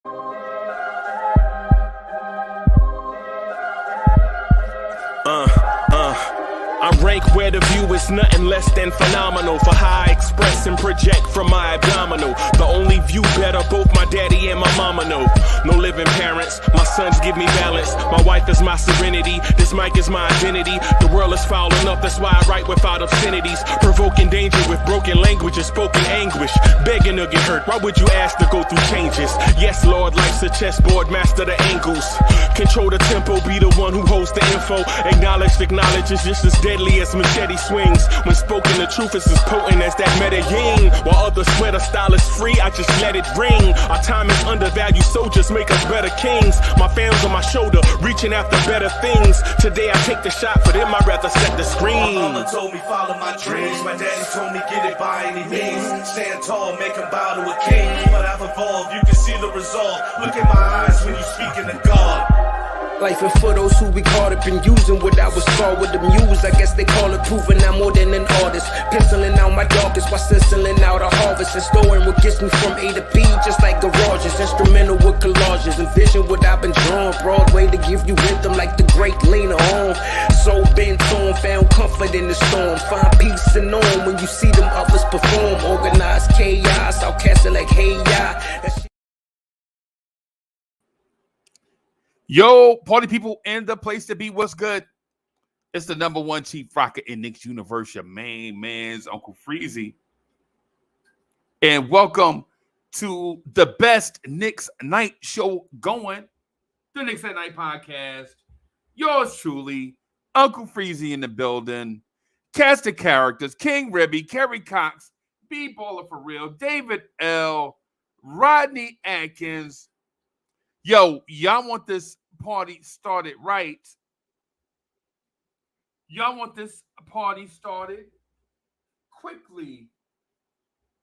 I rank where the view is nothing less than phenomenal. For how I express and project from my abdominal. The only view better, both my daddy and my mama know. No living parents, my sons give me balance. My wife is my serenity, this mic is my identity. The world is foul enough, that's why I write without obscenities. Provoking danger with broken language and spoken anguish. Begging to get hurt, why would you ask to go through changes? Yes, Lord, life's a chessboard, master the angles. Control the tempo, be the one who holds the info. Acknowledge is just as deadly as machete swings. When spoken, the truth is as potent as that Medellin. While others swear the style is free, I just let it ring. Our time is undervalued, soldiers make us better kings. My fam's on my shoulder, reaching after better things. Today I take the shot, for them I'd rather set the screen. My mama told me follow my dreams. My daddy told me get it by any means. Stand tall, make him bow to a king. But I've evolved, you can see the result. Look in my eyes when you speaking to God. Life and for those who we caught up in using what I was taught with the muse. I guess they call it proving I'm more than an artist. Penciling out my darkest while stenciling out a harvest. And storing what gets me from A to B, just like garages. Instrumental with collages. Envision what I've been drawing. Broadway to give you rhythm like the great Lena Horne. So bent on, found comfort in the storm. Find peace and on when you see them others perform. Organized chaos, I'll cast it like hey ya. Yo, party people in the place to be. What's good? It's the number one chief rocker in Knicks universe, your main man's Uncle Freezie. And welcome to the best Knicks night show going, the Knicks at Night podcast. Yours truly, Uncle Freezie in the building. Cast of characters, King Ribby, Kerry Cox, B Baller for real, David L, Rodney Atkins. Yo, y'all want this party started right? Y'all want this party started quickly,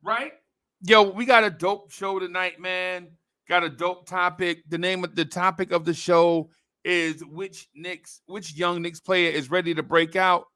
right? Yo, we got a dope show tonight, man. Got a dope topic. The topic of the show is which young Knicks player is ready to break out.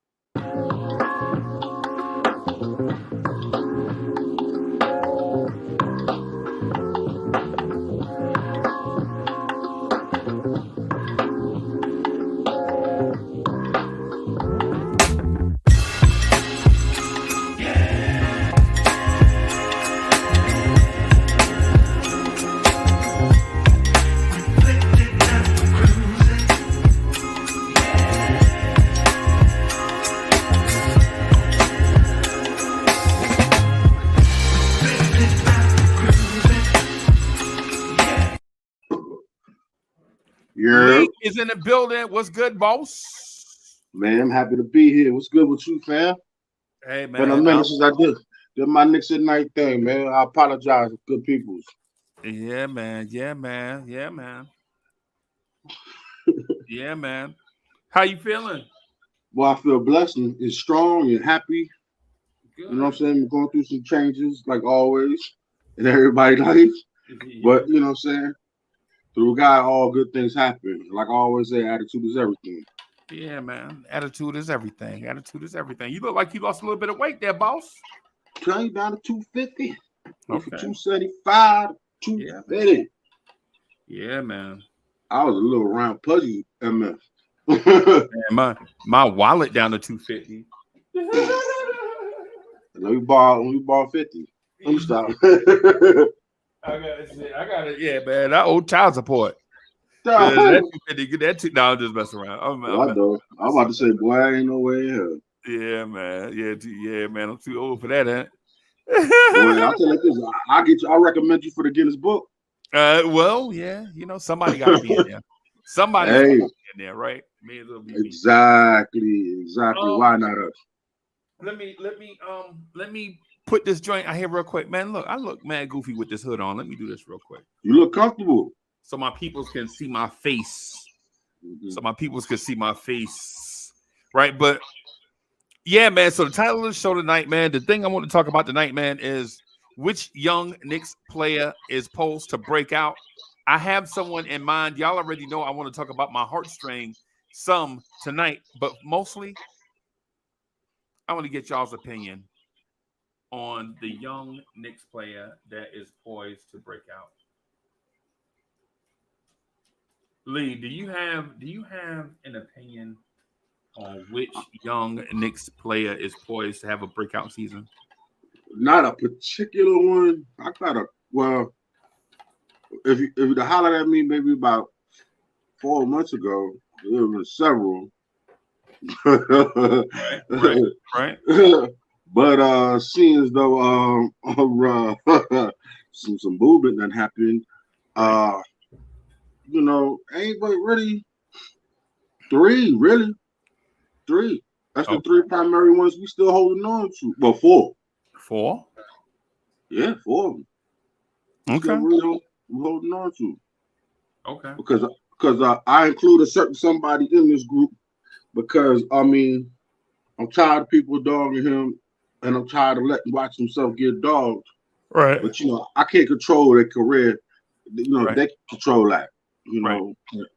Lee is in the building. What's good, boss? Man, I'm happy to be here. What's good with you, fam? Hey, man. Been a minute since I did my Knicks at Night thing, man. I apologize, good peoples. Yeah, man. Yeah, man. How you feeling? Well, I feel blessed and strong and happy. Good. You know what I'm saying? We're going through some changes, like always, in everybody's life. Yeah. But, you know what I'm saying? Through God, all good things happen. Like I always say, attitude is everything. Yeah, man. Attitude is everything. You look like you lost a little bit of weight there, boss. Turn you down to 250. Okay. 275, 250. Yeah, man. I was a little round pudgy MF. Man, my wallet down to 250. We bought 50. Let me stop. I got it. Yeah, man. That old child support. No, I'm just messing around. I'm about to say, boy, I ain't no way in hell. Yeah, man. Yeah, man. I'm too old for that, huh? Boy, I'll tell you this. I recommend you for the Guinness Book. Well, yeah. You know, somebody got to be in there. Somebody's got to be in there, right? May as well be exactly. Why not us? Let me put this joint out here real quick, man. Look, I look mad goofy with this hood on. Let me do this real quick. You look comfortable. So my peoples can see my face. Right? But yeah, man. So the title of the show tonight, man, the thing I want to talk about tonight, man, is which young Knicks player is posed to break out. I have someone in mind. Y'all already know I want to talk about my heartstring some tonight, but mostly I want to get y'all's opinion on the young Knicks player that is poised to break out. Lee, do you have an opinion on which young Knicks player is poised to have a breakout season? Not a particular one. I got a if you to holler at me maybe about 4 months ago, there were several. Right. But seeing as though some movement that happened, ain't but really three. That's the three primary ones we still holding on to. Well, four. Four? Yeah, four of them. Okay. We're holding on to. Okay. Because I include a certain somebody in this group because I'm tired of people dogging him, and I'm tired of letting watch himself get dogged. Right. But I can't control their career. Right. They control that.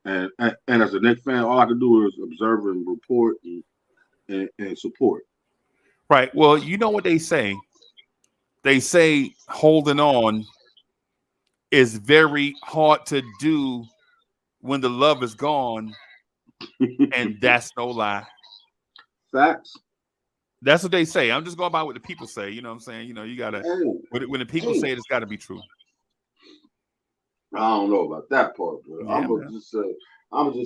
And as a Knicks fan, all I can do is observe and report and support. Right. Well, you know what they say. They say holding on is very hard to do when the love is gone, and that's no lie. Facts. That's what they say. I'm just going by what the people say. You know what I'm saying? You gotta when the people say it, it's got to be true. I don't know about that part, but I'm gonna just say, you know what I'm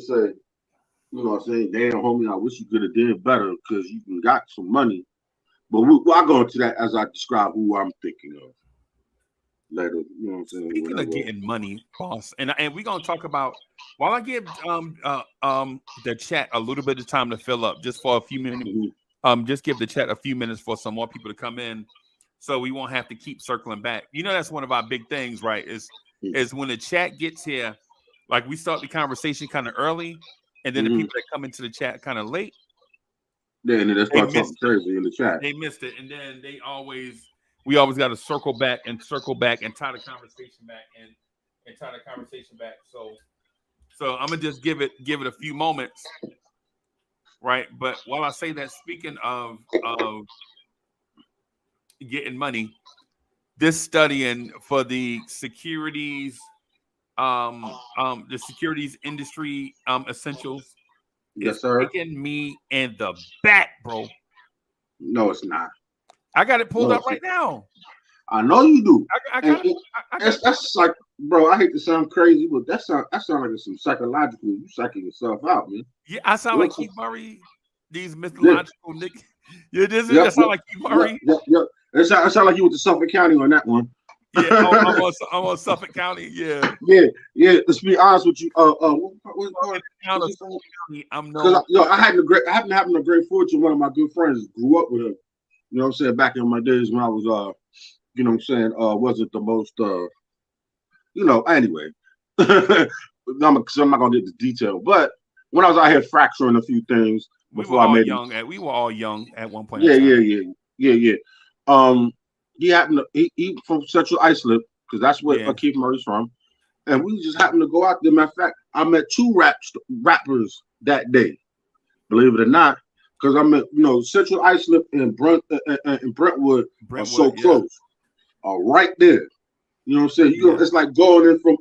saying? Damn, homie, I wish you could have did better because you got some money. But I'll go into that as I describe who I'm thinking of later. You know what I'm saying? Speaking of getting money, boss, and we're gonna talk about while I give the chat a little bit of time to fill up, just for a few minutes. Just give the chat a few minutes for some more people to come in, so we won't have to keep circling back. That's one of our big things, right? Is when the chat gets here, like we start the conversation kind of early, and then the people that come into the chat kind of late. Yeah, and then they start talking crazy in the chat. They missed it, and then we always got to circle back and tie the conversation back and tie the conversation back. So I'm gonna just give it a few moments, right? But while I say that, speaking of getting money, this studying for the securities industry essentials. Yes, sir. Kicking me in the back, bro. No, it's not. I got it pulled up right now. I know you do. That's like, bro. I hate to sound crazy, but that sound like it's some psychological. You psyching yourself out, man. Yeah, I sound like Keith Murray. These mythological Nick. Yeah, that sound like Keith Murray. Yep. It sound like you went to Suffolk County on that one. Yeah, I'm on Suffolk County. Yeah. Let's be honest with you. I'm no. I happen to have a great fortune. One of my good friends grew up with him. You know what I'm saying? Back in my days when I was, you know what I'm saying, wasn't the most, anyway. I'm not gonna get the detail, but when I was out here fracturing a few things before I made we were all young at one point. Yeah. He happened to he from Central Islip because that's where Keith Murray's from, and we just happened to go out there. Matter of fact, I met two rappers that day. Believe it or not, because I met Central Islip and Brentwood are so close, right there. You know what I'm saying? It's like going in from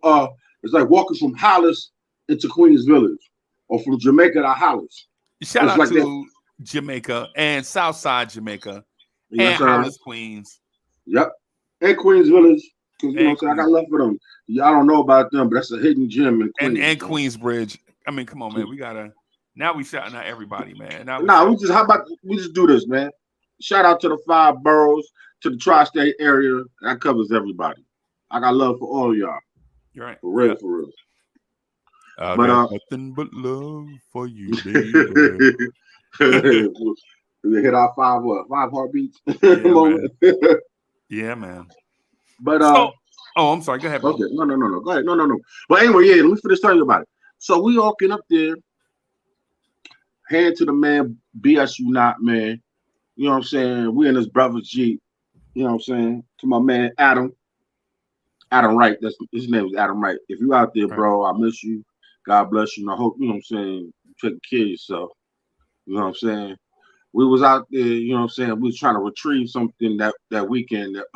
it's like walking from Hollis into Queens Village, or from Jamaica to Hollis. Shout out to Jamaica and Southside Jamaica and Hollis, Queens. Yep, and Queens Village. Because I got love for them. Y'all don't know about them, but that's a hidden gem in Queens. And Queensbridge. I mean, come on, man. We gotta. Now we shouting out everybody, man. We just do this, man. Shout out to the 5 boroughs, to the tri-state area. That covers everybody. I got love for all of y'all. You're right. For real, for real. I got nothing but love for you, baby. We hit our 5 heartbeats. Yeah, man. But I'm sorry. Go ahead, bro. Okay, no. Go ahead, no. But anyway, let me finish telling you about it. So we walking up there, hand to the man, BS you not, man. You know what I'm saying? We in his brother's Jeep. You know what I'm saying? To my man Adam Wright. His name is Adam Wright. If you out there, bro, I miss you. God bless you. And I hope, you know what I'm saying, you taking care of yourself. You know what I'm saying? We was out there, you know what I'm saying? We was trying to retrieve something that weekend that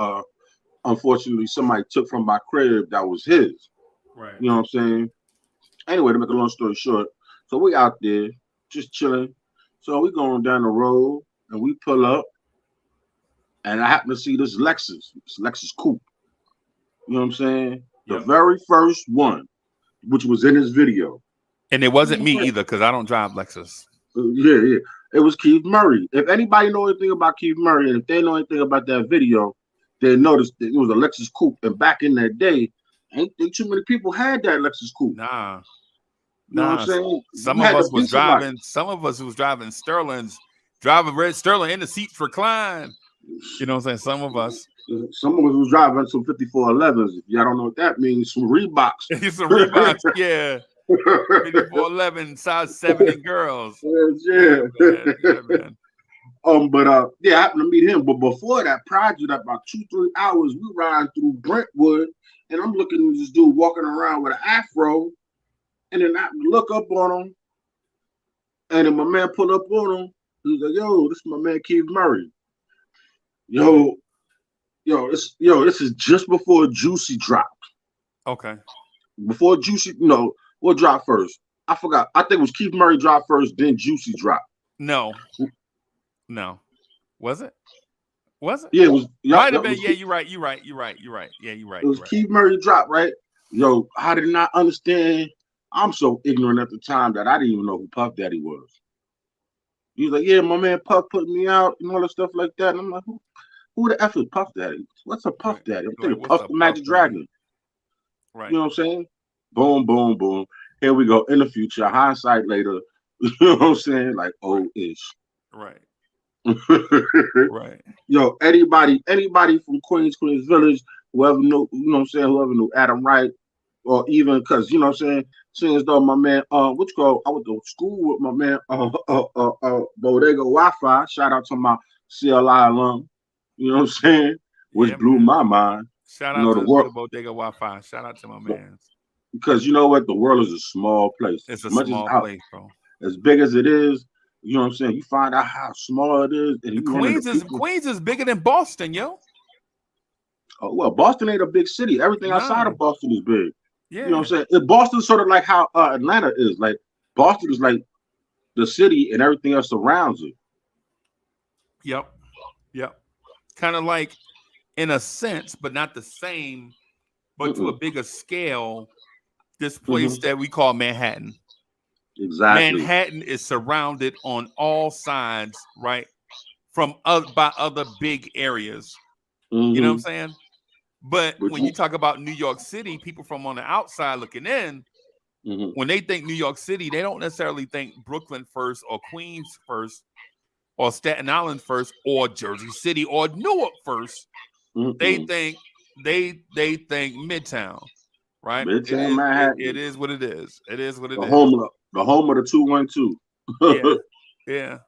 unfortunately somebody took from my crib that was his. Right. You know what I'm saying? Anyway, to make a long story short, so we out there just chilling. So we going down the road and we pull up, and I happen to see this Lexus coupe. You know what I'm saying? The very first one, which was in his video. And it wasn't me either, because I don't drive Lexus. Yeah. It was Keith Murray. If anybody know anything about Keith Murray, and if they know anything about that video, they noticed that it was a Lexus coupe. And back in that day, ain't think too many people had that Lexus coupe. Nah. You know what I'm saying? Some of us was driving Sterling's, driving red Sterling in the seats recline. You know what I'm saying? Some of us was driving some 5411s. If y'all don't know what that means, some Reeboks. Some Reeboks, yeah. 5411 size 7 and girls. Yeah. Man. I happened to meet him. But before that project, about 2-3 hours, we riding through Brentwood, and I'm looking at this dude walking around with an afro, and then I look up on him, and then my man pulled up on him. He's like, "Yo, this is my man Keith Murray." This is just before Juicy dropped. Okay. Before Juicy, what dropped first? I forgot. I think it was Keith Murray dropped first, then Juicy dropped. No. Was it? Yeah, it was. Might have been. Yeah, you're right. Yeah, you're right. It was Keith Murray dropped, right? Yo, I did not understand. I'm so ignorant at the time that I didn't even know who Puff Daddy was. He was like, "Yeah, my man Puff put me out and all that stuff like that." And I'm like, who the F is Puff Daddy? What's a Puff Daddy? I'm thinking Puff the Magic Dragon. Right. You know what I'm saying? Boom, boom, boom. Here we go. In the future, hindsight later. You know what I'm saying? Like old-ish. Right. Right. Yo, anybody from Queens Village, whoever knew, you know what I'm saying, whoever knew Adam Wright, or even because, you know what I'm saying, seeing as though my man, I went to school with my man, Bodega Wi-Fi. Shout out to my CLI alum. You know what I'm saying? Which blew my mind. Shout out to Bodega Wi-Fi. Shout out to my man. Because you know what? The world is a small place. It's a small place, bro. As big as it is, you know what I'm saying? You find out how small it is. And Queens is bigger than Boston, yo. Oh, well, Boston ain't a big city. Everything outside of Boston is big. Yeah. You know what I'm saying? Boston's sort of like how Atlanta is. Like, Boston is like the city and everything else surrounds it. Yep. Kind of like, in a sense, but not the same, but to a bigger scale, this place that we call Manhattan. Exactly. Manhattan is surrounded on all sides, right, by other big areas. You know what I'm saying? But when you talk about New York City, people from on the outside looking in, when they think New York City, they don't necessarily think Brooklyn first or Queens first or Staten Island first or Jersey City or Newark first. They think Midtown, right? Midtown Manhattan. It is what it is. It is what it is. The home of the 212. Yeah.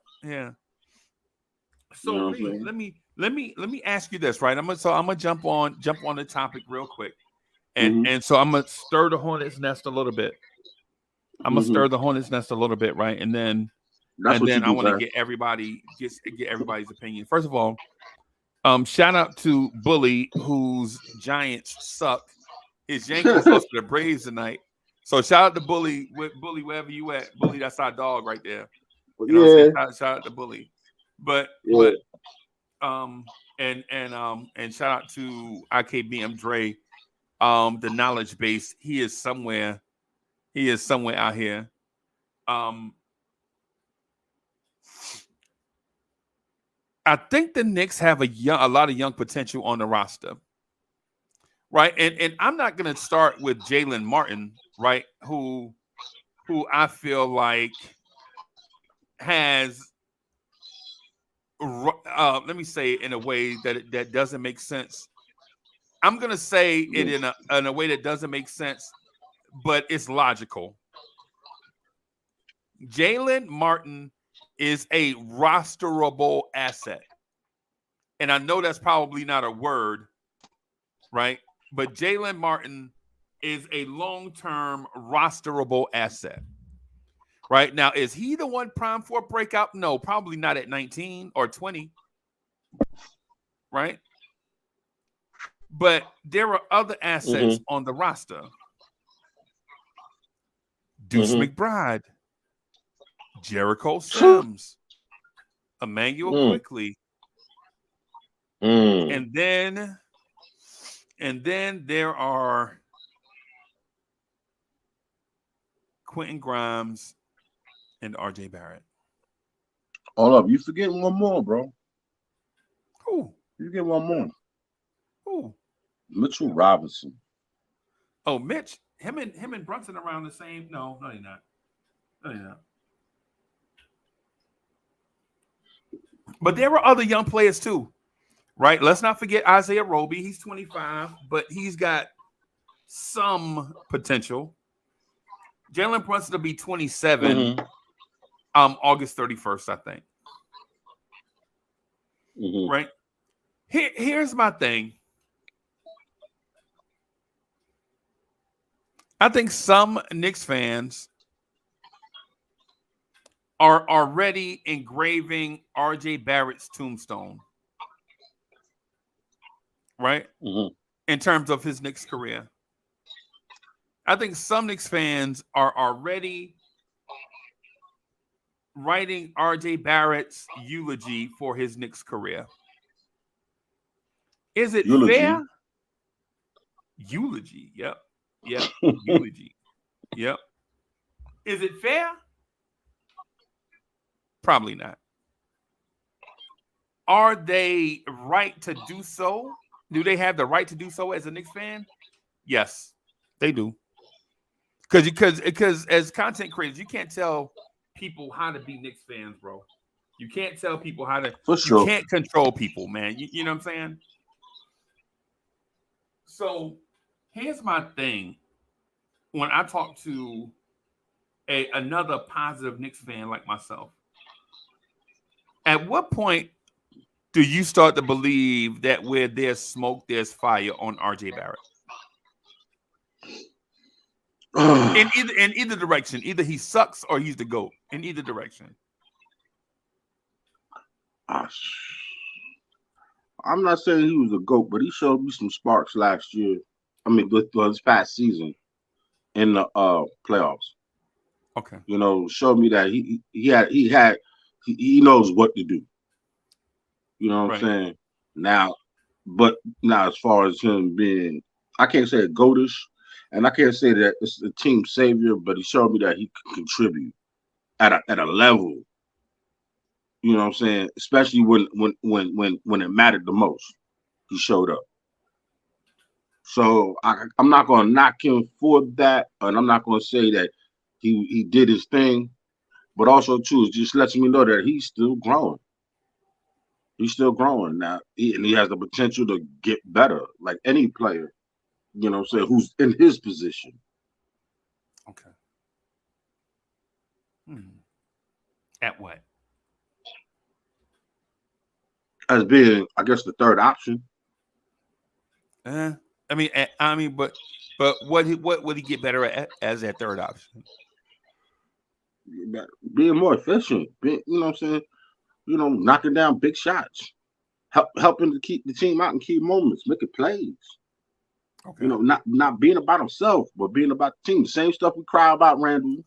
So let me ask you this, right? I'm gonna jump on the topic real quick, and so I'm gonna stir the hornet's nest a little bit. Right? And then I want to get everybody's opinion. First of all, shout out to Bully, whose Giants suck. His Yankees lost to the Braves tonight. So shout out to Bully, wherever you at. Bully, that's our dog right there. You know what I'm saying? Shout out to Bully. But and shout out to IKBM Dre, the knowledge base. He is somewhere out here. I think the Knicks have a lot of young potential on the roster, right? And I'm not going to start with Jalen Martin, right? Who I feel like has, let me say it in a way that doesn't make sense. I'm going to say it in a way that doesn't make sense, but it's logical. Jalen Martin is a rosterable asset. And I know that's probably not a word, right? But Jalen Martin is a long-term rosterable asset. Right? Now, is he the one prime for a breakout? No, probably not at 19 or 20. Right? But there are other assets on the roster. Deuce McBride, Jericho Sims, Emmanuel Quickly, and then there are Quentin Grimes and RJ Barrett. Hold up, you forgetting one more, bro. Who? You get one more. Who? Mitchell Robinson. Oh, Mitch. Him and Brunson around the same. No, they're not. No, they're not. But there were other young players too, right? Let's not forget Isaiah Roby. He's 25, but he's got some potential. Jalen Brunson will be 27 August 31st, I think. Right? Here's my thing. I think some Knicks fans are already engraving RJ Barrett's tombstone, right? In terms of his Knicks career. I think some Knicks fans are already writing RJ Barrett's eulogy for his Knicks career. Is it fair? Eulogy, yep. Eulogy. Yep. Is it fair? Probably not. Are they right to do so? Do they have the right to do so as a Knicks fan? Yes, they do. Because as content creators, you can't tell people how to be Knicks fans, bro. You can't tell people how to. For sure. You can't control people, man. You know what I'm saying? So here's my thing. When I talk to another positive Knicks fan like myself, at what point do you start to believe that where there's smoke, there's fire on RJ Barrett? In either direction. Either he sucks or he's the GOAT. In either direction. I'm not saying he was a GOAT, but he showed me some sparks last year. I mean, with this past season in the playoffs. Okay. You know, showed me that he knows what to do. You know what I'm saying? Now, as far as him being, I can't say a GOATish, and I can't say that it's a team savior, but he showed me that he can contribute at a level. You know what I'm saying? Especially when it mattered the most, he showed up. So I'm not gonna knock him for that, and I'm not gonna say that he did his thing, but also too, it just lets me know that he's still growing. He's still growing now, and he has the potential to get better, like any player. You know what I'm saying? Who's in his position. Okay. At what? As being, I guess, the third option. But what would he get better at as that third option? Being more efficient. You know what I'm saying? You know, knocking down big shots, helping to keep the team out in key moments, making plays. Okay. You know, not being about himself, but being about the team. The same stuff we cry about Randall.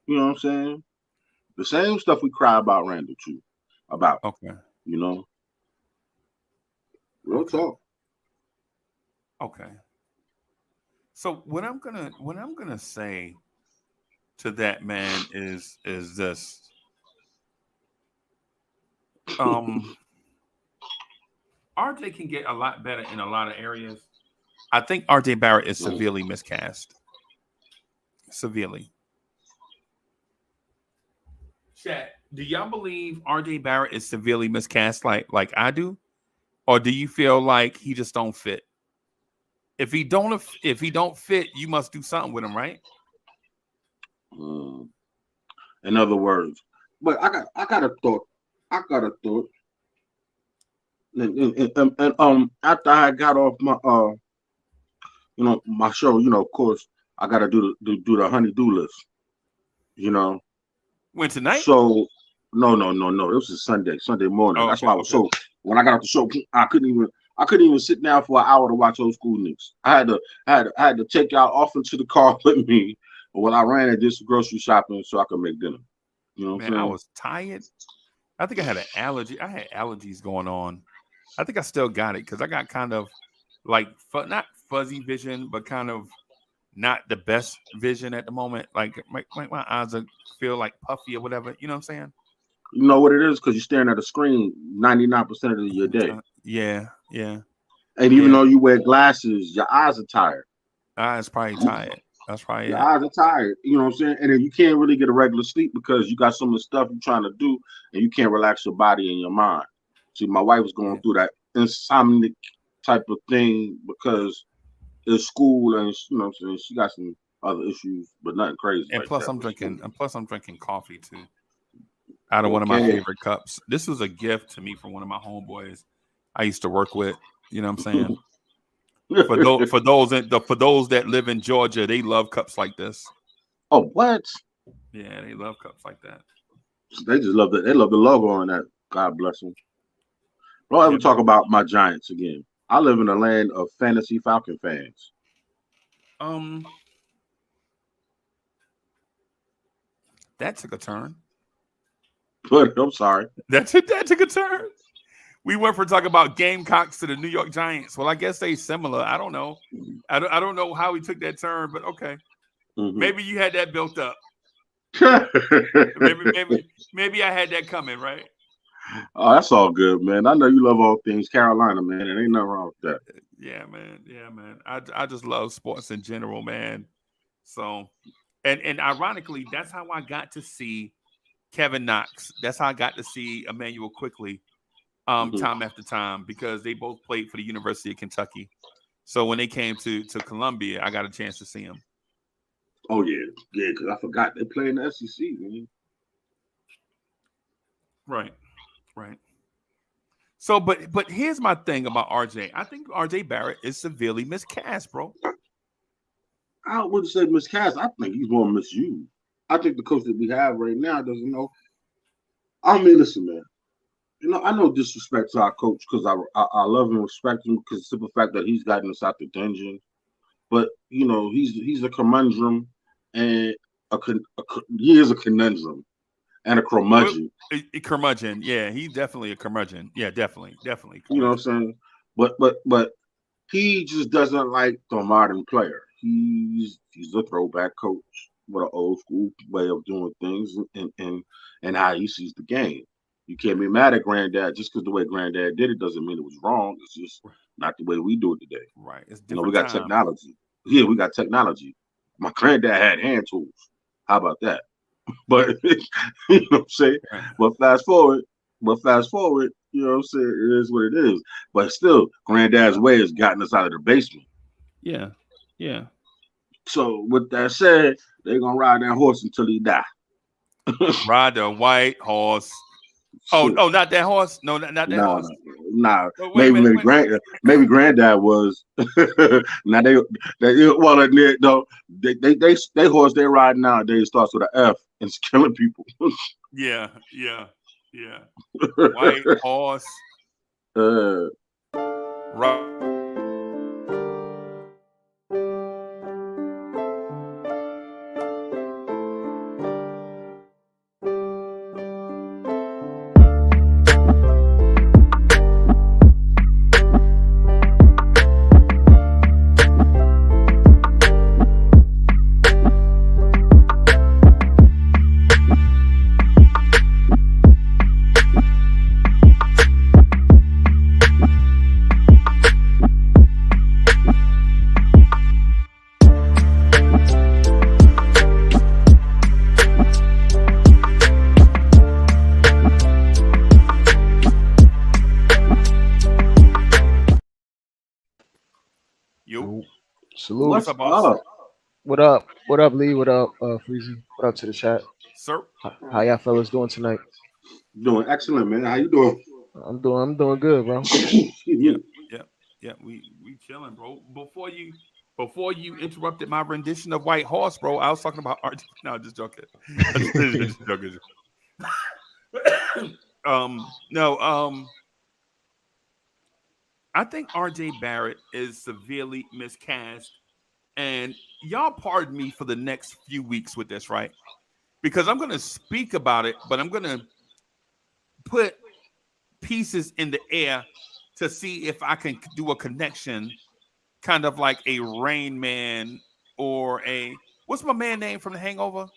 You know what I'm saying? The same stuff we cry about Randall too. About. Okay. You know. Real talk. Okay. So what I'm gonna say to that man is this. RJ can get a lot better in a lot of areas. I think RJ Barrett is severely miscast. Severely. Chat, do y'all believe RJ Barrett is severely miscast like I do? Or do you feel like he just don't fit? If he don't fit, you must do something with him, right? In other words, but I got a thought. And after I got off my my show, of course I gotta do the honey-do list. When tonight? So no. It was a Sunday morning. That's why I was so. When I got off the show, I couldn't even sit down for an hour to watch old school Knicks. I had to take y'all off into the car with me Well, I ran and did some grocery shopping so I could make dinner. You know what I'm Man, saying? I was tired. I think I had an allergy. I had allergies going on. I think I still got it because I got kind of like not fuzzy vision, but kind of not the best vision at the moment. Like my eyes feel like puffy or whatever. You know what I'm saying? You know what it is? Because you're staring at a screen 99% of your day. Yeah. And even though you wear glasses, your eyes are tired. Eyes probably tired. That's probably Your eyes are tired. You know what I'm saying? And then you can't really get a regular sleep because you got so much stuff you're trying to do and you can't relax your body and your mind. See, my wife was going through that insomniac type of thing because it's school and you know what I'm saying, she got some other issues, but nothing crazy. And like plus that. I'm drinking coffee too. Out of one of my favorite cups. This was a gift to me from one of my homeboys I used to work with. You know what I'm saying? For those that live in Georgia, they love cups like this. Oh, what? Yeah, they love cups like that. They just love it. They love the logo on that. God bless them. Don't ever talk about my Giants again. I live in a land of fantasy Falcon fans. That took a turn. But I'm sorry. That took a turn. We went from talking about Gamecocks to the New York Giants. Well, I guess they similar. I don't know. I don't know how we took that turn, but okay. Mm-hmm. Maybe you had that built up. maybe I had that coming, right? Oh, that's all good, man. I know you love all things Carolina, man. It ain't nothing wrong with that. Yeah, man. I just love sports in general, man. So, and ironically, that's how I got to see Kevin Knox. That's how I got to see Emmanuel Quickly, time after time, because they both played for the University of Kentucky. So when they came to Columbia, I got a chance to see them. Oh yeah, because I forgot they play in the SEC, man. Right. So, but here's my thing about RJ. I think RJ Barrett is severely miscast, bro. I wouldn't say miscast. I think he's more misused. I think the coach that we have right now doesn't know. I mean, listen, man. You know, I know disrespect to our coach because I love and respect him because the simple fact that he's gotten us out the dungeon. But you know, he's a conundrum, and he is a conundrum and a curmudgeon. A curmudgeon, yeah, he's definitely a curmudgeon. Yeah, definitely. Curmudgeon. You know what I'm saying? But he just doesn't like the modern player. He's a throwback coach with an old school way of doing things and how he sees the game. You can't be mad at Granddad just because the way Granddad did it doesn't mean it was wrong. It's just not the way we do it today. Right. It's different. You know, we got technology. Yeah, we got technology. My granddad had hand tools. How about that? But you know what I'm saying? But fast forward, you know what I'm saying? It is what it is. But still, Granddad's way has gotten us out of the basement. Yeah. So with that said, they're gonna ride that horse until he die. Ride the white horse. Oh, not that horse. No, not that horse. Nah. Maybe Granddad was. Now they horse they ride nowadays starts with an F and it's killing people. Yeah. White horse. Right. Salute. What's up? What up? What up, Lee? What up, Freezie? What up to the chat? Sir. How y'all fellas doing tonight? Doing excellent, man. How you doing? I'm doing good, bro. Yeah. We chilling, bro. Before you interrupted my rendition of White Horse, bro, I was talking about RJ. No, just joking. Just joking. I think RJ Barrett is severely miscast And y'all pardon me for the next few weeks with this, right? Because I'm going to speak about it, but I'm going to put pieces in the air to see if I can do a connection, kind of like a Rain Man or a what's my man name from The Hangover?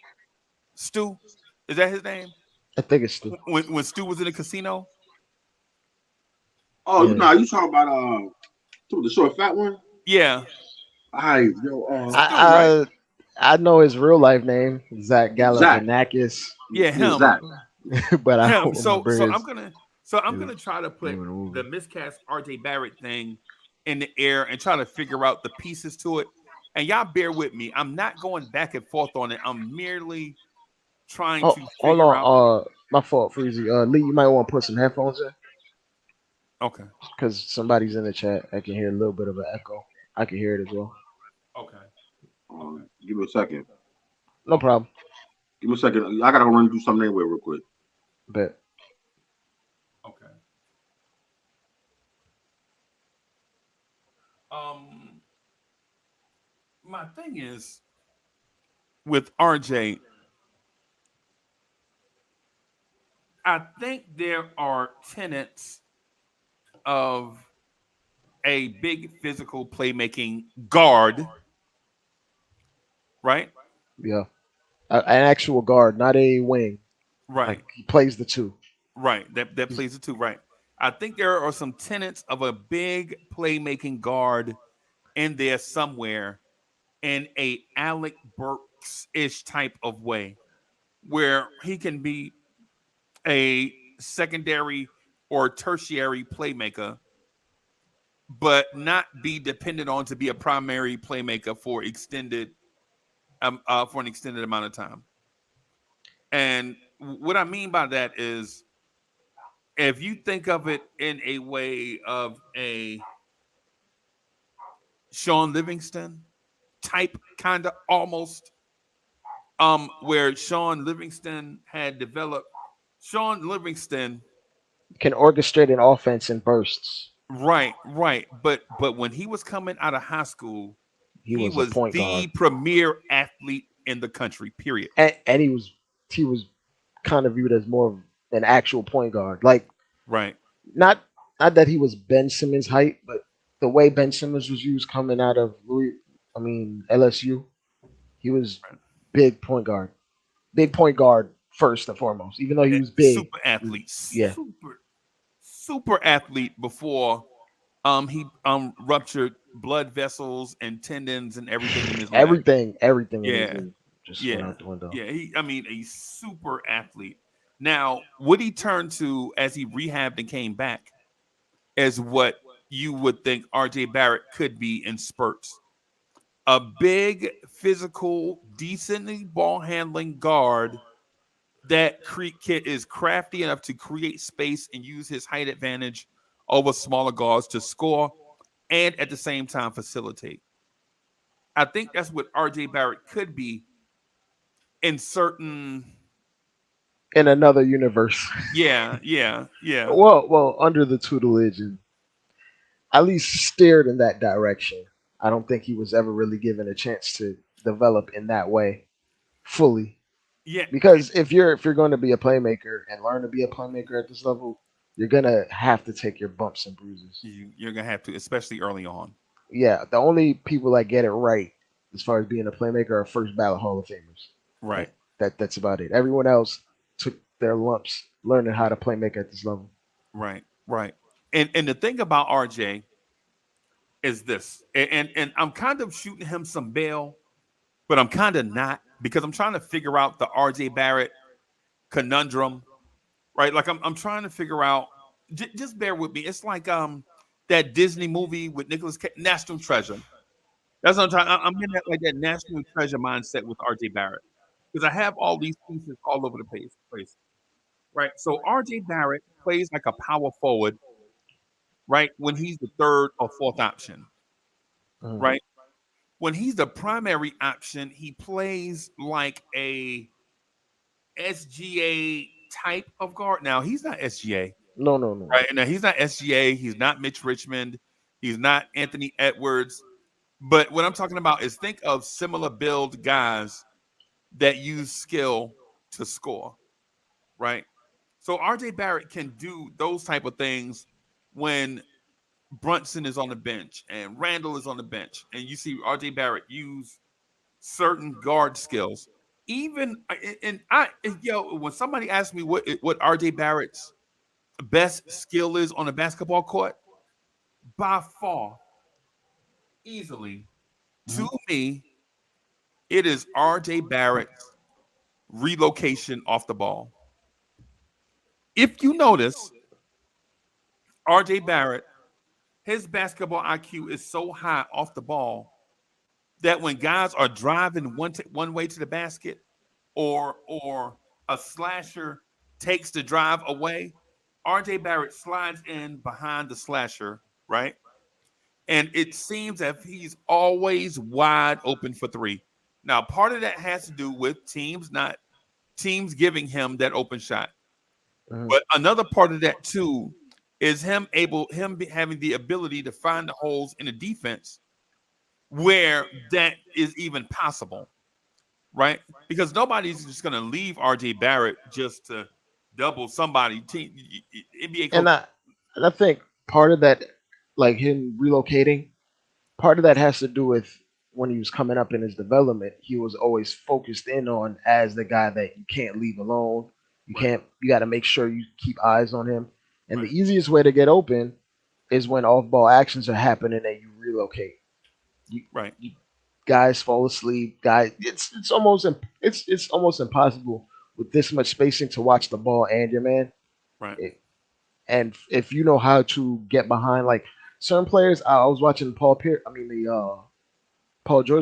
Stu, is that his name? I think it's Stu. When Stu was in the casino. Oh, Yeah. you talking about the short fat one? Yeah, I yo Stu, right? I know his real life name, Zach Zach. Galifianakis, Yeah, him. Zach. but I Him. don't So remember I'm gonna try to put name of the movie. the miscast RJ Barrett thing in the air and try to figure out the pieces to it. And y'all bear with me. I'm not going back and forth on it. I'm merely trying Oh, to hold figure out. on. My fault, Freezy. Lee, you might want to put some headphones in Okay. because somebody's in the chat. I can hear a little bit of an echo. I can hear it as well. Okay. Give me a second. No problem. Give me a second. I gotta run through something anyway, real quick. Bet. Okay. My thing is with RJ, I think there are tenets of a big physical playmaking guard, right? Yeah. An actual guard, not a wing. Right. Like he plays the two. Right. That plays it too. Right. I think there are some tenets of a big playmaking guard in there somewhere in a Alec Burks-ish type of way where he can be a secondary or tertiary playmaker, but not be dependent on to be a primary playmaker for an extended amount of time. And what I mean by that is, if you think of it in a way of a Sean Livingston type, kind of almost, where Sean Livingston had developed. Sean Livingston, Can orchestrate an offense in bursts. right. But when he was coming out of high school, He he was a was point the guard. premier athlete in the country. Period. And he was kind of viewed as more of an actual point guard. Like Right. not that he was Ben Simmons' height, but the way Ben Simmons was used coming out of LSU, he was big point guard. Big point guard first and foremost, even though he was big. Super athlete. Yeah. Super athlete before he ruptured blood vessels and tendons and everything in his leg. Everything Yeah. just went out the window. Yeah, a super athlete. Now, what he turned to as he rehabbed and came back is what you would think RJ Barrett could be in spurts. A big, physical, decently ball handling guard that is crafty enough to create space and use his height advantage over smaller guards to score and at the same time facilitate. I think that's what RJ Barrett could be in another universe. Yeah. Well, under the tutelage and at least steered in that direction. I don't think he was ever really given a chance to develop in that way fully. Yeah. Because if you're going to be a playmaker and learn to be a playmaker at this level, you're gonna have to take your bumps and bruises. You're gonna have to, especially early on. Yeah, the only people that get it right as far as being a playmaker are first ballot Hall of Famers. Right. That's about it. Everyone else took their lumps learning how to play make at this level. Right. And the thing about RJ is this, and I'm kind of shooting him some bail, but I'm kind of not, because I'm trying to figure out the RJ Barrett conundrum, right? Like I'm trying to figure out. Just bear with me. It's like that Disney movie with Nicolas Cage, National Treasure. That's what I'm trying. I'm in that National Treasure mindset with RJ Barrett, because I have all these pieces all over the place. Right. So RJ Barrett plays like a power forward, right? When he's the third or fourth option, right? When he's the primary option, he plays like a SGA type of guard. Now, he's not SGA. No. Right. Now, he's not SGA. He's not Mitch Richmond. He's not Anthony Edwards. But what I'm talking about is think of similar build guys that use skill to score, right? So RJ Barrett can do those type of things when Brunson is on the bench and Randall is on the bench, and you see RJ Barrett use certain guard skills. Even and I, when somebody asks me what RJ Barrett's best skill is on a basketball court, by far, easily, to me, it is RJ Barrett's relocation off the ball. If you notice, RJ Barrett, his basketball IQ is so high off the ball that when guys are driving one way to the basket, or a slasher takes the drive away, RJ Barrett slides in behind the slasher, right? And it seems that he's always wide open for three. Now, part of that has to do with teams giving him that open shot. But another part of that too is him having the ability to find the holes in the defense where that is even possible, right? Because nobody's just going to leave RJ Barrett just to double somebody. NBA And I think part of that, like him relocating, part of that has to do with when he was coming up in his development, he was always focused in on as the guy that you can't leave alone. You got to make sure you keep eyes on him. And the easiest way to get open is when off ball actions are happening and you relocate. Guys fall asleep. It's almost impossible with this much spacing to watch the ball and your man. Right. And if you know how to get behind, like certain players, I was watching Paul George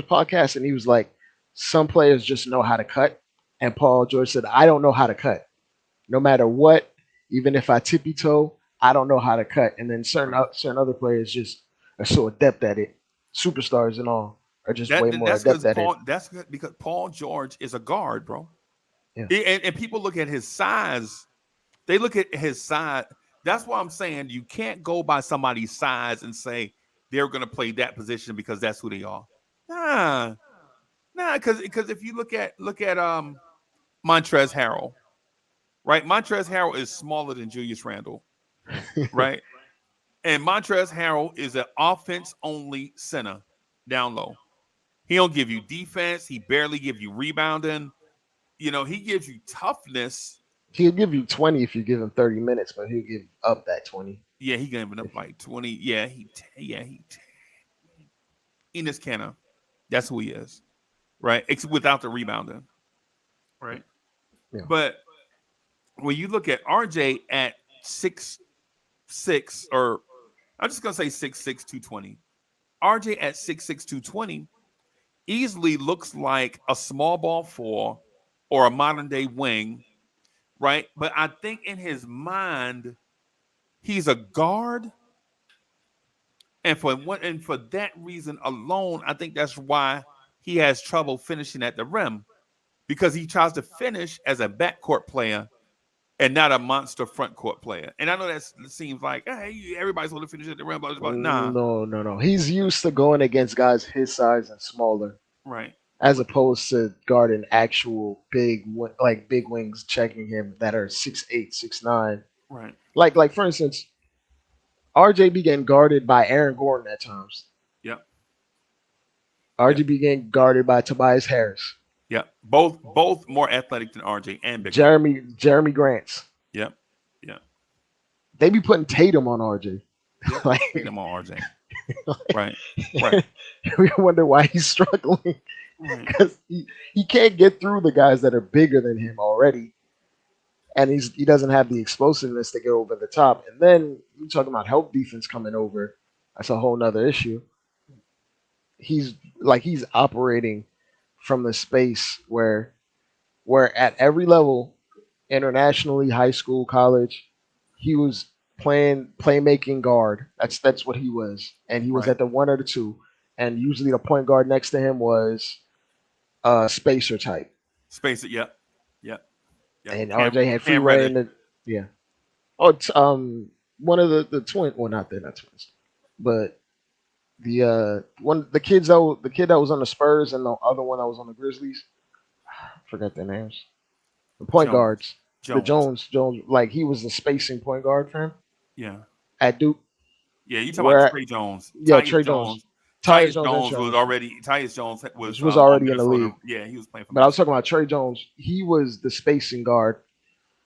podcast, and he was like, some players just know how to cut. And Paul George said, I don't know how to cut. No matter what, even if I tippy toe, I don't know how to cut. And then certain other players just are so adept at it. Superstars and all are just way more adept at it. That's because Paul George is a guard, bro. Yeah. And people look at his size. They look at his size. That's why I'm saying you can't go by somebody's size and say they're going to play that position because that's who they are. Nah, because if you look at Montrezl Harrell, right? Montrezl Harrell is smaller than Julius Randle, right? And Montrezl Harrell is an offense-only center down low. He don't give you defense. He barely give you rebounding. He gives you toughness. He'll give you 20 if you give him 30 minutes, but he'll give up that 20. Yeah, he giving up like 20. Yeah, Enes Kanter. That's who he is, right? It's without the rebounding, right? Yeah. But when you look at RJ at 6'6", or I'm just gonna say 6'6", 220. RJ at 6'6", 220 easily looks like a small ball four or a modern day wing, right? But I think in his mind, he's a guard. And for that reason alone, I think that's why he has trouble finishing at the rim, because he tries to finish as a backcourt player and not a monster front court player. And I know that seems like, hey, everybody's going to finish at the rim, but nah. No. He's used to going against guys his size and smaller, right? As opposed to guarding actual big wings checking him that are 6'8", 6'9". Right. Like for instance, RJ be getting guarded by Aaron Gordon at times. Yep. RJ be getting guarded by Tobias Harris. Yeah, both more athletic than RJ and bigger. Jeremy Grants. Yep. They be putting Tatum on RJ. Yep. Tatum on RJ. Right. We wonder why he's struggling, because he can't get through the guys that are bigger than him already, and he doesn't have the explosiveness to get over the top. And then you're talking about help defense coming over. That's a whole nother issue. He's operating from the space where at every level, internationally, high school, college, he was playmaking guard. That's what he was. And he was at the 1 or the 2. And usually the point guard next to him was spacer type. Spacer, yeah. And RJ had free reign. Yeah. Oh, one of the twins. Well, they're not twins, but the kid that was on the Spurs and the other one that was on the Grizzlies. I forgot their names. The point Jones. guards. The Jones, like he was the spacing point guard for him Yeah. at Duke. Yeah, you talking about Where Trey Jones. yeah, Trey Jones. Tyus Jones was was already in the Minnesota. league. Yeah, he was playing for But I was Minnesota. talking about Trey Jones. He was the spacing guard.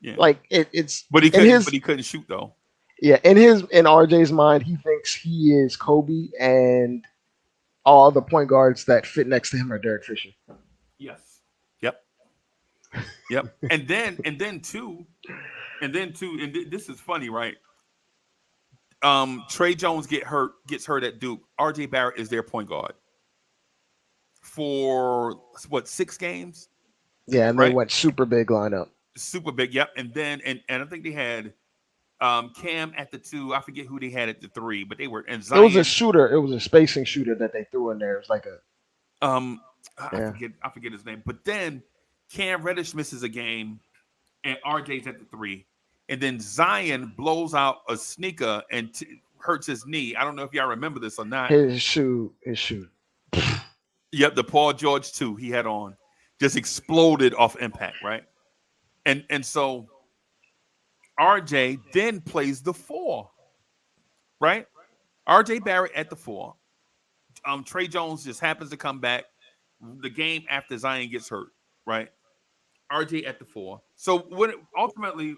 Yeah. Like it's But he in couldn't his but he couldn't shoot though. yeah, in RJ's mind, he thinks he is Kobe and all the point guards that fit next to him are Derek Fisher. Yes. Yep. Yep. and then too, and this is funny, right? Trey Jones gets hurt at Duke. RJ Barrett is their point guard for what, 6 games? Yeah, and Right? they went super big lineup. Super big, yep. And then and I think they had Cam at the 2. I forget who they had at the 3, but they were and Zion. It was a shooter. It was a spacing shooter that they threw in there. It was like a I forget his name. But then Cam Reddish misses a game, and RJ's at the 3. And then Zion blows out a sneaker and hurts his knee. I don't know if y'all remember this or not. his shoe. Yep, the Paul George 2 he had on just exploded off impact, right? And so RJ then plays the 4, right? RJ Barrett at the 4. Trey Jones just happens to come back the game after Zion gets hurt, right? RJ at the 4. So what ultimately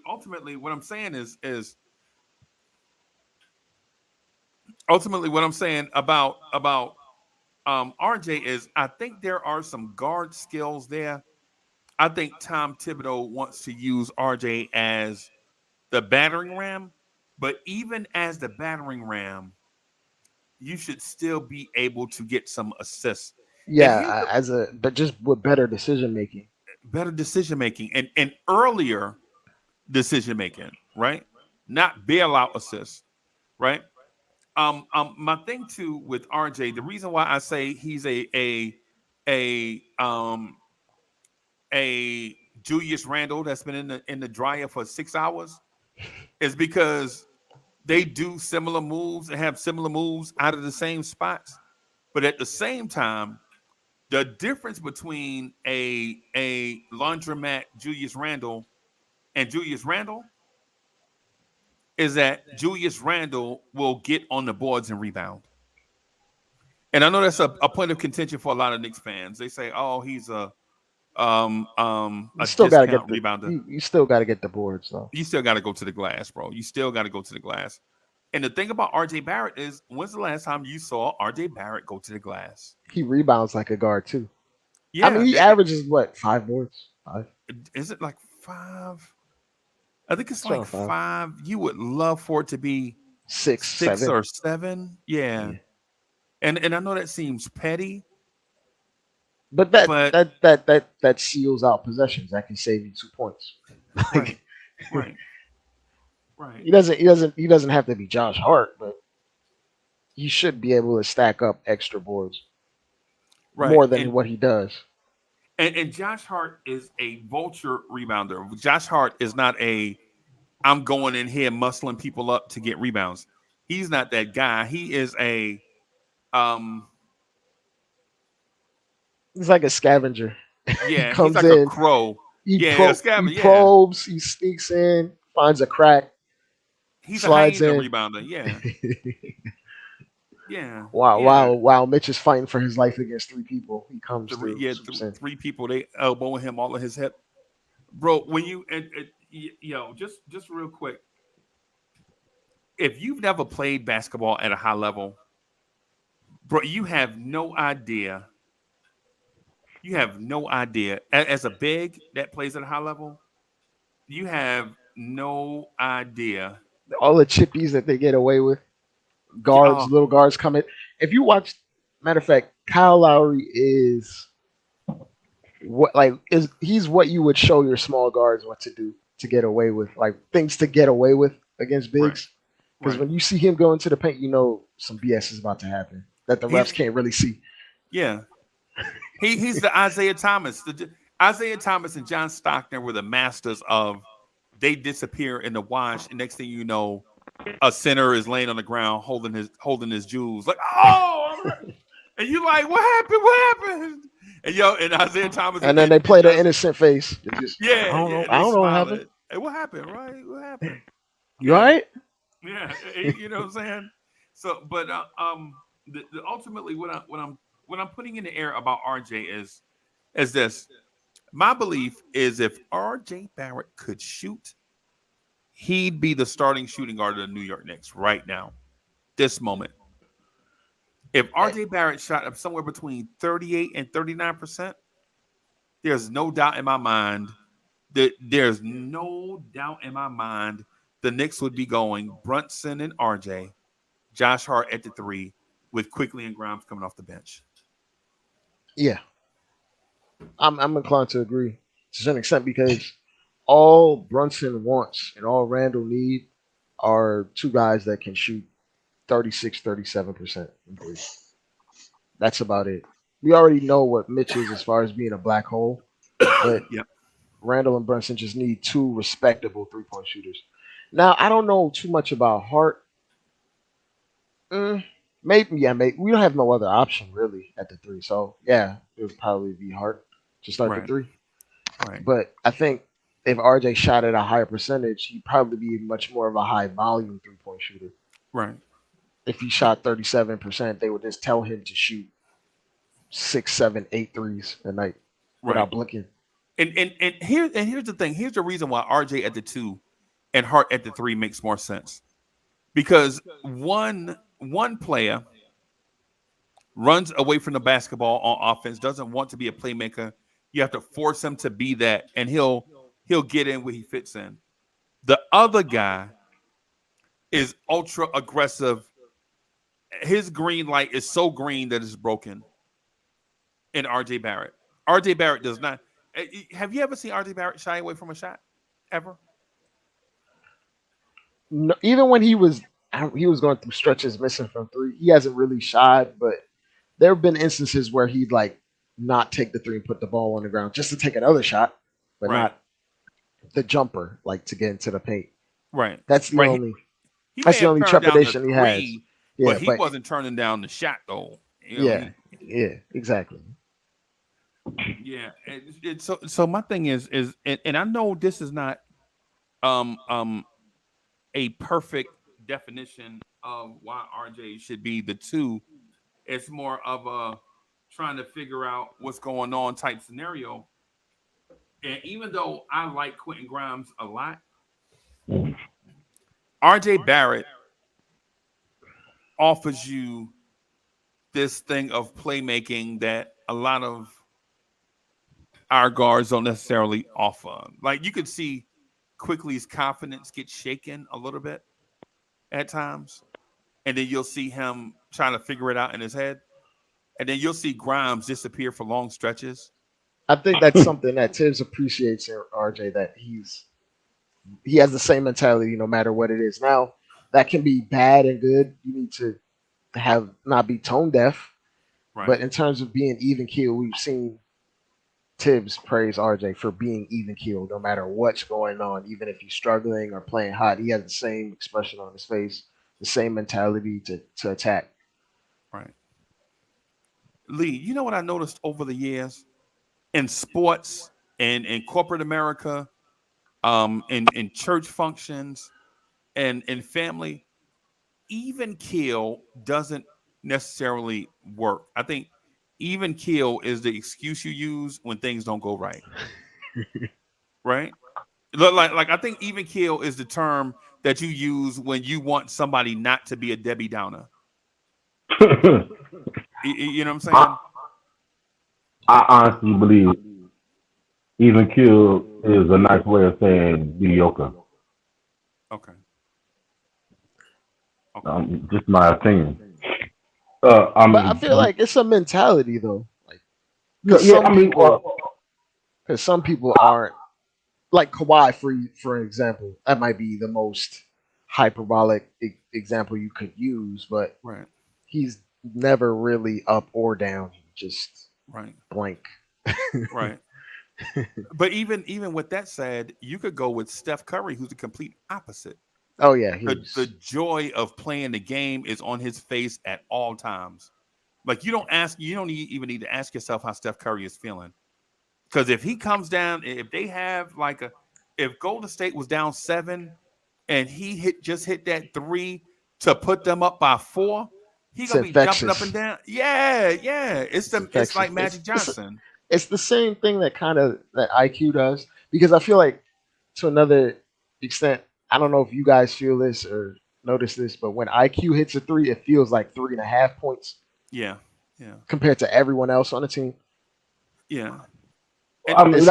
what I'm saying is ultimately what I'm saying about RJ is I think there are some guard skills there. I think Tom Thibodeau wants to use RJ as the battering ram, but even as the battering ram, you should still be able to get some assists. Yeah, but just with better decision making. Better decision making and earlier decision making, right? Not bailout assists, right? My thing too with RJ, the reason why I say he's a Julius Randle that's been in the dryer for 6 hours is because they do similar moves and have similar moves out of the same spots, but at the same time, the difference between a laundromat Julius Randle and Julius Randle is that Julius Randle will get on the boards and rebound. And I know that's a point of contention for a lot of Knicks fans. They say, "Oh, he's a Still got to get rebounder." You still got to get the boards though. You still got to go to the glass, bro. You still got to go to the glass. And the thing about RJ Barrett is, when's the last time you saw RJ Barrett go to the glass? He rebounds like a guard too. Yeah, I mean, he averages what, 5 boards? 5? Is it like 5? I think it's It's like around 5. 5. You would love for it to be 6, 7. or 7. Yeah. And I know that seems petty, But that seals out possessions. That can save you 2 points. right. Right. He doesn't have to be Josh Hart, but he should be able to stack up extra boards more than what he does. And Josh Hart is a vulture rebounder. Josh Hart is not I'm going in here muscling people up to get rebounds. He's not that guy. He is a he's like a scavenger. Yeah, he comes he's like in, a crow. He probes, he sneaks in, finds a crack. He's slides a hyena in. rebounder. Yeah. Yeah. While Mitch is fighting for his life against 3 people, he comes through. Yeah, 3 people, they elbowing him all of his hip. Bro, when you just real quick, if you've never played basketball at a high level, bro, you have no idea. You have no idea. As a big that plays at a high level, you have no idea. All the chippies that they get away with. Little guards coming. If you watch, matter of fact, Kyle Lowry is he's what you would show your small guards what to do to get away with, like things to get away with against bigs. Because when you see him go into the paint, you know some BS is about to happen that the refs can't really see. Yeah, he's the Isaiah Thomas. Isaiah Thomas and John Stockton were the masters of. They disappear in the wash, and next thing you know, a center is laying on the ground holding his jewels, like, oh, and you like, what happened? What happened? And Isaiah Thomas, And then they play the innocent face. Yeah, I don't know. and I they don't know what smile happened. at, hey, what happened, right? What happened? You all right? Yeah, you know what I'm saying. So, but ultimately, what I'm putting in the air about RJ is this. My belief is if RJ Barrett could shoot, he'd be the starting shooting guard of the New York Knicks right now, this moment. If RJ Barrett shot up somewhere between 38 and 39%, there's no doubt in my mind the Knicks would be going Brunson and RJ, Josh Hart at the 3, with Quickly and Grimes coming off the bench. Yeah, I'm inclined to agree to some extent because all Brunson wants and all Randall need are two guys that can shoot 36, 37% in three. That's about it. We already know what Mitch is as far as being a black hole, but Yep. Randall and Brunson just need two respectable 3-point shooters. Now, I don't know too much about Hart. Maybe. We don't have no other option really at the 3. So, yeah, it would probably be Hart to start the Right. 3. Right. But I think if RJ shot at a higher percentage, he'd probably be much more of a high volume 3-point shooter. Right. If he shot 37%, they would just tell him to shoot 6, 7, 8 threes a night without blinking. And here's the thing. Here's the reason why RJ at the 2 and Hart at the 3 makes more sense. Because one player runs away from the basketball on offense, doesn't want to be a playmaker. You have to force him to be that, and he'll get in where he fits in. The other guy is ultra aggressive. His green light is so green that it's broken. In RJ Barrett. RJ Barrett does not. Have you ever seen RJ Barrett shy away from a shot? Ever? No, even when he was going through stretches missing from 3, he hasn't really shied, but there have been instances where he'd like not take the 3 and put the ball on the ground just to take another shot, but not the jumper, like to get into the paint. Right. That's the only. He that's the only trepidation he has. Yeah, but he wasn't turning down the shot though. Yeah, exactly. Yeah, so my thing is and I know this is not a perfect definition of why RJ should be the 2. It's more of a trying to figure out what's going on type scenario. And even though I like Quentin Grimes a lot, RJ Barrett offers you this thing of playmaking that a lot of our guards don't necessarily offer. Like you could see Quickly's confidence get shaken a little bit at times, and then you'll see him trying to figure it out in his head, and then you'll see Grimes disappear for long stretches. I think that's something that Tibbs appreciates in RJ, that he has the same mentality no matter what it is. Now that can be bad and good. You need to not be tone deaf, but in terms of being even keel, we've seen Tibbs praise RJ for being even keeled no matter what's going on, even if he's struggling or playing hot. He has the same expression on his face, the same mentality to attack. Right. Lee, you know what I noticed over the years in sports and in corporate America, in church functions and in family, even keel doesn't necessarily work. I think even keel is the excuse you use when things don't go right. Right? Like I think even keel is the term that you use when you want somebody not to be a Debbie Downer. You know what I'm saying? I honestly believe even keel is a nice way of saying mediocre. Okay. Just my opinion. But I feel like it's a mentality though. Like, because some people aren't, like Kawhi, for example. That might be the most hyperbolic example you could use, but he's never really up or down. He just blank. Right. But even with that said, you could go with Steph Curry, who's the complete opposite. Oh yeah, The joy of playing the game is on his face at all times. Like you don't even need to ask yourself how Steph Curry is feeling. Because if he comes down, if they have if Golden State was down 7 and he just hit that 3 to put them up by 4, he it's gonna be jumping up infectious. and down. Yeah. It's Infectious. like Magic Johnson. It's the same thing that IQ does, because I feel like to another extent, I don't know if you guys feel this or notice this, but when IQ hits a 3, it feels like 3.5 points. Yeah. Compared to everyone else on the team. Yeah. I mean,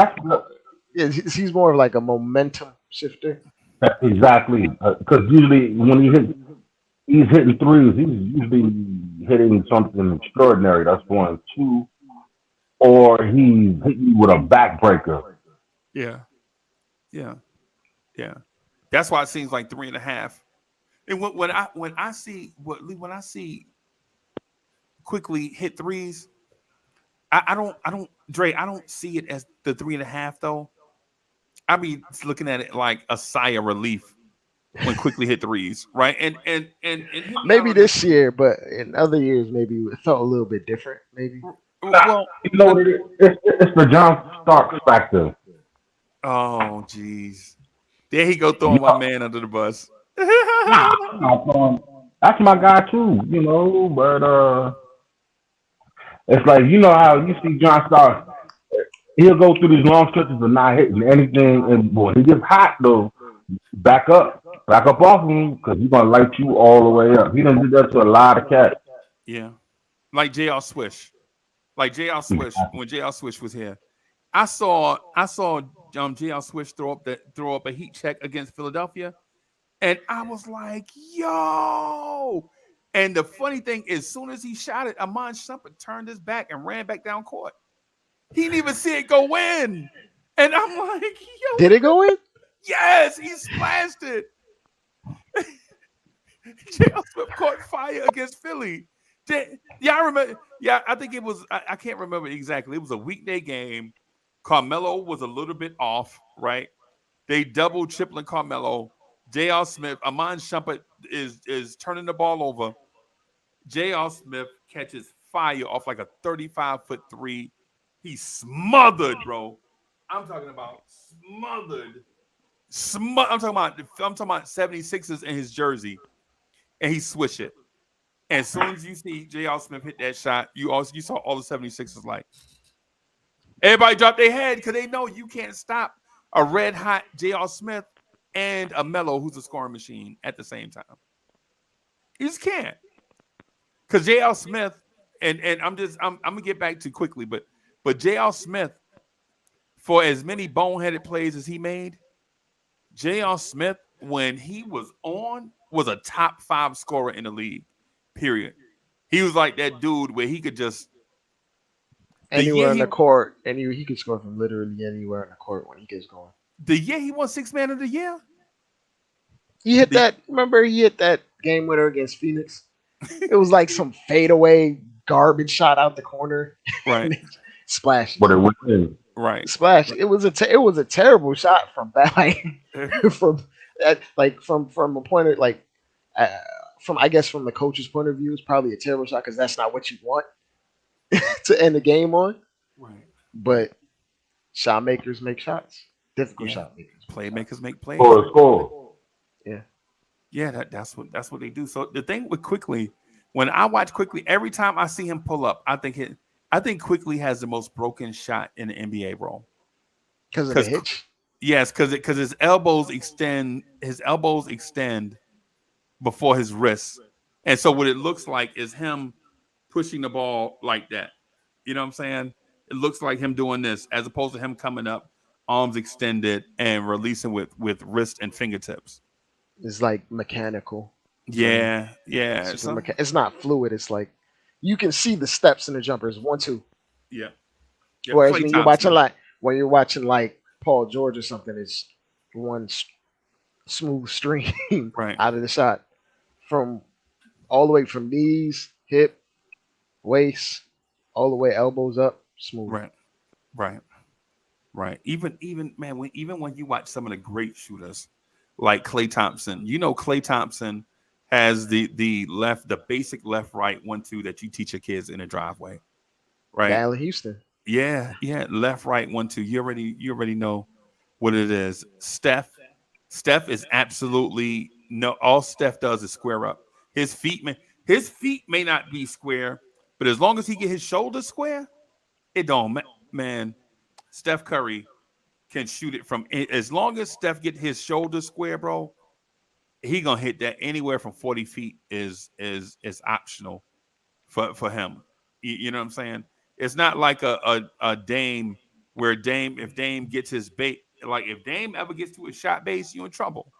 he's more of like a momentum shifter. Exactly, because usually when he's hitting threes, he's usually hitting something extraordinary. That's 1, 2, or he's hitting you with a backbreaker. Yeah. That's why it seems like 3.5. And when I see quickly hit threes, I don't see it as the 3.5 though. I be looking at it like a sigh of relief when quickly hit threes, right? And maybe this year, but in other years maybe it felt a little bit different. Maybe. Well, you know what it is? It's the John Starks factor. Oh, jeez. There he go throwing my man under the bus. That's my guy too, but it's like, you know how you see John Starks, he'll go through these long stretches of not hitting anything, and boy, he gets hot though. Back up off him, because he's gonna light you all the way up. He done did that to a lot of cats. Yeah, like JR Swish, when JR Swish was here. I saw JR Swish throw up a heat check against Philadelphia, and I was like, yo. And the funny thing is, as soon as he shot it, Amon Shumpert turned his back and ran back down court. He didn't even see it go in. And I'm like, yo. Did it go in? Yes, he splashed it. J.R. Swift caught fire against Philly. I remember. Yeah, I think it was, I can't remember exactly. It was a weekday game. Carmelo was a little bit off, right? They double tripling Carmelo. J.R. Smith, Amon Shumpert is turning the ball over. J.R. Smith catches fire off like a 35-foot 3. He's smothered, bro. I'm talking about smothered. I'm talking about 76ers in his jersey, and he swished it. And as soon as you see J.R. Smith hit that shot, you saw all the 76ers like everybody drop their head because they know you can't stop a red hot J.R. Smith and a Melo who's a scoring machine at the same time. You just can't. Because J.R. Smith, and I'm gonna get back to quickly, but J.R. Smith, for as many boneheaded plays as he made, J.R. Smith, when he was on, was a top 5 scorer in the league. Period. He was like that dude where he could just anywhere on the court, and he could score from literally anywhere on the court when he gets going. The year he won 6th Man of the Year, he hit that. Remember, he hit that game winner against Phoenix. It was like some fadeaway garbage shot out the corner, right? Splash. But it went in. Right. Splash. It was a terrible shot from that, from a point of from the coach's point of view, it's probably a terrible shot because that's not what you want to end the game on. Right. But shot makers make shots. Difficult shot makers. Playmakers make plays. Score. Yeah. Yeah, that's what they do. So the thing with Quickly, when I watch Quickly, every time I see him pull up, I think Quickly has the most broken shot in the NBA, bro. Because of the hitch? Yes, because his elbows extend before his wrists. And so what it looks like is him pushing the ball like that. You know what I'm saying? It looks like him doing this as opposed to him coming up, arms extended, and releasing with wrist and fingertips. It's like mechanical. Yeah. It's not fluid. It's like you can see the steps in the jumpers. 1, 2. Yeah. Whereas when you're watching like Paul George or something, it's one smooth stream out of the shot from all the way from knees, hip, waist, all the way elbows up, smooth. Right. Even man, when you watch some of the great shooters, like Klay Thompson. You know, Klay Thompson has the basic left, right, 1-2 that you teach your kids in the driveway, The right? Allen Houston. Yeah, left, right, 1-2. You already know what it is. Steph is absolutely no. All Steph does is square up. His feet may not be square, but as long as he get his shoulders square, it don't man. Steph Curry can shoot it from as long as Steph get his shoulders square, bro. He gonna hit that anywhere from 40 feet is optional for him. You know what I'm saying? It's not like a Dame where if Dame gets his bait, like if Dame ever gets to his shot base, you in trouble.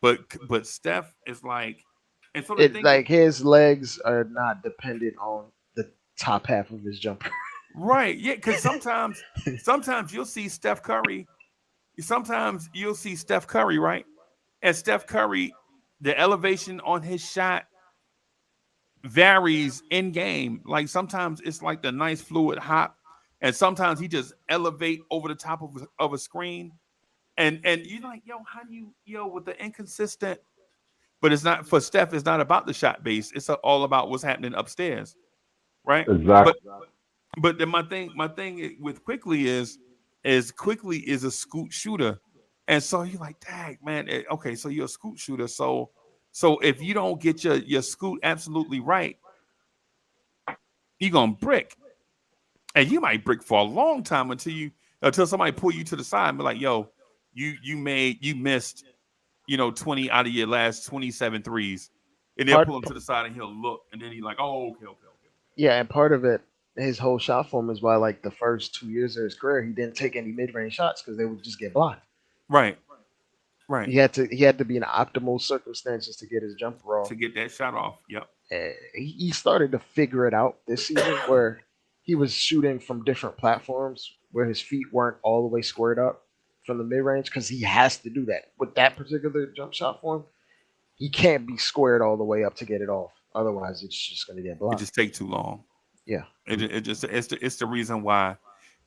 But Steph is like, and so the It thing is, like his legs are not dependent on the top half of his jumper. right? Yeah, because sometimes you'll see Steph Curry. Sometimes you'll see Steph Curry, right? And Steph Curry, the elevation on his shot varies in game. Like sometimes it's like the nice fluid hop, and sometimes he just elevate over the top of a screen. And you're like, yo, how do you with the inconsistent? But it's not for Steph. It's not about the shot base. It's all about what's happening upstairs, right? Exactly. But then my thing with Quickly is Quickly is a scoot shooter, and so you're like, dang man, okay, so you're a scoot shooter. So if you don't get your scoot absolutely right, you're gonna brick, and you might brick for a long time until somebody pull you to the side and be like, yo, you missed 20 out of your last 27 threes. And they'll pull him to the side and he'll look. And then he's like, oh, okay. Yeah, and part of it, his whole shot form is why, like the first 2 years of his career, he didn't take any mid-range shots because they would just get blocked. Right. He had to be in optimal circumstances to get his jumper off. To get that shot off. Yep. He started to figure it out this season where he was shooting from different platforms where his feet weren't all the way squared up from the mid-range because he has to do that. With that particular jump shot form, he can't be squared all the way up to get it off. Otherwise, it's just going to get blocked. It just take too long. Yeah. It's the reason why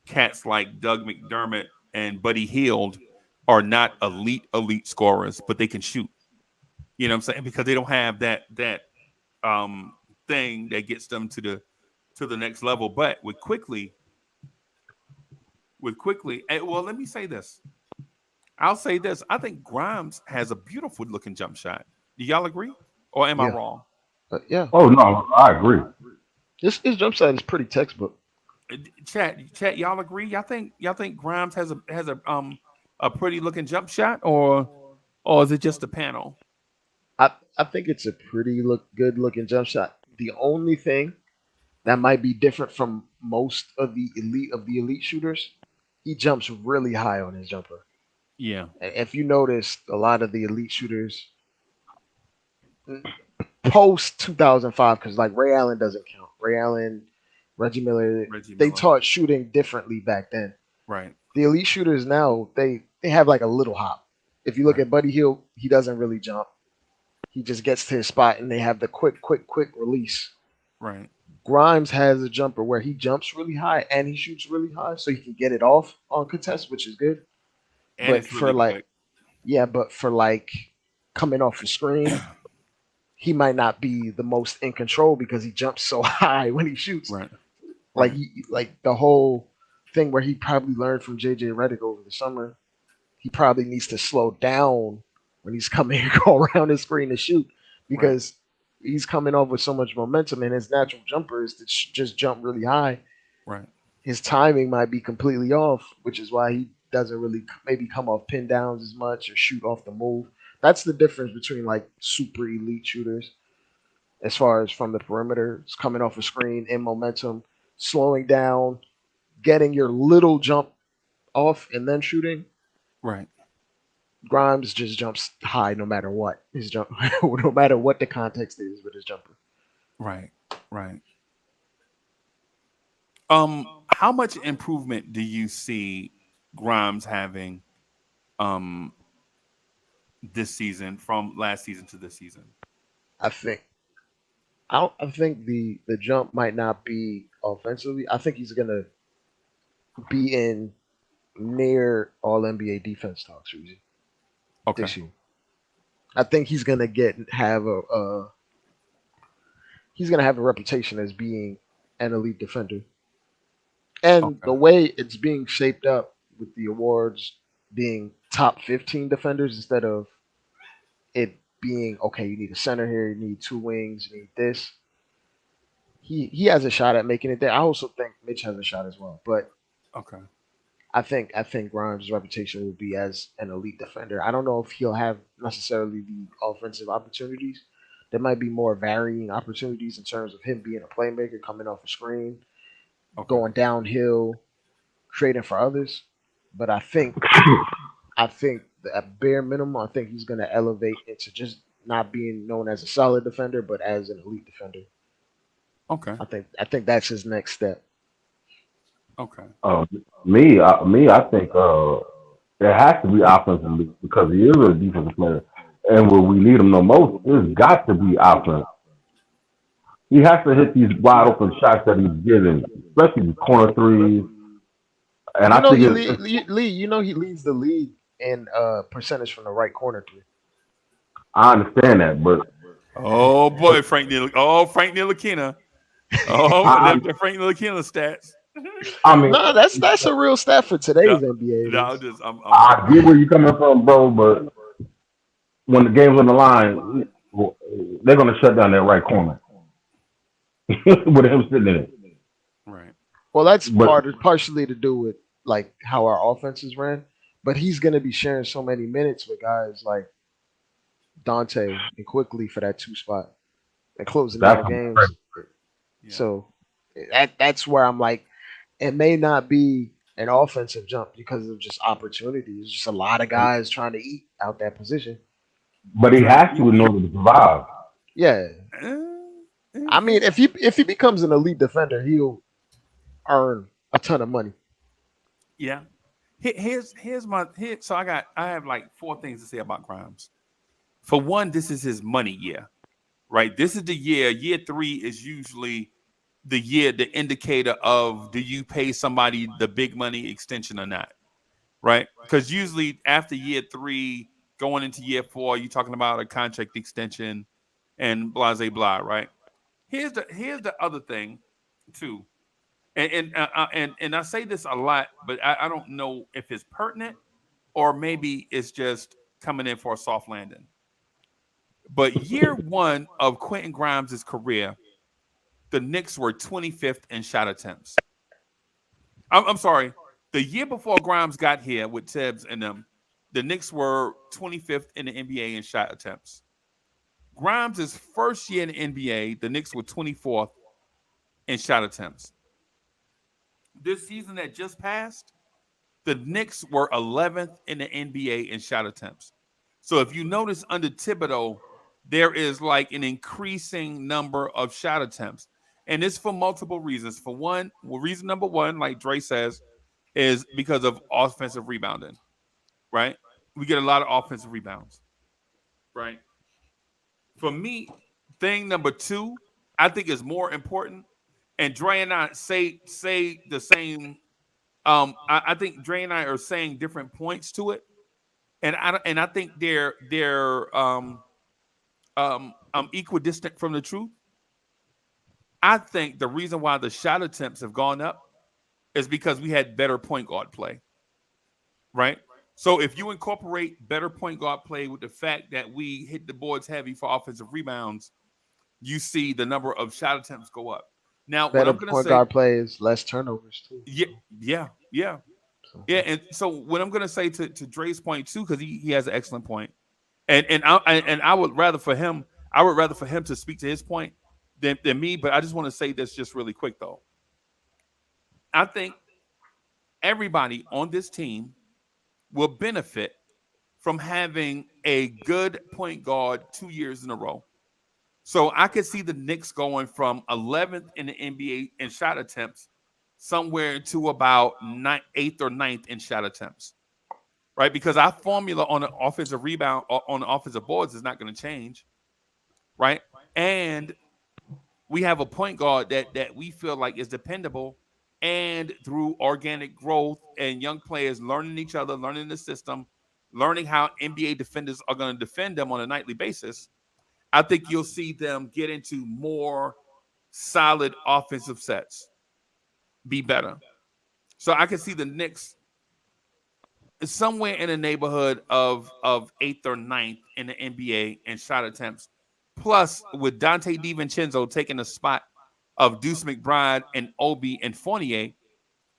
cats like Doug McDermott and Buddy Hield are not elite scorers, but they can shoot. You know what I'm saying? Because they don't have that thing that gets them to the next level. But with quickly, well, let me say this. I'll say this. I think Grimes has a beautiful looking jump shot. Do y'all agree? Or am I wrong? Yeah. Oh no, I agree. His jump shot is pretty textbook. Chat, y'all agree? Y'all think Grimes has a pretty looking jump shot, or is it just a panel? I think it's a pretty good looking jump shot. The only thing that might be different from most of the elite shooters, he jumps really high on his jumper. Yeah. If you noticed, a lot of the elite shooters post 2005, because like Ray Allen doesn't count. Ray Allen, Reggie Miller, they taught shooting differently back then. Right. The elite shooters now, they have like a little hop. If you look at Buddy Hield, he doesn't really jump. He just gets to his spot and they have the quick release. Right. Grimes has a jumper where he jumps really high and he shoots really high, so he can get it off on contest, which is good. And but for like, but for like coming off the screen, he might not be the most in control because he jumps so high when he shoots. Right. Like the whole thing where he probably learned from JJ Redick over the summer. He probably needs to slow down when he's coming around the screen to shoot because he's coming off with so much momentum, and his natural jumper is to just jump really high. Right. His timing might be completely off, which is why he doesn't really maybe come off pin downs as much or shoot off the move. That's the difference between like super elite shooters as far as from the perimeter. It's coming off a screen in momentum, slowing down, getting your little jump off, and then shooting. Right. Grimes just jumps high no matter what. His jump, no matter what the context is with his jumper. Right. How much improvement do you see Grimes having this season from last season to this season? I think the jump might not be offensively. I think he's gonna be in near all NBA defense talks, Freezie. Okay. this year. I think he's gonna have a reputation as being an elite defender. And Okay. the way it's being shaped up with the awards being top 15 defenders instead of it being okay, you need a center here, you need two wings, you need this. He has a shot at making it there. I also think Mitch has a shot as well. But Okay. I think Grimes' reputation will be as an elite defender. I don't know if he'll have necessarily the offensive opportunities. There might be more varying opportunities in terms of him being a playmaker, coming off a screen, Okay. going downhill, creating for others. But I think at bare minimum, I think he's going to elevate into just not being known as a solid defender, but as an elite defender. Okay. I think that's his next step. Okay. I think there has to be offense because he is a defensive player, and where we need him the most, there's got to be offense. He has to hit these wide open shots that he's giving, especially the corner threes. And You I know think he it's Lee. You know he leads the league in percentage from the right corner three. I understand that, but Oh boy, Frank Ntilikina. Oh, I, the Frank Ntilikina stats. I mean, No, that's a real stat for No, today's NBA. no, I'm I get where you're coming from, bro, but when the game's on the line, they're gonna shut down that right corner with him sitting in it. right. Well, that's But partially to do with like how our offenses ran, but he's gonna be sharing so many minutes with guys like Dante and Quickly for that two spot and closing that's out games. Yeah. So that's where I'm like, it may not be an offensive jump because of just opportunity. It's just a lot of guys trying to eat out that position. but he has to in order to survive. Yeah, I mean, if he becomes an elite defender, he'll earn a ton of money. Yeah. So I have like four things to say about Grimes. For one, this is his money year, right? This is the year. Year 3 is usually the year, the indicator of do you pay somebody the big money extension or not, right? Because usually after year 3, going into year 4, you're talking about a contract extension and blah blah blah, right? Here's the other thing too, and I say this a lot, but I don't know if it's pertinent or maybe it's just coming in for a soft landing. But year 1 of Quentin Grimes' career, the Knicks were 25th in shot attempts. I'm sorry. The year before Grimes got here with Tibbs and them, the Knicks were 25th in the NBA in shot attempts. Grimes' first year in the NBA, the Knicks were 24th in shot attempts. This season that just passed, the Knicks were 11th in the NBA in shot attempts. So if you notice under Thibodeau, there is like an increasing number of shot attempts. And it's for multiple reasons. For one, reason number one, like Dre says, is because of offensive rebounding, right? We get a lot of offensive rebounds, right? For me, thing number 2, I think is more important. And Dre and I say the same. I think Dre and I are saying different points to it, and I think they're equidistant from the truth. I think the reason why the shot attempts have gone up is because we had better point guard play, right? So if you incorporate better point guard play with the fact that we hit the boards heavy for offensive rebounds, you see the number of shot attempts go up. Now, what Better I'm going to point say, guard plays, less turnovers too. yeah. So, And so what I'm going to say to Dre's point too, because he has an excellent point, and I would rather for him to speak to his point than me. But I just want to say this just really quick though. I think everybody on this team will benefit from having a good point guard 2 years in a row. So I could see the Knicks going from 11th in the NBA in shot attempts somewhere to about 8th or 9th in shot attempts, right? Because our formula on the offensive rebound, on the offensive boards is not going to change, right? And we have a point guard that we feel like is dependable, and through organic growth and young players learning each other, learning the system, learning how NBA defenders are going to defend them on a nightly basis, I think you'll see them get into more solid offensive sets, be better. So I can see the Knicks somewhere in the neighborhood of 8th or 9th in the NBA in shot attempts. Plus, with Dante DiVincenzo taking the spot of Deuce McBride and Obi and Fournier,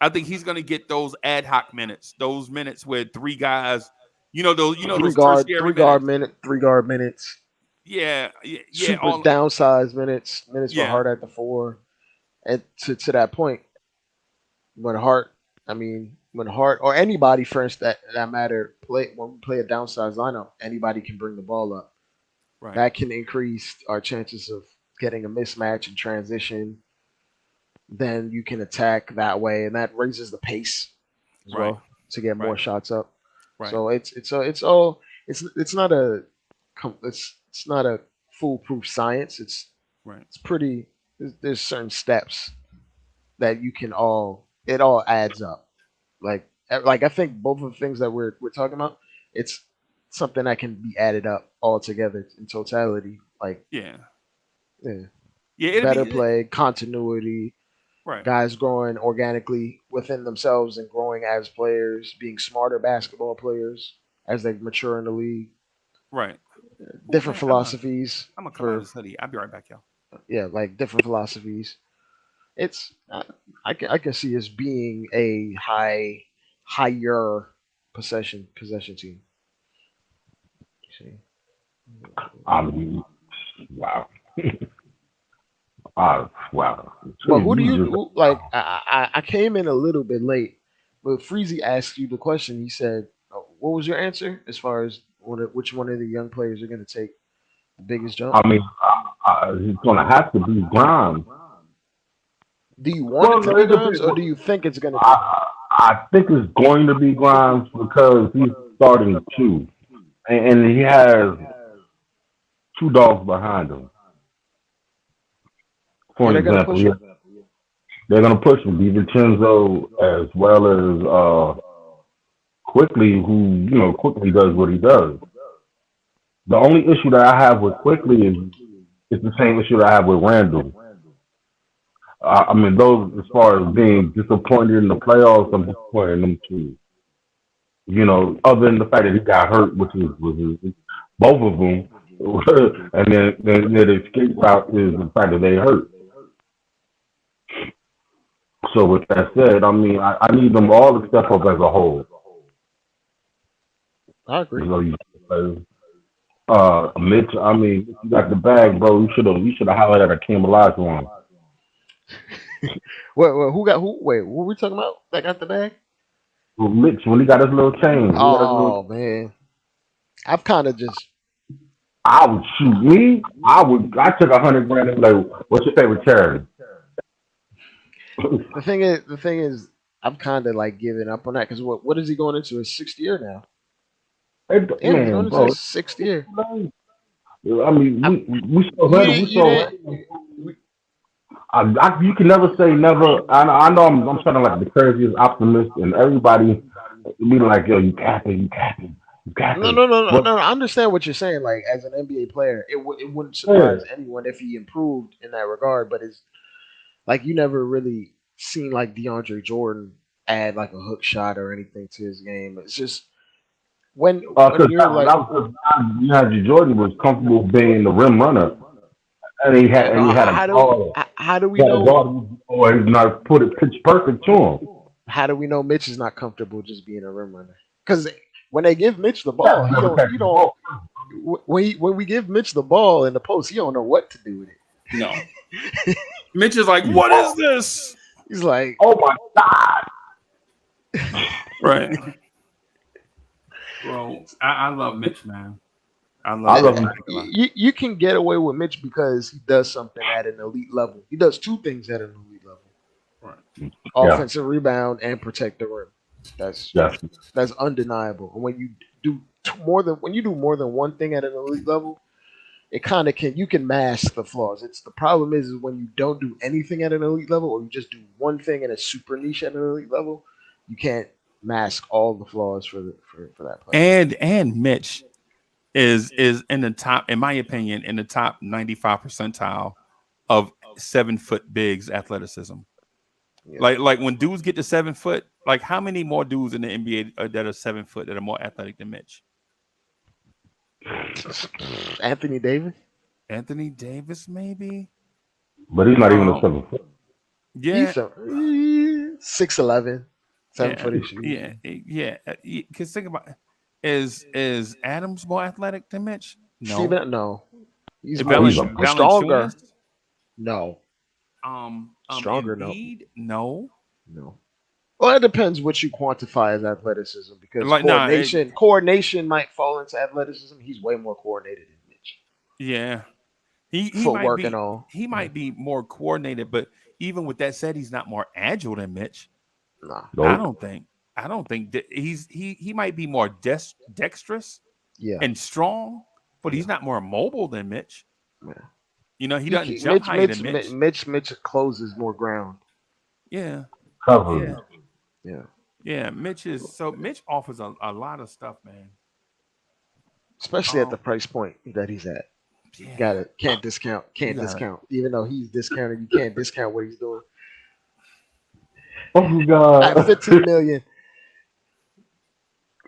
I think he's going to get those ad hoc minutes, those minutes where three guys, those tertiary three guard minutes. Yeah. Super downsized minutes for Hart at the 4. And to that point, when Hart or anybody, for instance, that matter, when we play a downsized lineup, anybody can bring the ball up. Right. That can increase our chances of getting a mismatch in transition. Then you can attack that way, and that raises the pace as well to get more shots up. Right. So it's not a foolproof science. It's pretty. There's certain steps that it all adds up. Like I think both of the things that we're talking about, it's something that can be added up all together in totality. Like better play, continuity. Right. Guys growing organically within themselves and growing as players, being smarter basketball players as they mature in the league. Right. Different philosophies. I'm gonna come out of this hoodie. I'll be right back, y'all. Yeah, like different philosophies. It's I can see us being a higher possession team. See. Wow. Wow. Well, who do you like? I came in a little bit late, but Freezie asked you the question. He said, "What was your answer as far as which one of the young players are going to take the biggest jump?" I mean, it's going to have to be Grimes. Do you want it to be Grimes, or do you think it's going to be? I think it's going to be Grimes because he's starting 2, and he has 2 dogs behind him. For example, they're going to push him. DiVincenzo as well as Quickly, who quickly does what he does. The only issue that I have with Quickly is it's the same issue that I have with Randall. I mean, those as far as being disappointed in the playoffs, I'm disappointed in them too. Other than the fact that he got hurt, which was both of them, and then the escape route is the fact that they hurt. So with that said, I mean, I need them all to step up as a whole. I agree. Mitch, I mean, you got the bag, bro. You should have hollered at Akeem Olajuwon. Wait, what we talking about? That got the bag? Well, Mitch, when he got his little chain. Man, I've kind of just. I would shoot me. I took $100,000 and like, what's your favorite charity? The thing is, I'm kind of like giving up on that because what is he going into his 6th year now? He's going into his 6th year. I mean, we you can never say never. I know I'm sounding like the craziest optimist, and everybody be like, "Yo, you capping." No. I understand what you're saying. Like as an NBA player, it wouldn't surprise anyone if he improved in that regard. But it's like you never really seen like DeAndre Jordan add like a hook shot or anything to his game. It's just when you're like DeAndre Jordan was comfortable being the rim runner, and he had how do we know? Or he's not put it pitch perfect to him. How do we know Mitch is not comfortable just being a rim runner? Because when they give Mitch the ball, he don't. When we give Mitch the ball in the post, he don't know what to do with it. No. Mitch is like, what is this? He's like, oh my God. Right. Bro, I love Mitch, man. I love him. You can get away with Mitch because he does something at an elite level. He does 2 things at an elite level. Right. Offensive rebound and protect the rim. That's undeniable. And when you do more than one thing at an elite level, it kind of you can mask the flaws. The problem is when you don't do anything at an elite level, or you just do one thing and it's super niche at an elite level, you can't mask all the flaws for that player. And Mitch is in the top, in my opinion, in the top 95 percentile of 7 foot bigs athleticism. Yeah. Like when dudes get to 7 foot, like how many more dudes in the NBA that are 7 foot that are more athletic than Mitch? Anthony Davis. Anthony Davis, maybe. But he's not even a 7 foot. Yeah, He's 6'11", 7 footish. Yeah. Because think about it. Is Adams more athletic than Mitch? No. Steven, no. He's Valanciunas? stronger. No. Stronger, Embiid? No. No. Well, it depends what you quantify as athleticism, because Like, coordination might fall into athleticism. He's way more coordinated than Mitch. Yeah. He Footwork might be, and all. He might be more coordinated, but even with that said, he's not more agile than Mitch. Nah. Nope. I don't think that he might be more dexterous and strong, but he's not more mobile than Mitch. Yeah. You know, he doesn't jump higher than Mitch. Mitch closes more ground. Yeah. Cover. Yeah. Mitch offers a lot of stuff, man. Especially at the price point that he's at. Yeah. Got it. Can't discount. Even though he's discounted, you can't discount what he's doing. Oh God. At 15 million.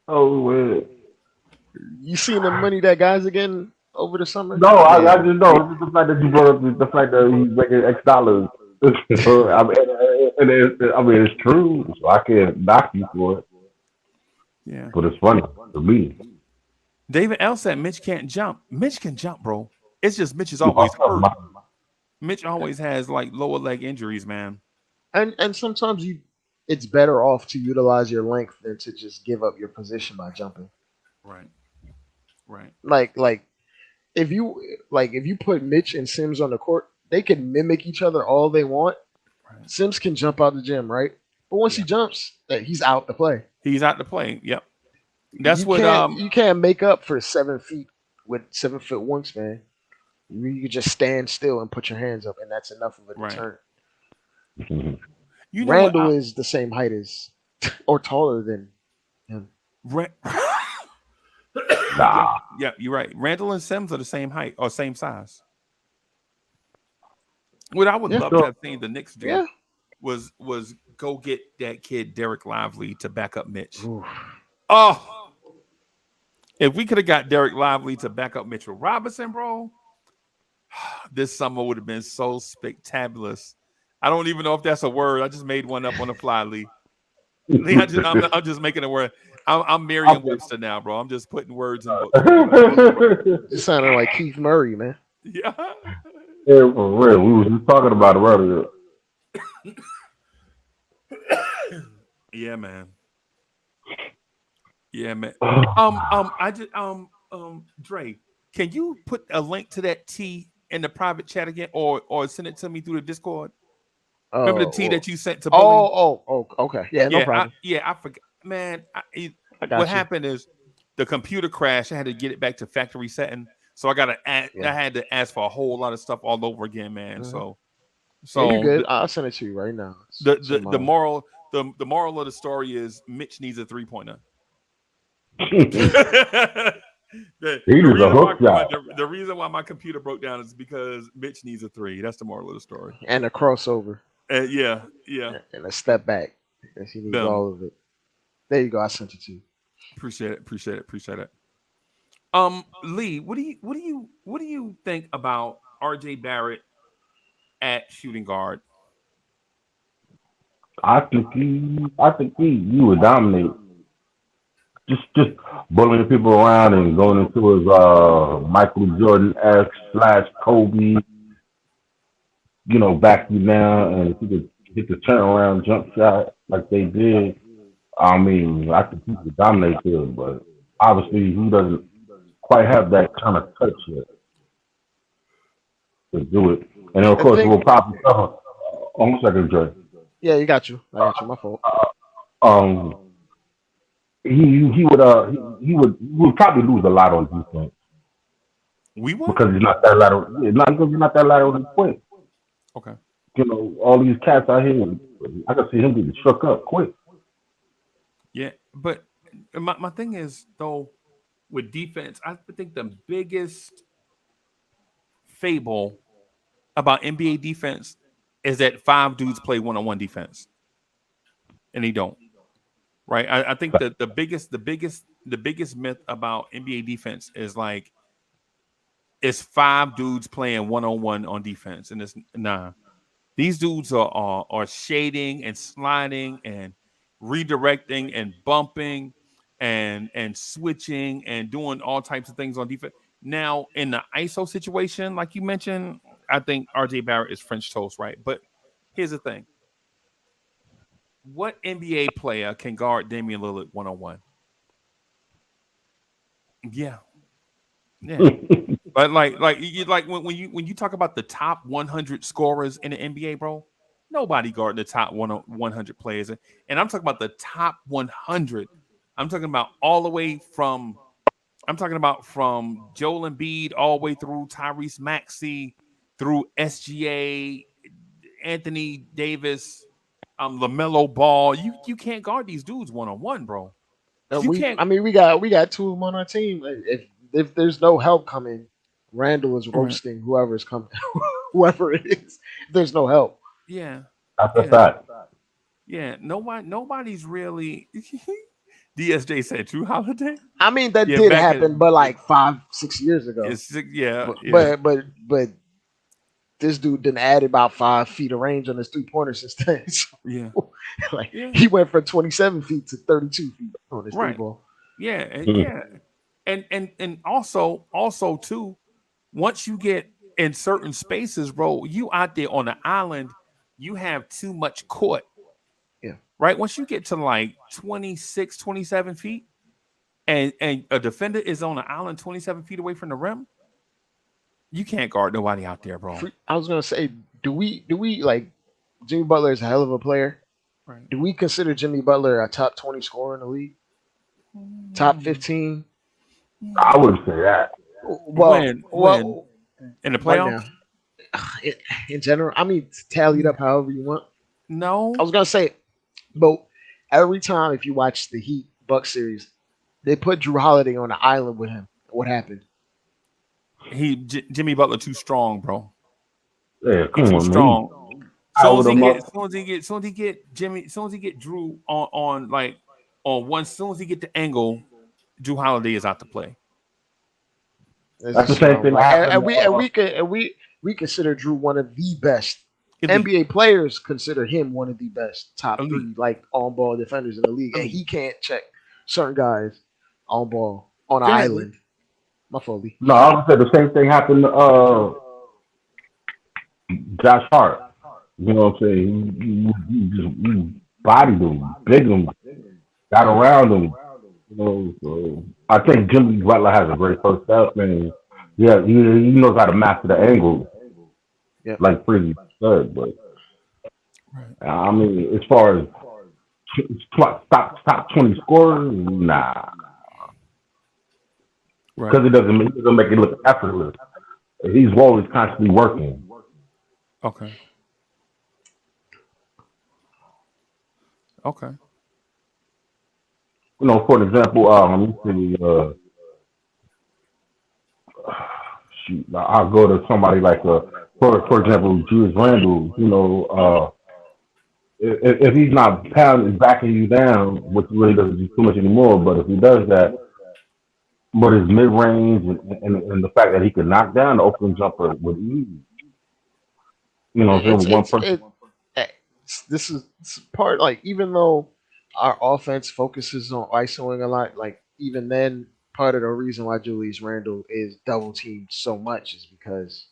Oh wait. You seen the money that guys are getting over the summer? No, I just know. It's the fact that you brought up the fact that he's making X dollars. I mean, it's true. So I can't knock you for it. Yeah. But it's funny to me. David L said Mitch can't jump. Mitch can jump, bro. It's just Mitch is always hurt. Mitch always has like lower leg injuries, man. And sometimes it's better off to utilize your length than to just give up your position by jumping. Right. Like if you put Mitch and Sims on the court, they can mimic each other all they want. Right. Sims can jump out the gym, right? But once he jumps, he's out to play. He's out to play. Yep. That's you can't make up for 7 feet with 7 foot wingspan. You can just stand still and put your hands up, and that's enough of a deterrent. You know Randall is the same height as, or taller than him. Yeah, you're right. Randall and Sims are the same height or same size. What I would love to have seen the Knicks do was go get that kid Derek Lively to back up Mitch. Oof. Oh, if we could have got Derek Lively to back up Mitchell Robinson, bro, this summer would have been so spectacular. I don't even know if that's a word. I just made one up on the fly, Lee. I'm just making a word. I'm Merriam-Webster now, bro. I'm just putting words in books. You sounded like Keith Murray, man. Yeah. Yeah, for real. We was just talking about it earlier. Yeah, man. Dre, can you put a link to that T in the private chat again, or send it to me through the Discord? Remember the T that you sent to Bully? Okay. Yeah, no problem. I forgot. Man, what happened is the computer crashed. I had to get it back to factory setting. So I had to ask for a whole lot of stuff all over again, man. Mm-hmm. So you're good. I'll send it to you right now. The moral of the story is Mitch needs a 3-pointer. The reason why my computer broke down is because Mitch needs a 3. That's the moral of the story. And a crossover. Yeah. And a step back. Yes, he needs all of it. There you go. I sent it to you. Appreciate it. Lee, what do you think about RJ Barrett at shooting guard? I think he would dominate. Just bullying people around and going into his Michael Jordan-esque / Kobe, back you down, and if he could hit the turnaround jump shot like they did, I mean, I think he could dominate him, but obviously he doesn't quite have that kind of touch yet to do it. And then, of course, we'll probably one second, Dre. Yeah, you got you. I got you. My fault. He would probably lose a lot on defense. We would? Because he's not that lateral. Because he's not that lateral in quick. Okay. All these cats out here, I can see him getting shook up quick. Yeah, but my thing is though with defense, I think the biggest fable about NBA defense is that 5 dudes play one-on-one defense, and they don't. Right? I think that the biggest myth about NBA defense is like it's 5 dudes playing one-on-one on defense, and it's nah. These dudes are shading and sliding and redirecting and bumping and switching and doing all types of things on defense. Now, in the ISO situation, like you mentioned, I think RJ Barrett is French toast, right? But here's the thing. What NBA player can guard Damian Lillard one-on-one? Yeah. Yeah. But like you like when you talk about the top 100 scorers in the NBA, bro, nobody guard the top 100 players. And I'm talking about the top 100. I'm talking about all the way from from Joel Embiid all the way through Tyrese Maxey, through SGA, Anthony Davis, LaMelo Ball. You can't guard these dudes one-on-one, bro. You can't. I mean, we got 2 of them on our team. If there's no help coming, Randall is roasting whoever's coming, whoever it is. There's no help. Yeah. That's a fact. Yeah. Nobody's really. DSJ said True Holiday. I mean, that did happen, but like 5-6 years ago. But this dude didn't add about 5 feet of range on his 3-pointer since then. So, he went from 27 feet to 32 feet on his 3-ball. Yeah, and also too, once you get in certain spaces, bro, you out there on the island, you have too much court. Yeah. Right? Once you get to like 26, 27 feet, and a defender is on the island 27 feet away from the rim, you can't guard nobody out there, bro. I was gonna say, do we like Jimmy Butler is a hell of a player? Right. Do we consider Jimmy Butler a top 20 scorer in the league? Top 15? I wouldn't say that. When in the playoffs? Right in general, I mean, tally it up however you want. No, I was gonna say, but every time if you watch the Heat Bucks series, they put Drew Holiday on the island with him. What happened? Jimmy Butler too strong, bro. Yeah, come He's too on, strong. Man. Soon as he get Drew on one, soon as he get the angle, Drew Holiday is out to play. That's the same thing. And we consider Drew one of the best. NBA players consider him one of the best top 3 like on ball defenders in the league, and he can't check certain guys on ball on an island. My Foley. No, I said the same thing happened to Josh Hart. You know what I'm saying? He bodied him, big him, got around him. You know, so I think Jimmy Butler has a great first step, man. Yeah, he knows how to master the angle. Yeah, like Freezie said, but I mean, as far as top 20 scorers, nah. Because it doesn't make it look effortless. He's always constantly working. Okay. You know, for example, let me see. I'll go to somebody like for example, Julius Randle. You know, if he's not pounding, backing you down, which really doesn't do too much anymore, but if he does that. But his mid range and the fact that he could knock down the open jumper with ease. You know, one person. This is part like even though our offense focuses on isoing a lot, like even then, part of the reason why Julius Randle is double teamed so much is because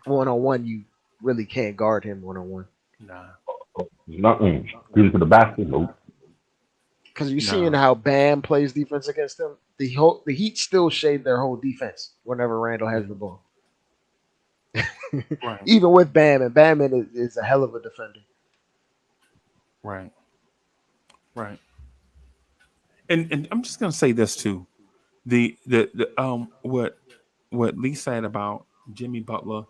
1-on-1 you really can't guard him 1-on-1. Nah, nothing. Even to the basket, nope. Because you're seeing how Bam plays defense against them. The Heat still shade their whole defense whenever Randall has the ball. Right. Even with Bam, and Bam is a hell of a defender. Right. And I'm just gonna say this too. What Lee said about Jimmy Butler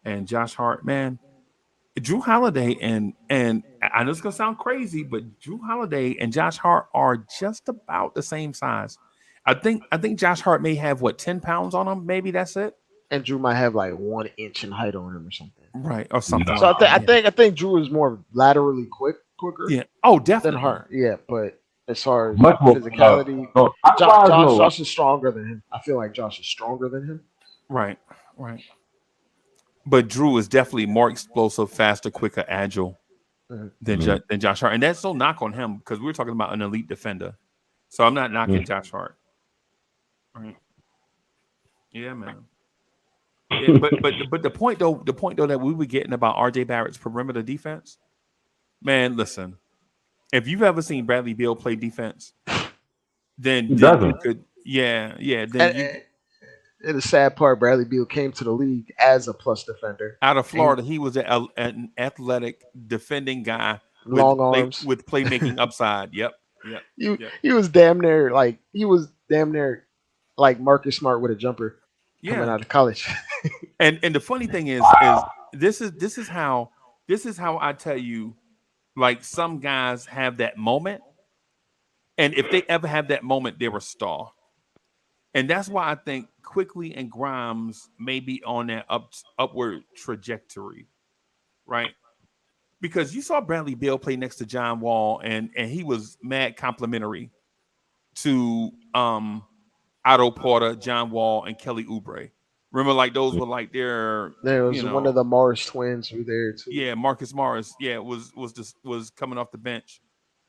and Josh Hart, man, Drew Holiday and I know it's gonna sound crazy, but Drew Holiday and Josh Hart are just about the same size. I think Josh Hart may have 10 pounds on him. Maybe that's it. And Drew might have like 1 inch in height on him or something. Right. Or something So like that. I think Drew is more laterally quicker Yeah. Oh, than definitely. Hart. Yeah, but as far as Much more physicality, Josh is stronger than him. I feel like Josh is stronger than him. Right. Right. But Drew is definitely more explosive, faster, quicker, agile than Josh Hart. And that's no knock on him because we were talking about an elite defender. So I'm not knocking Josh Hart. Right. Yeah, man. Yeah, but the point though that we were getting about RJ Barrett's perimeter defense, man, listen. If you've ever seen Bradley Beal play defense, then you could And the sad part, Bradley Beal came to the league as a plus defender. Out of Florida, he was an athletic defending guy with long arms with playmaking upside. Yep. He was damn near like Marcus Smart with a jumper coming out of college. and the funny thing is this is how I tell you, like, some guys have that moment, and if they ever have that moment, they're a star. And that's why I think Quickly and Grimes may be on that upward trajectory, right? Because you saw Bradley Beal play next to John Wall, and he was mad complimentary to Otto Porter, John Wall, and Kelly Oubre. Remember, like, those were like their. There was one of the Morris twins who were there too. Yeah, Marcus Morris. Yeah, was coming off the bench.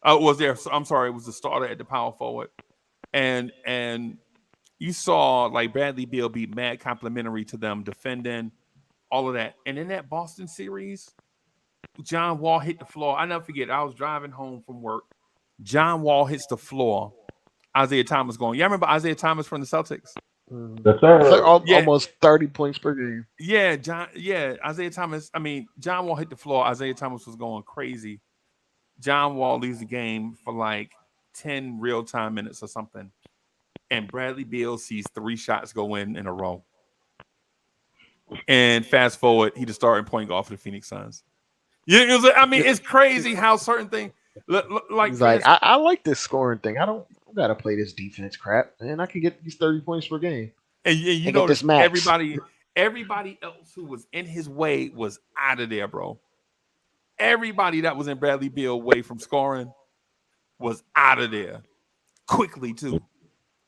Was there? I'm sorry, it was the starter at the power forward, and you saw like Bradley Beal be mad complimentary to them, defending all of that. And in that Boston series, John Wall hit the floor. I never forget. I was driving home from work. John Wall hits the floor. Isaiah Thomas going. Yeah, remember Isaiah Thomas from the Celtics? That's right. It's like almost 30 points per game. Yeah, Isaiah Thomas. I mean, John Wall hit the floor. Isaiah Thomas was going crazy. John Wall leaves the game for like 10 real-time minutes or something. And Bradley Beal sees 3 shots go in a row. And fast forward, he the starting point guard for the Phoenix Suns. Yeah, it's crazy how certain things like. He's like, I like this scoring thing. I don't gotta play this defense crap, and I can get these 30 points per game. And you know, everybody else who was in his way was out of there, bro. Everybody that was in Bradley Beal way from scoring was out of there quickly too.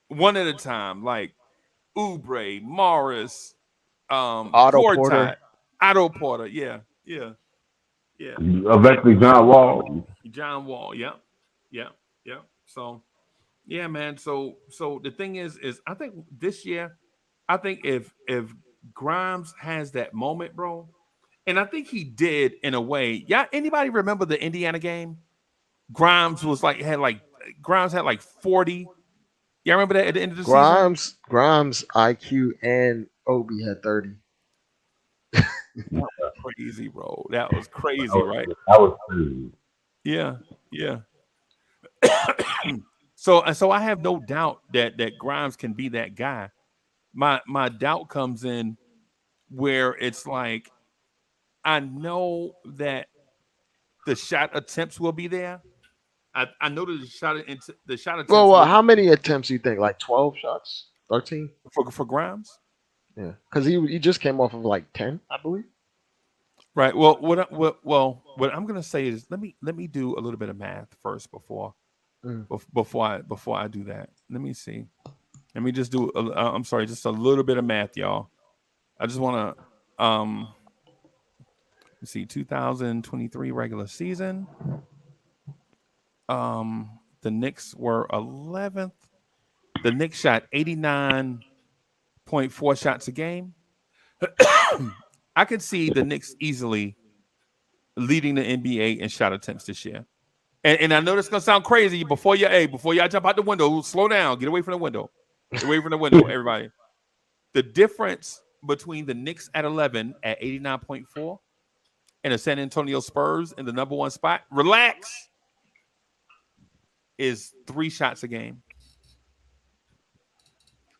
One at a time, like Oubre, Morris, Otto Porter. Yeah. Eventually, John Wall. Yep. So, yeah, man. So the thing is I think this year, if Grimes has that moment, bro, and I think he did in a way. Yeah, anybody remember the Indiana game? Grimes had like 40. Yeah, remember that at the end of the season? Grimes, IQ, and Obi had 30. That was crazy, bro. That was crazy, right? That was crazy. Yeah. So I have no doubt that Grimes can be that guy. My doubt comes in where it's like, I know that the shot attempts will be there. I know that the shot attempts. Well, how many attempts do you think? Like 12 shots? 13? For Grimes? Yeah, because he just came off of like 10, I believe. Right. Well, what I'm gonna say is let me do a little bit of math first before I do that. Let me see. Let me just do. Just a little bit of math, y'all. I just want to let's see. 2023 regular season. The Knicks were 11th. The Knicks shot 89.4 shots a game. I could see the Knicks easily leading the NBA in shot attempts this year. And I know that's gonna sound crazy. Before y'all jump out the window, slow down. Get away from the window. Get away from the window, everybody. The difference between the Knicks at 11 at 89.4 and the San Antonio Spurs in the number 1 spot, relax, is 3 shots a game.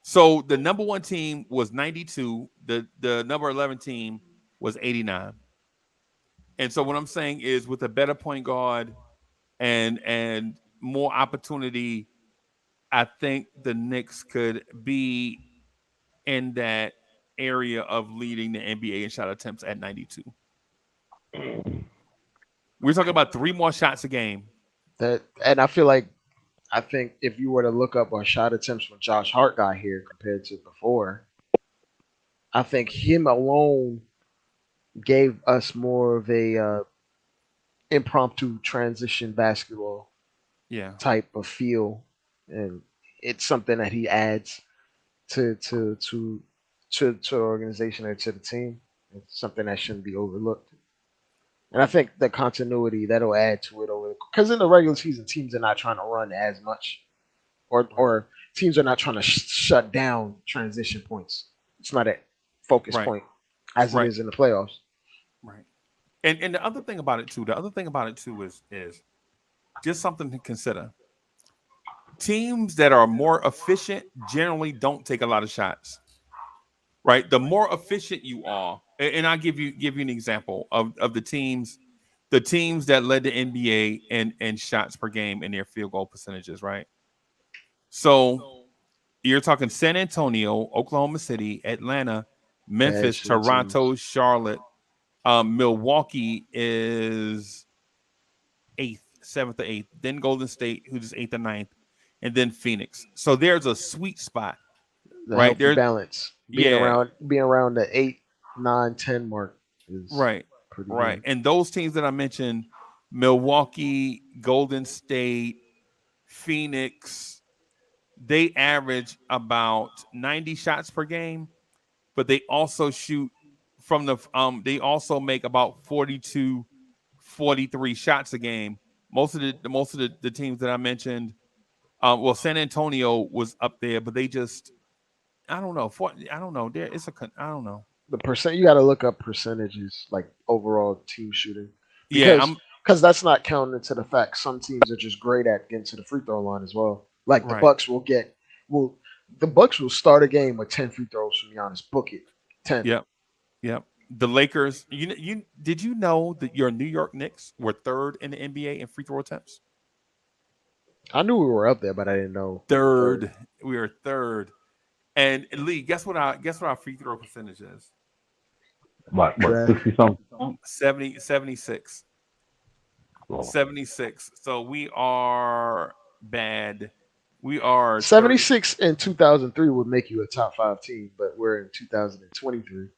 So the number 1 team was 92. The number 11 team was 89. And so what I'm saying is, with a better point guard and more opportunity, I think the Knicks could be in that area of leading the NBA in shot attempts at 92. We're talking about 3 more shots a game. And I think if you were to look up our shot attempts when Josh Hart got here compared to before, I think him alone gave us more of a impromptu transition basketball Yeah. type of feel, and it's something that he adds to the organization or to the team. It's something that shouldn't be overlooked. And I think the continuity that'll add to it over because in the regular season, teams are not trying to run as much, or teams are not trying to shut down transition points. It's not a focus point as it is in the playoffs. Right. And the other thing about it too is just something to consider. Teams that are more efficient generally don't take a lot of shots. Right? The more efficient you are, and I'll give you an example of the teams that led the NBA in shots per game and their field goal percentages, right? So you're talking San Antonio, Oklahoma City, Atlanta, Memphis, Toronto, Charlotte. Milwaukee is 8th, 7th or 8th. Then Golden State, who's is 8th or 9th, and then Phoenix. So there's a sweet spot, right? There's balance. Being around the 8, 9, 10 mark is pretty good. And those teams that I mentioned, Milwaukee, Golden State, Phoenix, they average about 90 shots per game, but they also shoot from the they also make about 42, 43 shots a game. Most of the teams that I mentioned, San Antonio was up there, but they just I don't know. I don't know. The percent you got to look up percentages like overall team shooting. Because that's not counting into the fact some teams are just great at getting to the free throw line as well. Like the Bucks the Bucks will start a game with 10 free throws from Giannis. Book it. 10. Yep. The Lakers. You did you know that your New York Knicks were 3rd in the NBA in free throw attempts? I knew we were up there, but I didn't know. 3rd. We were 3rd. And Lee, guess what our free throw percentage is? What 60 something? 76. Oh. 76. So we are bad. We are 76 in 2003 would make you a top 5 team, but we're in 2023.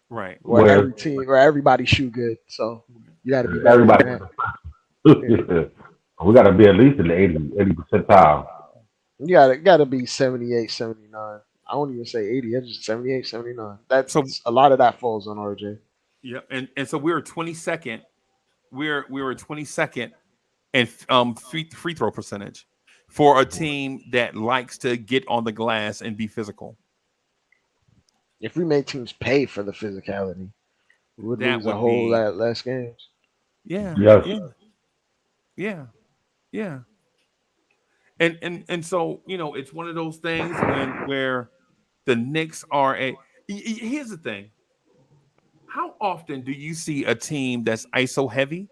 Right. Where everybody shoot good. So you got to be better everybody. than that. We got to be at least in the 80 percentile. You got to be 78, 79. I won't even say 80. It's just 78, 79. That's a lot of that falls on RJ. Yeah, and so we were 22nd. We were 22nd in free throw percentage for a team that likes to get on the glass and be physical. If we made teams pay for the physicality, we would lose a whole lot less games. Yeah. Yes. Yeah. And so it's one of those things where the Knicks are here's the thing. How often do you see a team that's ISO heavy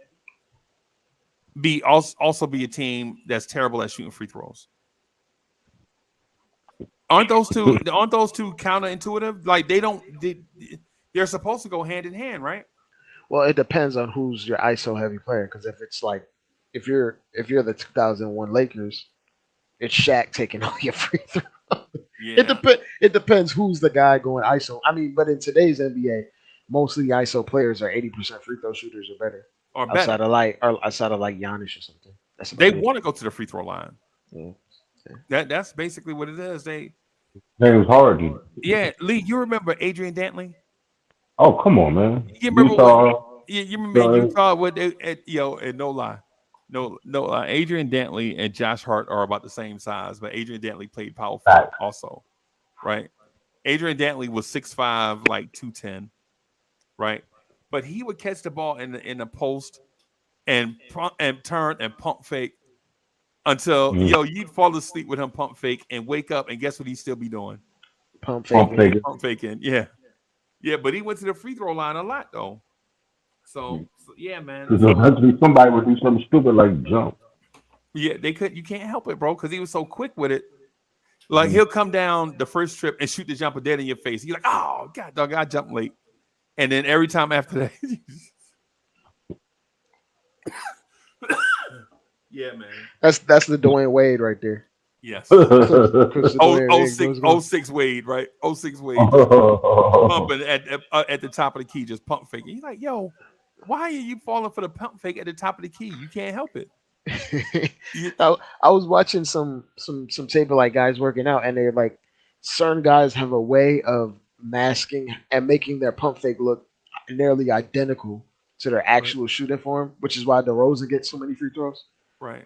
also be a team that's terrible at shooting free throws? Aren't those two counterintuitive? Like they're supposed to go hand in hand, right? Well, it depends on who's your ISO heavy player. Because if it's like if you're the 2001 Lakers, it's Shaq taking all your free throws. Yeah. It depends who's the guy going ISO. I mean, but in today's NBA, mostly ISO players are 80% free throw shooters or better. Outside of like Giannis or something. They want to go to the free throw line. Yeah. That's basically what it is. It was hard. Yeah, Lee, you remember Adrian Dantley? Oh, come on, man. You remember Utah with and no lie. No, Adrian Dantley and Josh Hart are about the same size, but Adrian Dantley played power forward also, right? Adrian Dantley was 6'5", like 210, right? But he would catch the ball in the post and turn and pump fake until you'd fall asleep with him pump fake and wake up and guess what he'd still be doing? Pump faking. Yeah. But he went to the free throw line a lot though. So yeah, man. Because So, eventually somebody would do something stupid like jump. yeah, they could. You can't help it, bro, because he was so quick with it. Like he'll come down the first trip and shoot the jumper dead in your face. You're like, oh god, dog, I jumped late. And then every time after that, yeah, man. That's the Dwayne Wade right there. Yes. Clips of Dwayne Wade 06, goes. 06 Wade, right? 06 Wade pumping at the top of the key, just pump faking. He's like, yo, why are you falling for the pump fake at the top of the key? You can't help it. I was watching some tape of like guys working out, and they're like, certain guys have a way of masking and making their pump fake look nearly identical to their actual shooting form, which is why DeRozan gets so many free throws. Right.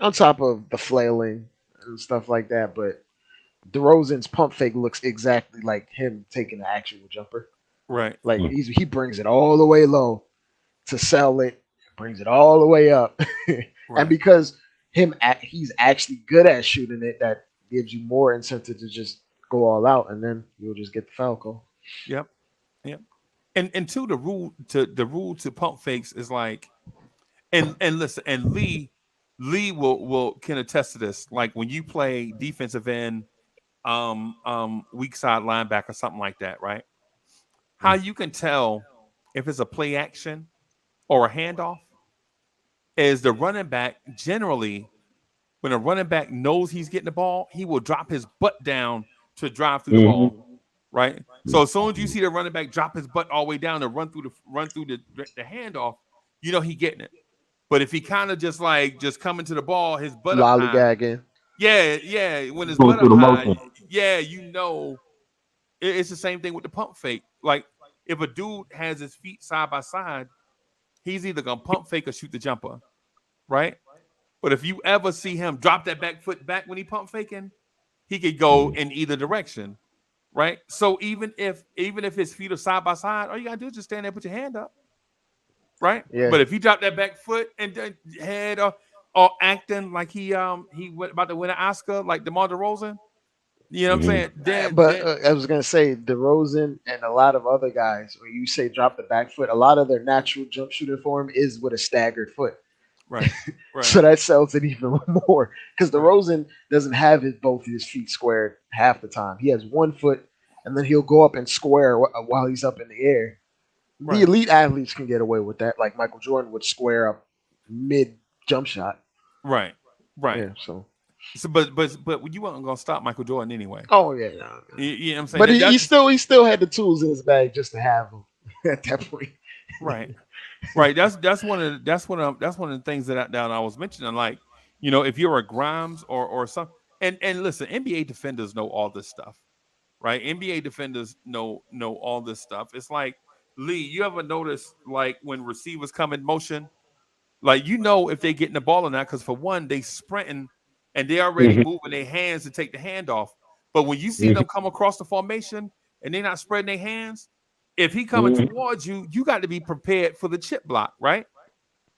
On top of the flailing and stuff like that, but DeRozan's pump fake looks exactly like him taking the actual jumper. Right. Like he brings it all the way low to sell it, brings it all the way up. Right. And because he's actually good at shooting it, that gives you more incentive to just go all out, and then you'll just get the foul call. Yep. And two, the rule to pump fakes is like, and listen, and Lee will can attest to this. Like when you play defensive end, weak side linebacker, something like that, right? How you can tell if it's a play action or a handoff is the running back generally, when a running back knows he's getting the ball, he will drop his butt down to drive through the ball, right? So as soon as you see the running back drop his butt all the way down and run through the handoff, you know he getting it. But if he kind of just coming to the ball, his butt lollygagging. Yeah, when his butt up high, yeah, you know, it's the same thing with the pump fake. Like if a dude has his feet side by side, he's either gonna pump fake or shoot the jumper, right? But if you ever see him drop that back foot back when he pump faking, he could go in either direction, right? So even if his feet are side by side, all you gotta do is just stand there, put your hand up, right? Yeah. But if you drop that back foot and then head or acting like he went about to win an Oscar like DeMar DeRozan, you know what I'm saying? I was gonna say DeRozan and a lot of other guys, when you say drop the back foot, a lot of their natural jump shooting form is with a staggered foot. Right. So that sells it even more because DeRozan doesn't have both his feet squared half the time. He has one foot, and then he'll go up and square while he's up in the air. Right. The elite athletes can get away with that, like Michael Jordan would square up mid jump shot. Right. Yeah. So but you weren't gonna stop Michael Jordan anyway. Oh yeah. You know what I'm saying? But he still had the tools in his bag just to have them at that point. Right. That's one of the things that I was mentioning. Like, you know, if you're a Grimes or some, and listen, NBA defenders know all this stuff, right? NBA defenders know all this stuff. It's like, Lee, you ever notice like when receivers come in motion, like you know if they getting the ball or not, because for one, they sprinting and they already moving their hands to take the handoff. But when you see them come across the formation and they're not spreading their hands, if he coming towards you, you got to be prepared for the chip block, right?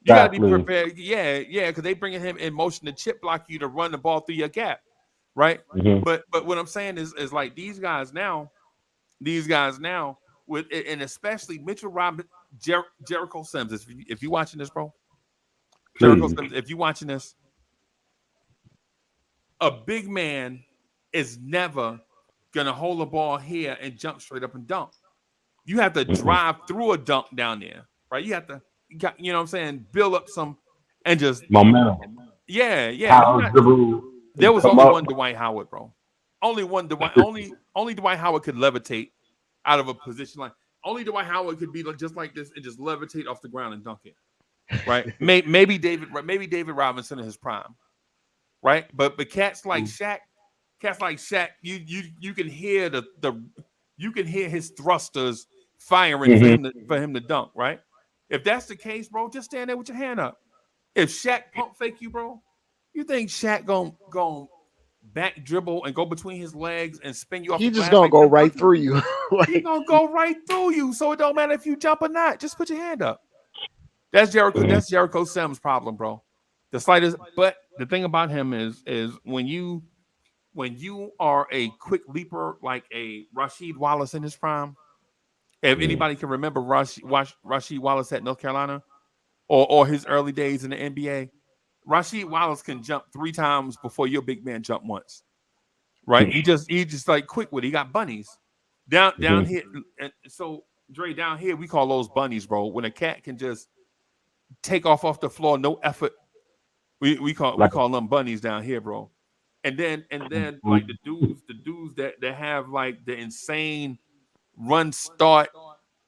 You got to be prepared. Yeah, because they bringing him in motion to chip block you to run the ball through your gap, right? But what I'm saying is like these guys now, with and especially Mitchell Robinson, Jericho Sims. If you watching this, bro, Jericho Sims, if you watching this, a big man is never gonna hold the ball here and jump straight up and dunk. You have to drive through a dunk down there, right? You know what I'm saying, build up some and just momentum. Yeah. There was only one Dwight Howard, bro. Only Dwight Howard could levitate out of a position like. Only Dwight Howard could be just like this and just levitate off the ground and dunk it, right? maybe David Robinson in his prime, right? But cats like Shaq, you can hear you can hear his thrusters firing for him to dunk, right? If that's the case, bro, just stand there with your hand up. If Shaq pump fake you, bro, you think Shaq gonna back dribble and go between his legs and spin you off? He just gonna go right through you. He gonna go right through you. So it don't matter if you jump or not. Just put your hand up. That's Jericho. That's Jericho Sims' problem, bro. The slightest. But the thing about him is when you are a quick leaper like a Rasheed Wallace in his prime, If anybody can remember Rasheed Wallace at North Carolina or his early days in the NBA, Rasheed Wallace can jump 3 times before your big man jump once. Right? He just like quick with it. He got bunnies. Down here. And so Dre, down here, we call those bunnies, bro. When a cat can just take off the floor, no effort. We call them bunnies down here, bro. And then like the dudes that have like the insane run start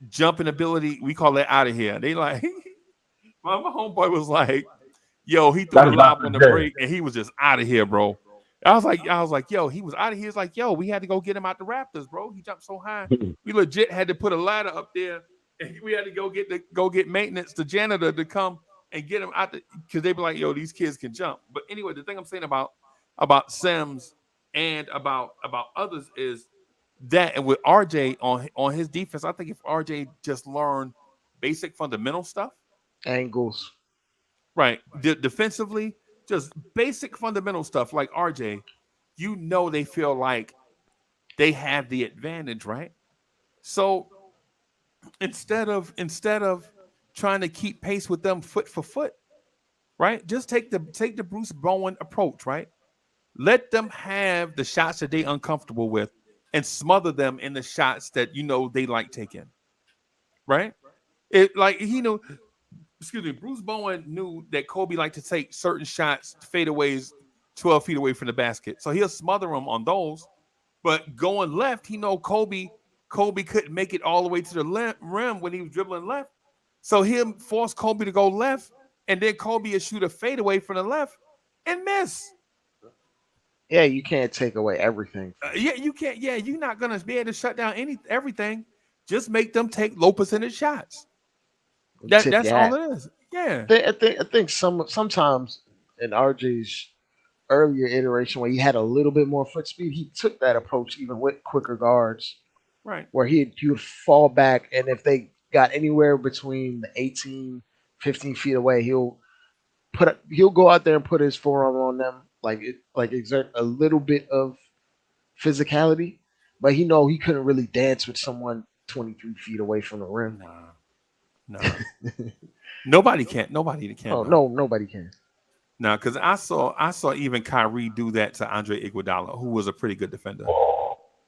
jumping ability, we call that out of here. They like my homeboy was like, yo, he threw the lob on the break and he was just out of here, bro. I was like, yo, he was out of here. It's like, yo, we had to go get him out the Raptors, bro. He jumped so high. We legit had to put a ladder up there and we had to go get maintenance, the janitor to come and get him out because they be like, yo, these kids can jump. But anyway, the thing I'm saying about Sims and about others is that, and with RJ on his defense, I think if RJ just learned basic fundamental stuff, angles, right, defensively, just basic fundamental stuff like RJ, they feel like they have the advantage, right? So instead of trying to keep pace with them foot for foot, right? Just take the Bruce Bowen approach, right? Let them have the shots that they uncomfortable with and smother them in the shots that they like taking, right? It like Bruce Bowen knew that Kobe liked to take certain shots, fadeaways, 12 feet away from the basket. So he'll smother them on those. But going left, Kobe couldn't make it all the way to the rim when he was dribbling left. So he'll force Kobe to go left, and then Kobe will shoot a fadeaway from the left and miss. Yeah, you can't take away everything. Yeah, you can't. Yeah, you're not gonna be able to shut down everything. Just make them take low percentage shots. That's all it is. Yeah. I think sometimes in RJ's earlier iteration where he had a little bit more foot speed, he took that approach even with quicker guards. Right. Where he would fall back, and if they got anywhere between the 18, 15 feet away, he'll go out there and put his forearm on them, like exert a little bit of physicality, but he couldn't really dance with someone 23 feet away from the rim. No. Nobody can. Nobody can. Oh, no, nobody can. No, because I saw even Kyrie do that to Andre Iguodala, who was a pretty good defender.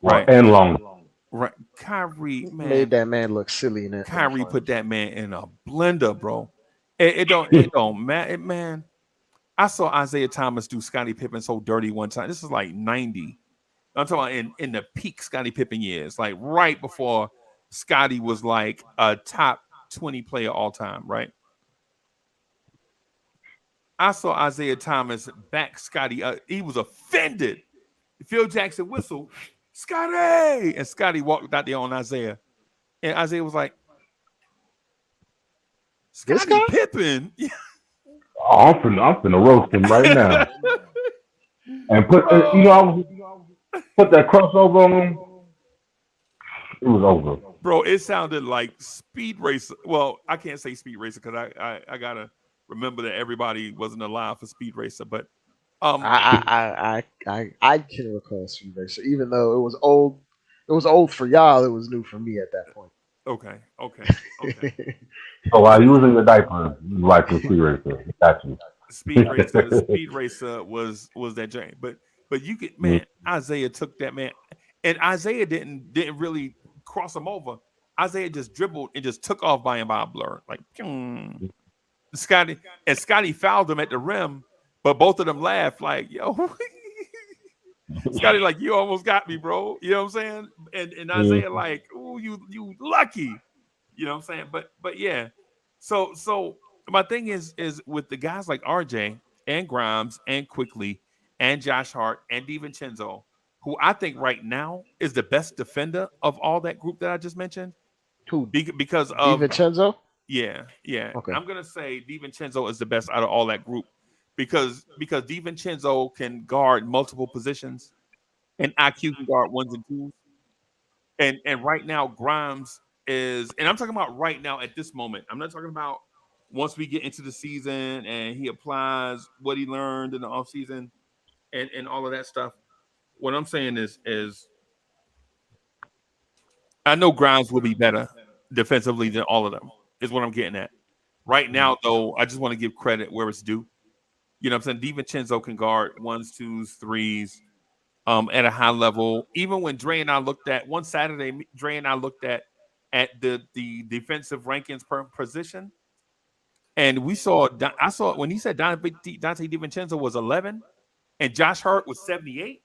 Right. And long. Right. Kyrie, man. Made that man look silly in that. Kyrie put that man in a blender, bro. It don't matter, man. I saw Isaiah Thomas do Scottie Pippen so dirty one time. This is like 90. I'm talking about in the peak Scottie Pippen years, like right before Scottie was like a top 20 player all time, right? I saw Isaiah Thomas back Scottie. He was offended. Phil Jackson whistled, Scottie! And Scottie walked out there on Isaiah. And Isaiah was like, Scottie Pippen? I'm finna roast him right now. And put that crossover on him. It was over. Bro, it sounded like Speed Racer. Well, I can't say Speed Racer because I gotta remember that everybody wasn't alive for Speed Racer. But I can recall Speed Racer, even though it was old. It was old for y'all. It was new for me at that point. Okay. So while using the diaper, you like the Speed Racer. Got you. Speed Racer was that joint. But you could, man, Isaiah took that, man. And Isaiah didn't really cross him over. Isaiah just dribbled and just took off by him by a blur. Like Scottie fouled him at the rim, but both of them laughed like, yo. Scottie like, you almost got me, bro. You know what I'm saying? And Isaiah like, ooh, you lucky. You know what I'm saying? But yeah. So my thing is with the guys like RJ and Grimes and Quickly and Josh Hart and DiVincenzo, who I think right now is the best defender of all that group that I just mentioned. Who? Because of DiVincenzo? Yeah. Okay. I'm gonna say DiVincenzo is the best out of all that group because DiVincenzo can guard multiple positions and IQ can guard ones and twos. And right now Grimes is, and I'm talking about right now at this moment. I'm not talking about once we get into the season and he applies what he learned in the offseason and all of that stuff. What I'm saying is I know Grimes will be better defensively than all of them. Is what I'm getting at. Right now, though, I just want to give credit where it's due. You know what I'm saying? DiVincenzo can guard ones, twos, threes at a high level. Even when Dre and I looked at one Saturday, Dre and I looked at the defensive rankings per position, and I saw when he said Dante DiVincenzo was 11 and Josh Hart was 78.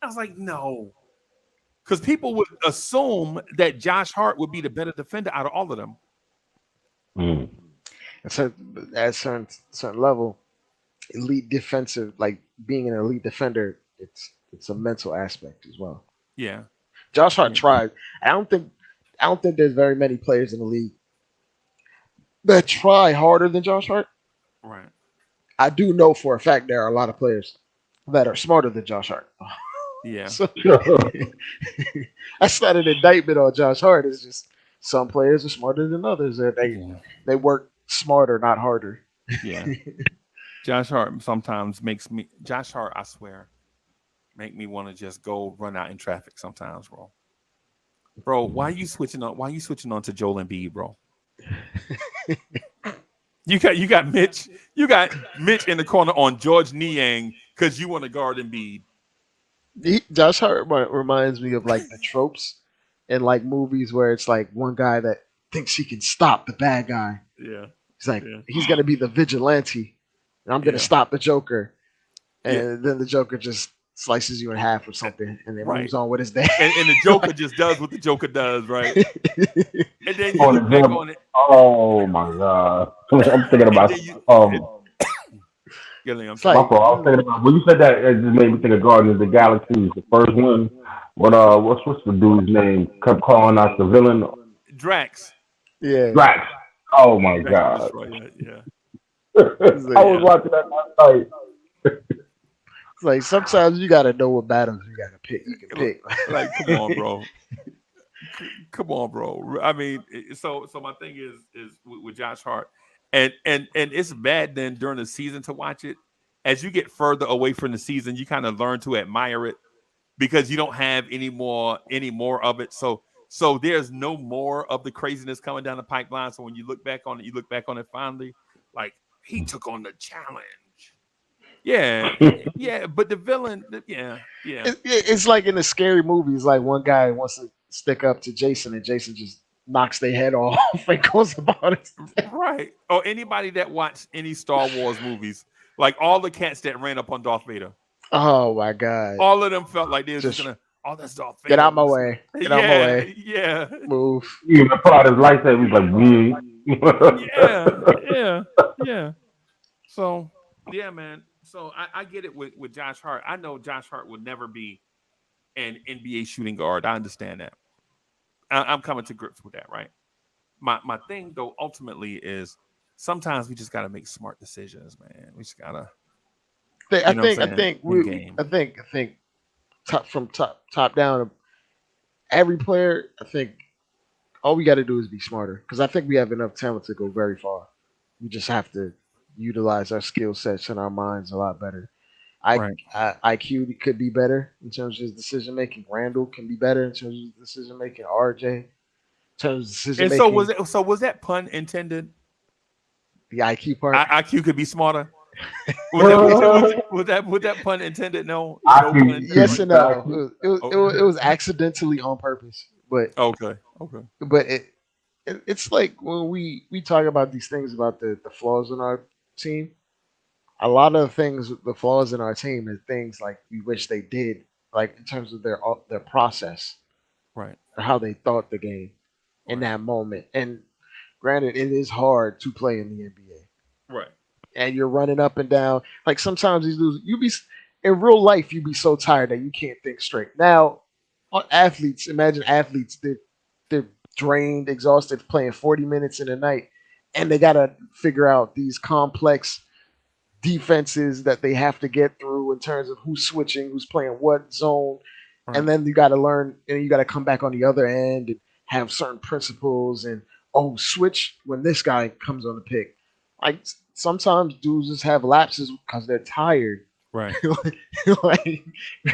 I was like, no. Because people would assume that Josh Hart would be the better defender out of all of them. Mm. So at a certain level, elite defensive, like being an elite defender, it's a mental aspect as well. Yeah. Josh Hart tried. I don't think there's very many players in the league that try harder than Josh Hart. Right. I do know for a fact there are a lot of players that are smarter than Josh Hart. Yeah. So, that's not an indictment on Josh Hart. It's just some players are smarter than others. They work smarter, not harder. Yeah. Josh Hart sometimes Josh Hart, I swear, make me want to just go run out in traffic sometimes, bro. Bro, why are you switching on to Joel Embiid, bro? You got Mitch in the corner on George Niang because you want to guard Embiid. Josh Hart reminds me of like the tropes in like movies where it's like one guy that thinks he can stop the bad guy. Yeah. He's like, he's gonna be the vigilante, and I'm gonna stop the Joker, and then the Joker just slices you in half or something, and then moves on with his day. And the Joker just does what the Joker does, right? And then you look back on it. Oh my God! I'm thinking about. I'm sorry. I was thinking about when you said that. It just made me think of Guardians of the Galaxy. The first one. What's the dude's name? Kept calling out the villain. Drax. Yeah. Drax. Oh my God. Yeah. I was watching that last night. It's like sometimes you gotta know what battles you gotta pick. You can pick. Like, come on, bro. Come on, bro. I mean, so my thing is with Josh Hart, and it's bad then during the season to watch it. As you get further away from the season, you kind of learn to admire it because you don't have any more of it. So there's no more of the craziness coming down the pipeline. So when you look back on it finally, like he took on the challenge. Yeah, but the villain, it's like in the scary movies. Like one guy wants to stick up to Jason, and Jason just knocks their head off and goes about it. Right. Or anybody that watched any Star Wars movies, like all the cats that ran up on Darth Vader. Oh my God! All of them felt like they were just gonna. Oh, that's Darth Vader. Get out my way! Get out my way! Yeah. Move. You know, part of his lightsaber. He's like, yeah. So yeah, man. So I get it with Josh Hart. I know Josh Hart will never be an NBA shooting guard. I understand that. I'm coming to grips with that, right? My thing though ultimately is sometimes we just gotta make smart decisions, man. We just gotta. I think top down, every player. I think all we got to do is be smarter because I think we have enough talent to go very far. We just have to utilize our skill sets and our minds a lot better. IQ could be better in terms of his decision making. Randall can be better in terms of decision making. RJ in terms of decision making. And so was that pun intended? The IQ part. IQ could be smarter. Was that pun intended? No. Yes and no. It was accidentally on purpose. But okay. But it's like when we talk about these things about the flaws in our team. A lot of the flaws in our team is things like we wish they did, like in terms of their process, right, or how they thought the game in that moment. And granted, it is hard to play in the NBA, right? And you're running up and down. Like sometimes these dudes, in real life, you be so tired that you can't think straight. Now, imagine athletes, they're drained, exhausted, playing 40 minutes in a night, and they gotta figure out these complex defenses that they have to get through in terms of who's switching, who's playing what zone, and then you got to learn, and you got to come back on the other end and have certain principles and switch when this guy comes on the pick. Like sometimes dudes just have lapses because they're tired. Right. Like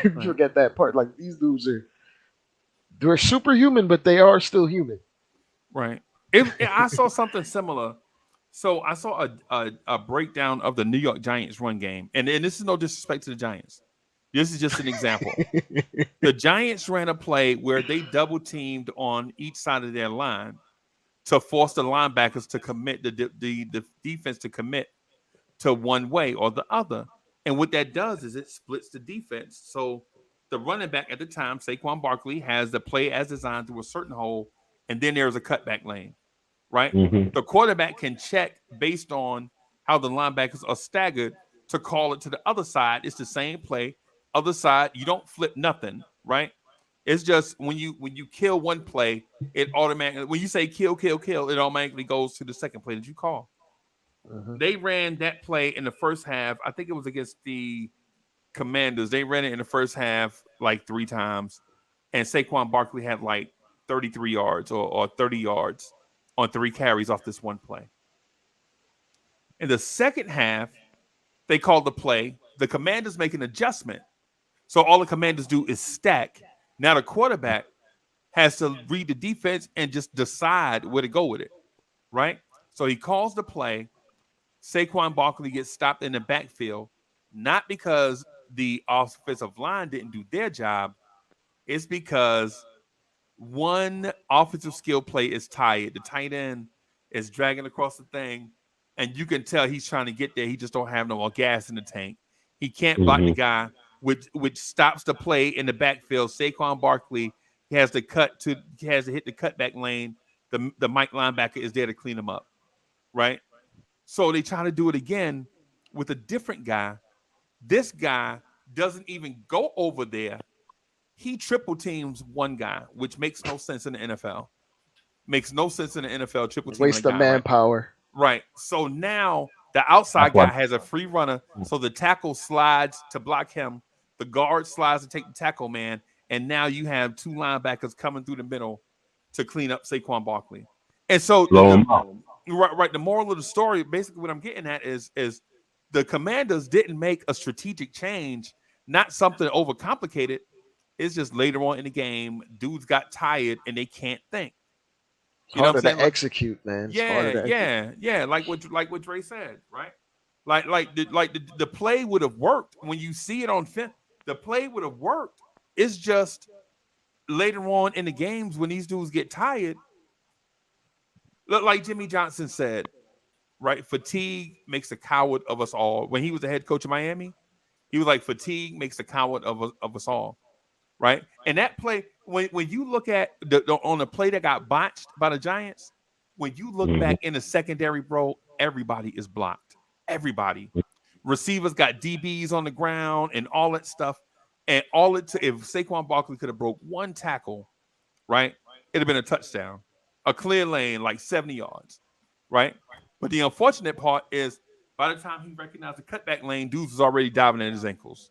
you forget that part. Like these dudes are They're superhuman, but they are still human. Right. I saw something similar. So I saw a breakdown of the New York Giants run game, and this is no disrespect to the Giants. This is just an example. The Giants ran a play where they double teamed on each side of their line to force the linebackers to commit the defense to commit to one way or the other. And what that does is it splits the defense. So the running back at the time, Saquon Barkley, has the play as designed through a certain hole, and then there's a cutback lane, right? Mhm. The quarterback can check based on how the linebackers are staggered to call it to the other side. It's the same play. Other side, you don't flip nothing, right? It's just when you kill one play, it automatically, when you say kill, it automatically goes to the second play that you call. They ran that play in the first half. I think it was against the Commanders. They ran it in the first half like 3 times, and Saquon Barkley had like 33 yards or 30 yards on 3 carries off this one play. In the second half, they called the play. The Commanders make an adjustment. So all the Commanders do is stack. Now the quarterback has to read the defense and just decide where to go with it, right? So he calls the play. Saquon Barkley gets stopped in the backfield, not because the offensive line didn't do their job. It's because one offensive skill play is tired. The tight end is dragging across the thing, and you can tell he's trying to get there. He just don't have no more gas in the tank. He can't block the guy, which stops the play in the backfield. Saquon Barkley has to hit the cutback lane. The Mike linebacker is there to clean him up, right? So they try to do it again with a different guy. This guy doesn't even go over there. He triple teams one guy, which makes no sense in the NFL. Makes no sense in the NFL. Triple team Waste of manpower. Right. So now the outside guy has a free runner. So the tackle slides to block him. The guard slides to take the tackle man. And now you have 2 linebackers coming through the middle to clean up Saquon Barkley. And so right. The moral of the story, basically what I'm getting at is the Commanders didn't make a strategic change, not something overcomplicated. It's just later on in the game, dudes got tired and they can't think. You know what I'm saying? Execute, man. Yeah. Like what Dre said, right? Like the play would have worked when you see it on film. The play would have worked. It's just later on in the games when these dudes get tired. Look, like Jimmy Johnson said, right? Fatigue makes a coward of us all. When he was the head coach of Miami, he was like, fatigue makes a coward of us all, right? And that play, when you look at on the play that got botched by the Giants, when you look back in the secondary, bro, everybody is blocked. Everybody. Receivers got DBs on the ground and all that stuff. And if Saquon Barkley could have broke one tackle, right, it'd have been a touchdown. A clear lane, like 70 yards, right? But the unfortunate part is by the time he recognized the cutback lane, dudes was already diving at his ankles.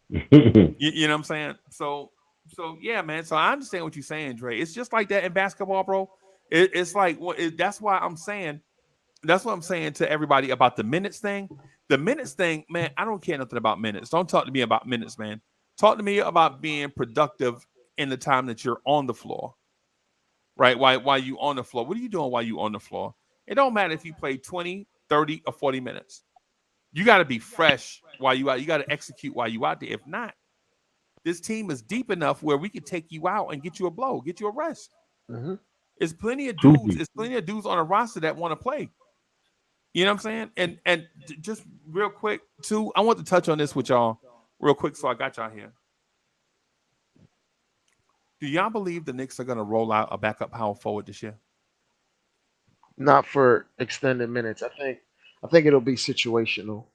You know what I'm saying? So yeah, man. So I understand what you're saying, Dre. It's just like that in basketball, bro. It's like that's why I'm saying. That's what I'm saying to everybody about the minutes thing. The minutes thing, man, I don't care nothing about minutes. Don't talk to me about minutes, man. Talk to me about being productive in the time that you're on the floor. Right? While you on the floor. What are you doing while you on the floor? It don't matter if you play 20, 30, or 40 minutes. You got to be fresh while you out. You got to execute while you out there. If not, this team is deep enough where we could take you out and get you a blow, get you a rest. There's plenty of dudes. There's plenty of dudes on a roster that want to play. You know what I'm saying? And just real quick, too, I want to touch on this with y'all real quick. So I got y'all here. Do y'all believe the Knicks are going to roll out a backup power forward this year? Not for extended minutes. I think it'll be situational,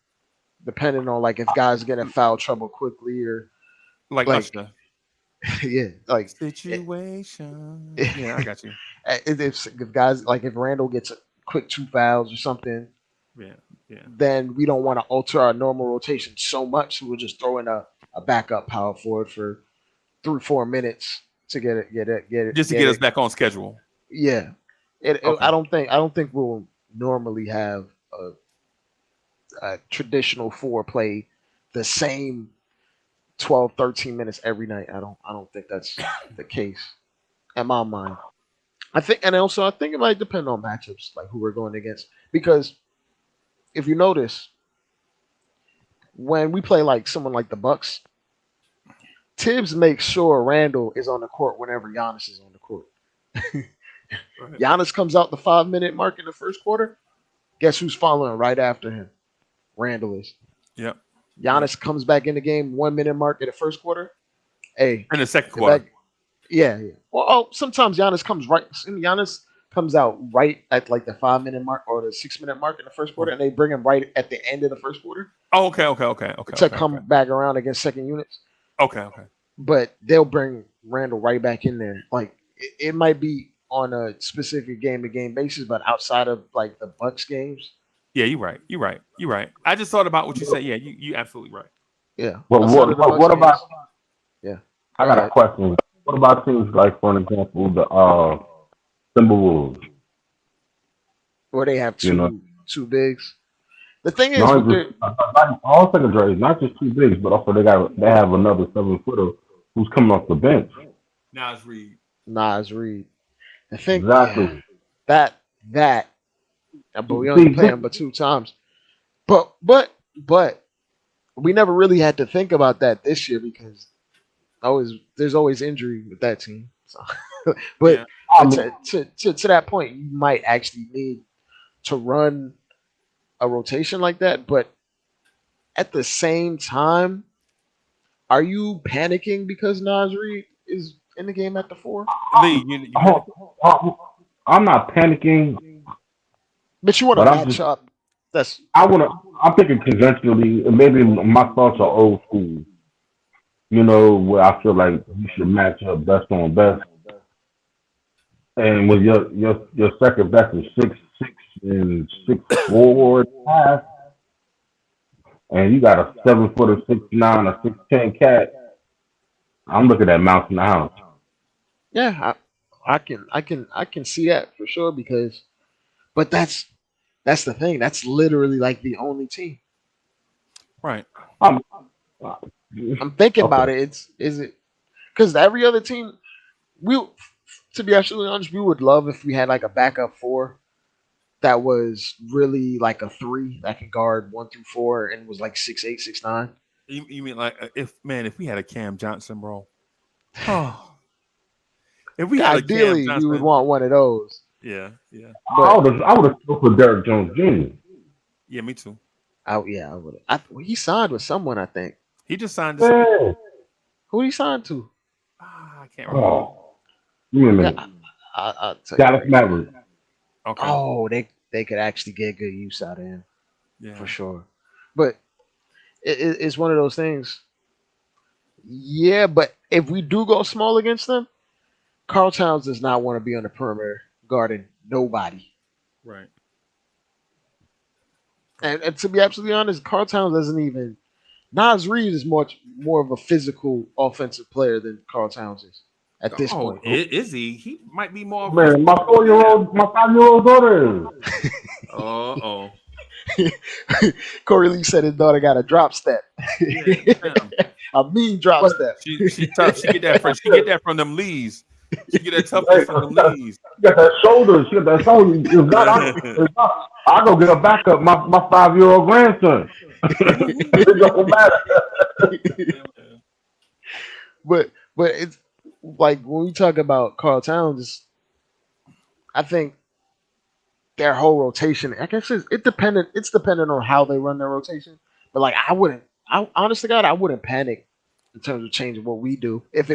depending on like if guys get in foul trouble quickly or like Usher. Yeah, like situation. Yeah, I got you. If guys like if Randall gets a quick 2 fouls or something, yeah, then we don't want to alter our normal rotation so much. We'll just throw in a backup power forward for 3-4 minutes to get it just to get us back on schedule. Yeah. Okay. I don't think we'll normally have a traditional 4 play the same 12, 13 minutes every night. I don't think that's the case in my mind. I think it might depend on matchups, like who we're going against. Because if you notice, when we play like someone like the Bucks, Tibbs makes sure Randall is on the court whenever Giannis is on the court. Right. Giannis comes out the 5-minute mark in the first quarter. Guess who's following right after him? Randall is. Yep. Giannis comes back in the game 1-minute mark in the first quarter. Hey, In the second quarter. yeah. Well, sometimes Giannis comes out right at like the 5-minute mark or the 6-minute mark in the first quarter, and they bring him right at the end of the first quarter. Oh, okay. To come back around against second units. Okay. But they'll bring Randall right back in there. Like it might be on a specific game-to-game basis, but outside of like the Bucks games. Yeah, you're right. I just thought about what you said. Yeah, you absolutely right. Yeah. But what about? Yeah. I got a question. What about teams like, for an example, the Timberwolves? Where they have two bigs. The thing is, all secondaries, not just two bigs, but also they have another 7-footer who's coming off the bench. Nas Reed. I think Exactly. that. But we only play him but 2 times. But we never really had to think about that this year because there's always injury with that team. So, but to that point, you might actually need to run a rotation like that. But at the same time, are you panicking because Nas Reed is in the game at the 4? Lee, I'm not panicking. But you want to match up. I'm thinking conventionally. Maybe my thoughts are old school. Where I feel like you should match up best on best. And when your second best is 6'6" and 6'4" and a half, and you got a 7-footer, 6'9" or 6'10" cat, I'm looking at mounting the house. Yeah, I can see that for sure but that's the thing. That's literally like the only team. right. I'm thinking about it. Is it because every other team, to be absolutely honest, we would love if we had like a backup 4 that was really like a 3 that could guard 1 through 4 and was like 6'8", 6'9". You mean like if we had a Cam Johnson, bro? Oh. If we had ideally, a Cam Johnson, you would want one of those. Yeah. I would have spoke with Derrick Jones Jr. Yeah, me too. I would. He signed with someone, I think. He just signed. Yeah. Who he signed to? I can't remember. Oh, give me a minute. I'll tell Dallas you. Mavericks. Okay. Oh, they could actually get good use out of him. Yeah. For sure. But it's one of those things. Yeah, but if we do go small against them, Karl Towns does not want to be on the perimeter guarding nobody. Right. And to be absolutely honest, Karl Towns doesn't even. Nas Reed is much more of a physical offensive player than Karl Towns is at this point. Is he? He might be more. Man, my 5-year-old daughter is. Oh. Corey Lee said his daughter got a drop step. A mean drop step. She tough. She get that from them Lees. She get that toughness from them Lees. She got that shoulder. She got that shoulder. It's not, I go get a backup. My 5-year-old grandson. It don't matter. But it's like when we talk about Karl Towns, I think their whole rotation. I guess it's dependent on how they run their rotation. But like honest to God, I wouldn't panic in terms of changing what we do. If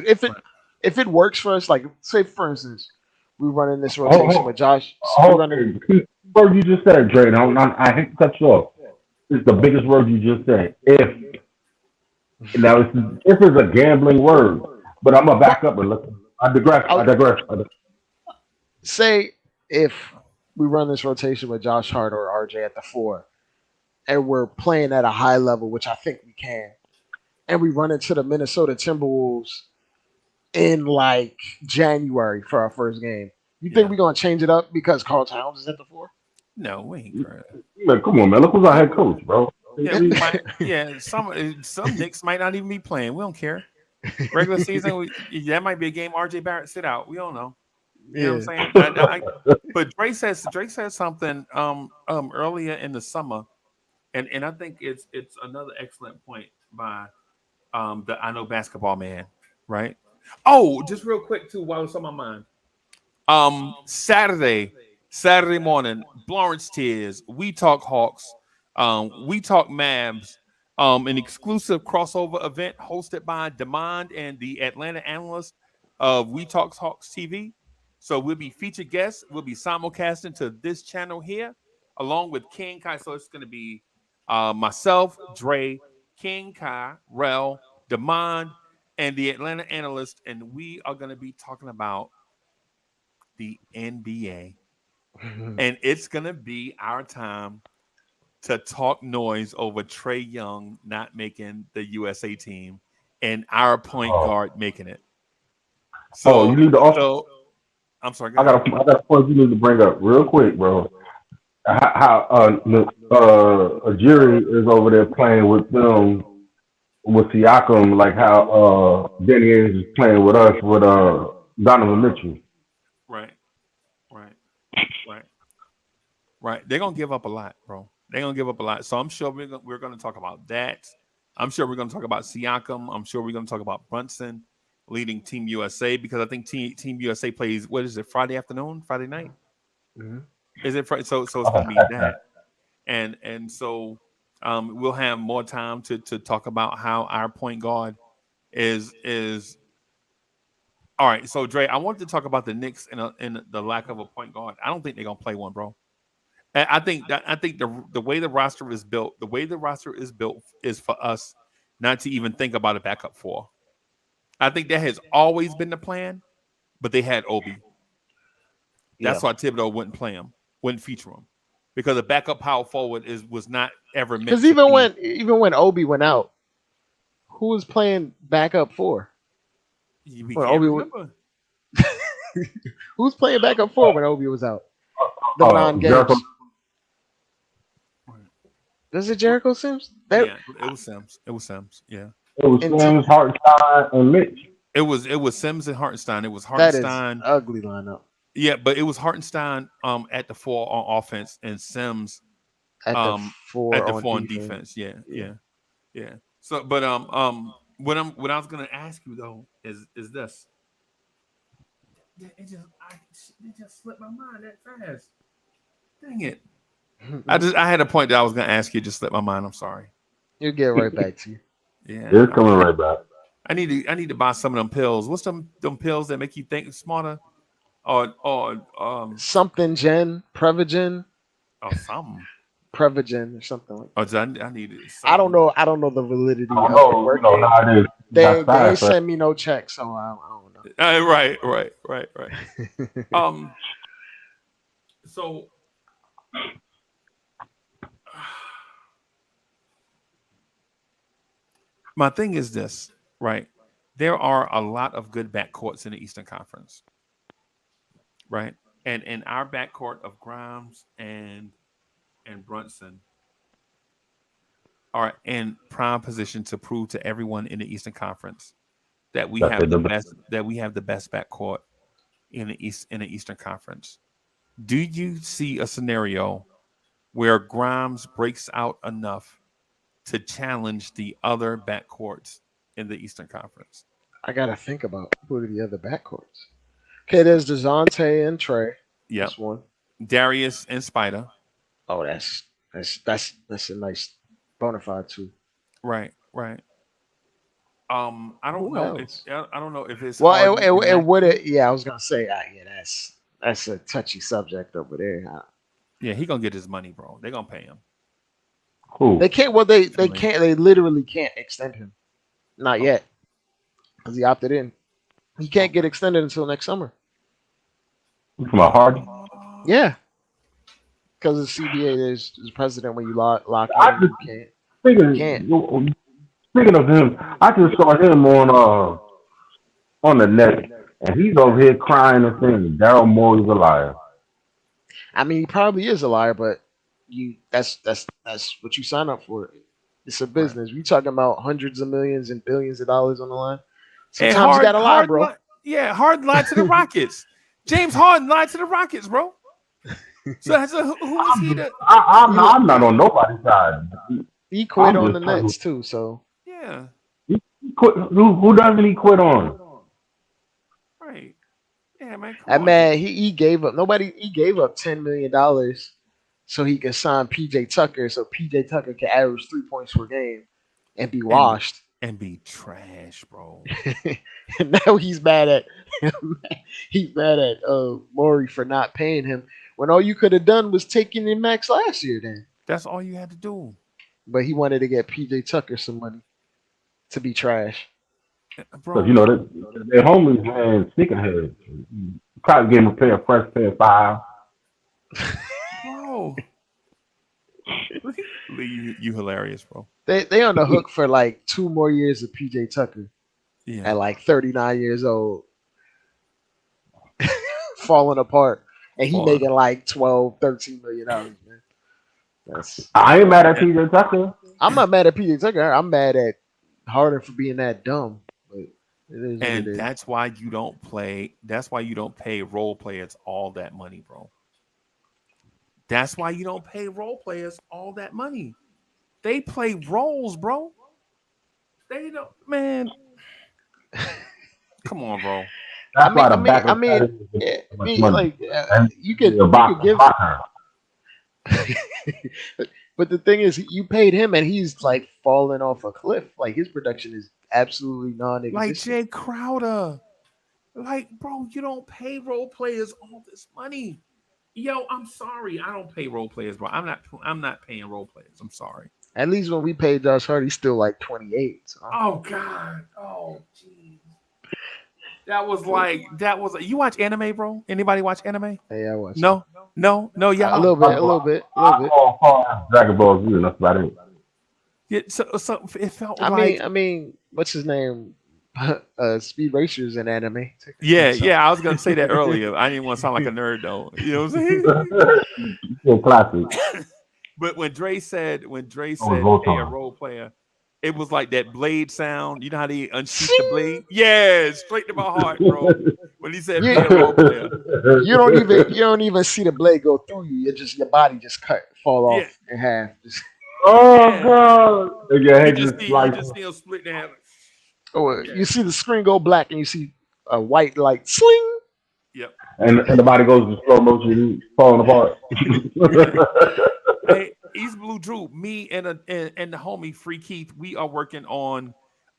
it works for us, like say for instance, we run in this rotation with Josh. The word you just said, Dre. I hate to cut you off. It's the biggest word you just said. If now this is a gambling word, but I'm gonna back up and look. I digress. Say if we run this rotation with Josh Hart or RJ at the 4, and we're playing at a high level, which I think we can, and we run into the Minnesota Timberwolves in like January for our first game. You think we're gonna change it up because Karl Towns is at the 4? No, we ain't. Man, come on, man. Look who's our head coach, bro. Some Knicks might not even be playing. We don't care. Regular season, that might be a game RJ Barrett sit out. We don't know. You know what I'm saying? But Drake said something earlier in the summer, and I think it's another excellent point by the I Know Basketball Man, right? Oh, just real quick too, while it's on my mind. Saturday morning, Blorange Tears, We Talk Hawks, We Talk Mavs, an exclusive crossover event hosted by Demand and the Atlanta analyst of We Talk Hawks TV. So we'll be featured guests. We'll be simulcasting to this channel here, along with King Kai. So it's going to be myself, Dre, King Kai, Rel, Demand, and the Atlanta analyst, and we are going to be talking about the NBA. And it's going to be our time to talk noise over Trae Young not making the USA team and our point guard making it. So you need to also. I'm sorry. I got a point you need to bring up real quick, bro. How Jerry is over there playing with them with Siakam, like how Danny Ainge is playing with us with Donovan Mitchell. Right. They're gonna give up a lot, bro. They're gonna give up a lot. So I'm sure we're gonna talk about that. I'm sure we're gonna talk about Siakam. I'm sure we're gonna talk about Brunson leading Team USA, because I think Team USA plays, what is it, Friday afternoon, Friday night? Mm-hmm. Is it Friday? So it's gonna be that, and so we'll have more time to talk about how our point guard is. All right. So Dre, I wanted to talk about the Knicks and the lack of a point guard. I don't think they're gonna play one, bro. I think the way the roster is built, is for us not to even think about a backup four. I think that has always been the plan, but they had Obi. That's why Thibodeau wouldn't play him, wouldn't feature him, because a backup power forward was not ever meant. Because even when Obi went out, who was playing backup four? Who's playing backup four when Obi was out? The non-games. Is it Jericho Sims? Yeah, it was Sims. Yeah. It was Sims, Hartenstein, and Mitch. It was Sims and Hartenstein. It was That Hartenstein. is ugly lineup. Yeah, but it was Hartenstein at the 4 on offense and Sims at the 4 on defense. Yeah. So, but what I was gonna ask you though is this. It just slipped my mind that fast. Dang it. I had a point that I was gonna ask you, just slipped my mind. I'm sorry. You'll get right back to you. Yeah, it's coming right back. I need to buy some of them pills. What's them pills that make you think smarter? Or something Gen, Prevagen. Oh, something. Prevagen or something like that. I need it. I don't know the validity of it working. How it is. They ain't send me no check, so I don't know. Right. So my thing is this, right? There are a lot of good backcourts in the Eastern Conference, right? And in our backcourt of Grimes and Brunson are in prime position to prove to everyone in the Eastern Conference that we have the best backcourt in the Eastern Conference. Do you see a scenario where Grimes breaks out enough to challenge the other backcourts in the Eastern Conference? I gotta think about who are the other backcourts. Okay, there's DeJounte and Trey. Yeah, that's one. Darius and Spider. Oh, that's a nice bona fide too. Right. I don't know if it's well. It would. Yeah, I was gonna say. That's a touchy subject over there. Yeah, he gonna get his money, bro. They gonna pay him. Who? They can't. Well, they can't. They literally can't extend him. Not yet, because he opted in. He can't get extended until next summer. From a Hardy? Yeah, because the CBA is president when you lock in. You can't. Speaking of him, I just saw him on the net, and he's over here crying and saying Daryl Morey's a liar. I mean, he probably is a liar, but that's what you sign up for. It's a business. We talking about hundreds of millions and billions of dollars on the line. Sometimes you gotta lie, bro. Harden lied to the Rockets. James Harden lied to the Rockets, bro. So who is he? I'm not on nobody's side. He quit on the Nets too. So yeah, who doesn't he quit on? Right. Yeah, man. That man, he gave up. He gave up $10 million so he could sign PJ Tucker, so PJ Tucker can average 3 points per game and be washed and be trash, bro. And now he's mad at Morey for not paying him when all you could have done was taking in max last year. Then that's all you had to do. But he wanted to get PJ Tucker some money to be trash. Because you know they're homies, man, sneakerheads. You probably gave him a fresh pair of 5. Bro, you hilarious, bro. They on the hook for like 2 more years of PJ Tucker. Yeah. At like 39 years old, falling apart, and he making like 12, 13 million dollars, man. I ain't mad at PJ Tucker. I'm not mad at PJ Tucker. I'm mad at Harden for being that dumb. But it is and what it that's is. why you don't play. That's why you don't pay role players all that money, bro. That's why you don't pay role players all that money. They play roles, bro. They don't, man. Come on, bro. That's why you could give. But the thing is, you paid him, and he's like falling off a cliff. Like his production is absolutely non-existent. Like Jay Crowder. Like, bro, you don't pay role players all this money. Yo, I'm sorry, I don't pay role players, bro. I'm not paying role players. I'm sorry. At least when we paid Josh Hart, he's still like 28. So. Oh God. Oh jeez. That was you watch anime, bro? Anybody watch anime? Yeah, I watch. No, yeah. A little bit. Dragon Ball Z, that's about it. Yeah, so it felt I mean, what's his name? Speed Racers in anime. Yeah, I was gonna say that earlier. I didn't want to sound like a nerd though. You know what I'm saying? Classic. But when Dre said hey, a role player, it was like that blade sound. You know how they unsheath the blade? Yeah, straight to my heart, bro. When he said a role player. You don't even see the blade go through you. Your body just fall off in half. God! You just see him split in half. You see the screen go black and you see a white light sling. Yep. And the body goes in slow motion, falling apart. Hey, East Blue Drew, me and the homie Free Keith, we are working on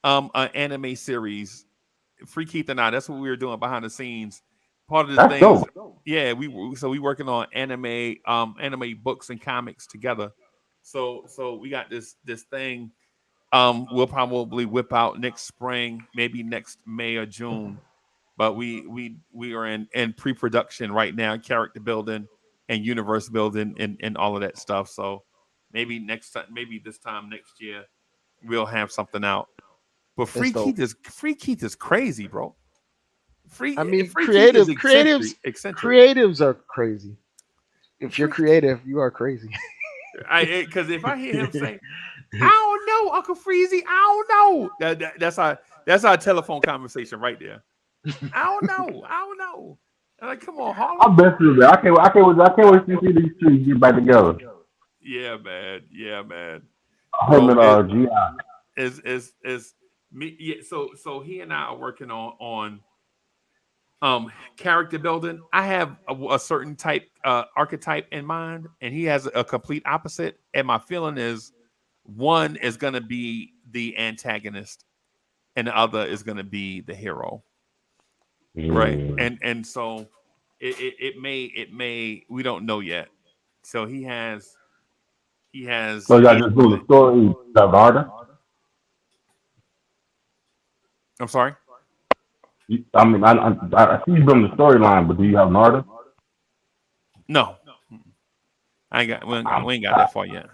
an anime series. Free Keith and I, that's what we were doing behind the scenes. Part of the thing, yeah, we working on anime books and comics together. So we got this thing. We'll probably whip out next spring, maybe next May or June. But we are in pre-production right now, character building and universe building and all of that stuff. So maybe this time next year we'll have something out. But Free Keith is crazy, bro. Creatives are crazy. If you're creative, you are crazy. Because if I hear him say, "I don't know, Uncle Freezie, I don't know," that's our telephone conversation right there. I don't know. I'm like, come on, Harlem. I'm best of it. I can't wait to see these two get back together. Yeah, man. Him and GI is me. Yeah, so he and I are working on character building. I have a certain type archetype in mind, and he has a complete opposite. And my feeling is one is going to be the antagonist, and the other is going to be the hero. Right. And so it may we don't know yet. So he has So y'all just do the story of Harder? I'm sorry? I mean I see you doing the storyline, but do you have Narda? No. We ain't got that far yet.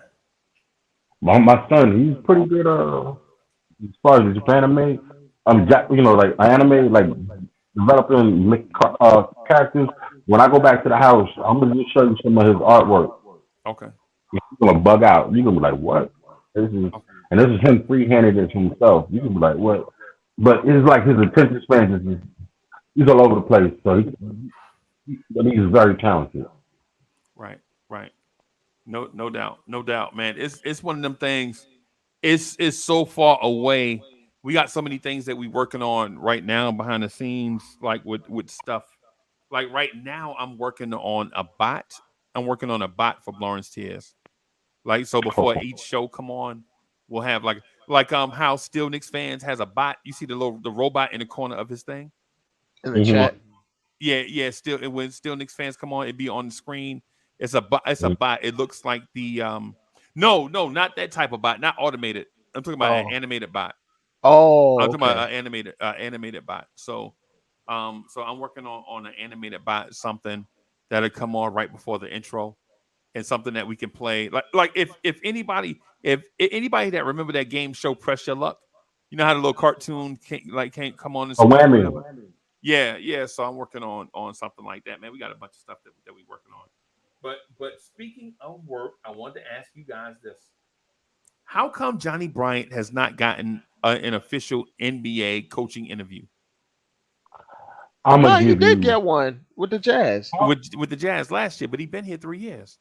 My son, he's pretty good as far as Japan anime. Like anime, like developing characters. When I go back to the house, I'm gonna just show you some of his artwork. Okay. He's gonna bug out. You're gonna be like, what? This is him free-handed it himself. You can be like, what? But it's like his attention span is he's all over the place. So but he's very talented. Right, right. No doubt, no doubt, man. It's one of them things. It's so far away. We got so many things that we working on right now behind the scenes, like with stuff. Like right now, I'm working on a bot. I'm working on a bot for Blorange Tears. Like so, before each show come on, we'll have how Still Knicks fans has a bot. You see the robot in the corner of his thing. In the chat. Yeah. When Still Knicks fans come on, it'd be on the screen. It's a bot. It's a bot. It looks like the no, not that type of bot. Not automated. I'm talking about an animated bot. Oh, I'm talking about an animated bot. So I'm working on an animated bot, something that'll come on right before the intro, and something that we can play. Like if anybody that remember that game show Press Your Luck, you know how the little cartoon can't come on. A whammy. Yeah. So I'm working on something like that, man. We got a bunch of stuff that we're working on. But speaking of work, I wanted to ask you guys this: how come Johnny Bryant has not gotten an official NBA coaching interview? He did get one with the Jazz. With the Jazz last year, but he's been here 3 years.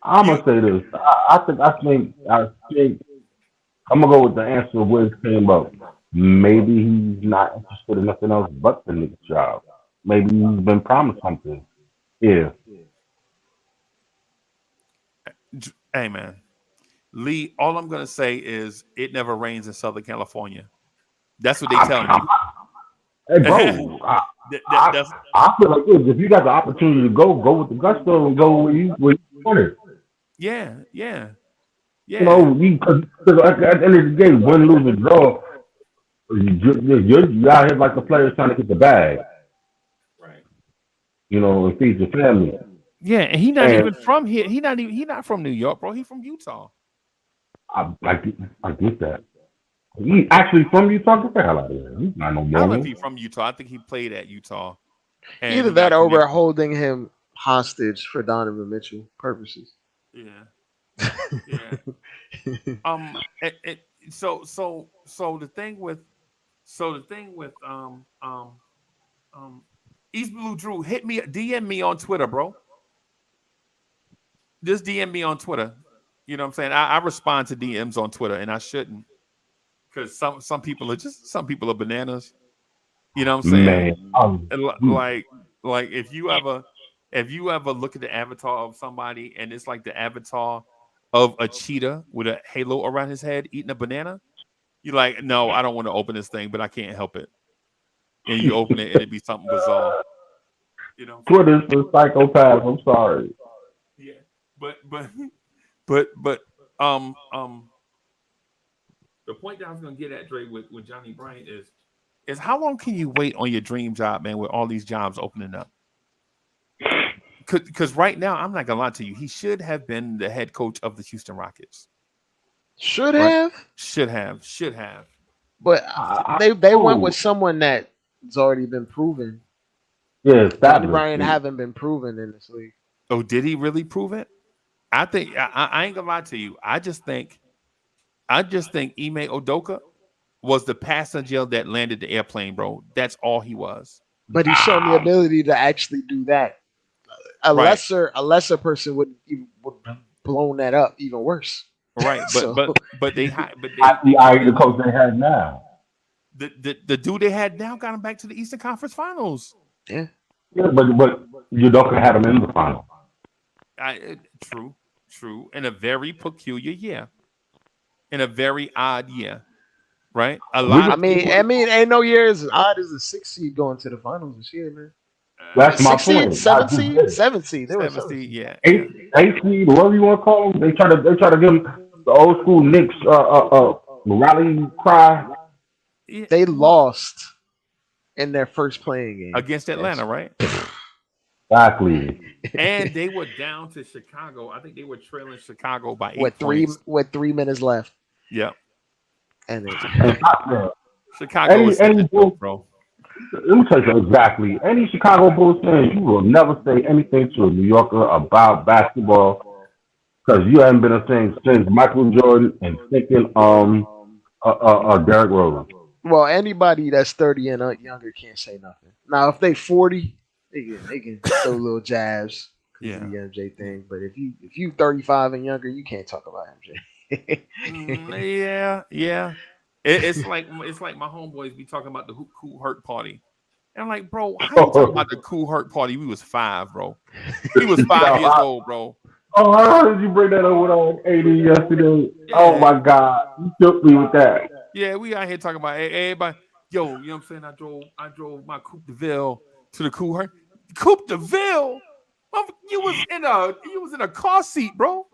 I'm gonna say this. I think I'm gonna go with the answer of where it came up. Maybe he's not interested in nothing else but the Knicks job. Maybe he's been promised something. Yeah. Hey man, Lee. All I'm gonna say is it never rains in Southern California. That's what they tell me. Hey, bro, I feel like this. If you got the opportunity to go with the gusto and go where you want it. Yeah. You know, because at the end of the day, win, lose, or draw, you're out here like the players trying to get the bag. Right. You know, and feed your family. Yeah, and he's not even from here. He's not from New York, bro. He's from Utah. I get that. He actually from Utah? Get the hell out of here. He's not no I don't know man. if he's from Utah. I think he played at Utah. Either that or we're holding him hostage for Donovan Mitchell purposes. Yeah. So the thing with East Blue Drew, hit me, DM me on Twitter, bro. Just DM me on Twitter. You know what I'm saying? I respond to DMs on Twitter, and I shouldn't. Because some people are bananas. You know what I'm saying? Man. Like if you ever look at the avatar of somebody and it's like the avatar of a cheetah with a halo around his head eating a banana, you're like, no, I don't want to open this thing, but I can't help it. And you open it and it'd be something bizarre. You know, Twitter's for psychopaths. I'm sorry. Yeah, but the point that I was gonna get at, Dre, with Johnny Bryant is how long can you wait on your dream job, man, with all these jobs opening up? Because right now, I'm not gonna lie to you, he should have been the head coach of the Houston Rockets. Should have. But they went with someone that's already been proven. Yeah, Johnny Bryant haven't been proven in this league. Oh, did he really prove it? I think I ain't gonna lie to you. I just think Ime Udoka was the passenger that landed the airplane, bro. That's all he was. But he showed the ability to actually do that. A lesser person would have blown that up even worse. Right, but they the coach they have now. The dude they had now got him back to the Eastern Conference Finals. Yeah, but Udoka had him in the final. True. In a very peculiar year. In a very odd year. Right? I mean, ain't no year as odd as the 6th seed going to the finals this year, man. That's my point. 7th seed. They were 7th seed, yeah. 8th seed, whatever you want to call them. They try to give them the old school Knicks rally cry. They lost in their first playing game against Atlanta, right? Exactly. And they were down to Chicago. I think they were trailing Chicago by 8 points. With 3 minutes left. Yeah. And Chicago is bro. Let me tell you exactly. Any Chicago Bulls fan, you will never say anything to a New Yorker about basketball because you haven't been a thing since Michael Jordan and thinking Derrick Rose. Well, anybody that's 30 and younger can't say nothing. Now, if they 40, they can throw little jabs because of the MJ thing. But if you 35 and younger, you can't talk about MJ. Yeah. It's like my homeboys be talking about the Cool Hurt Party. And I'm like, bro, how you talking about the Cool Hurt Party? We was 5, bro. He was 5 years old, bro. Oh, I heard you bring that up with AD yesterday. Yeah. Oh my God, you took me with that. Yeah, we out here talking about everybody. Yo, you know what I'm saying? I drove my Coupe de Ville to the Cool Hurt. Coupe de Ville? You was in a car seat, bro.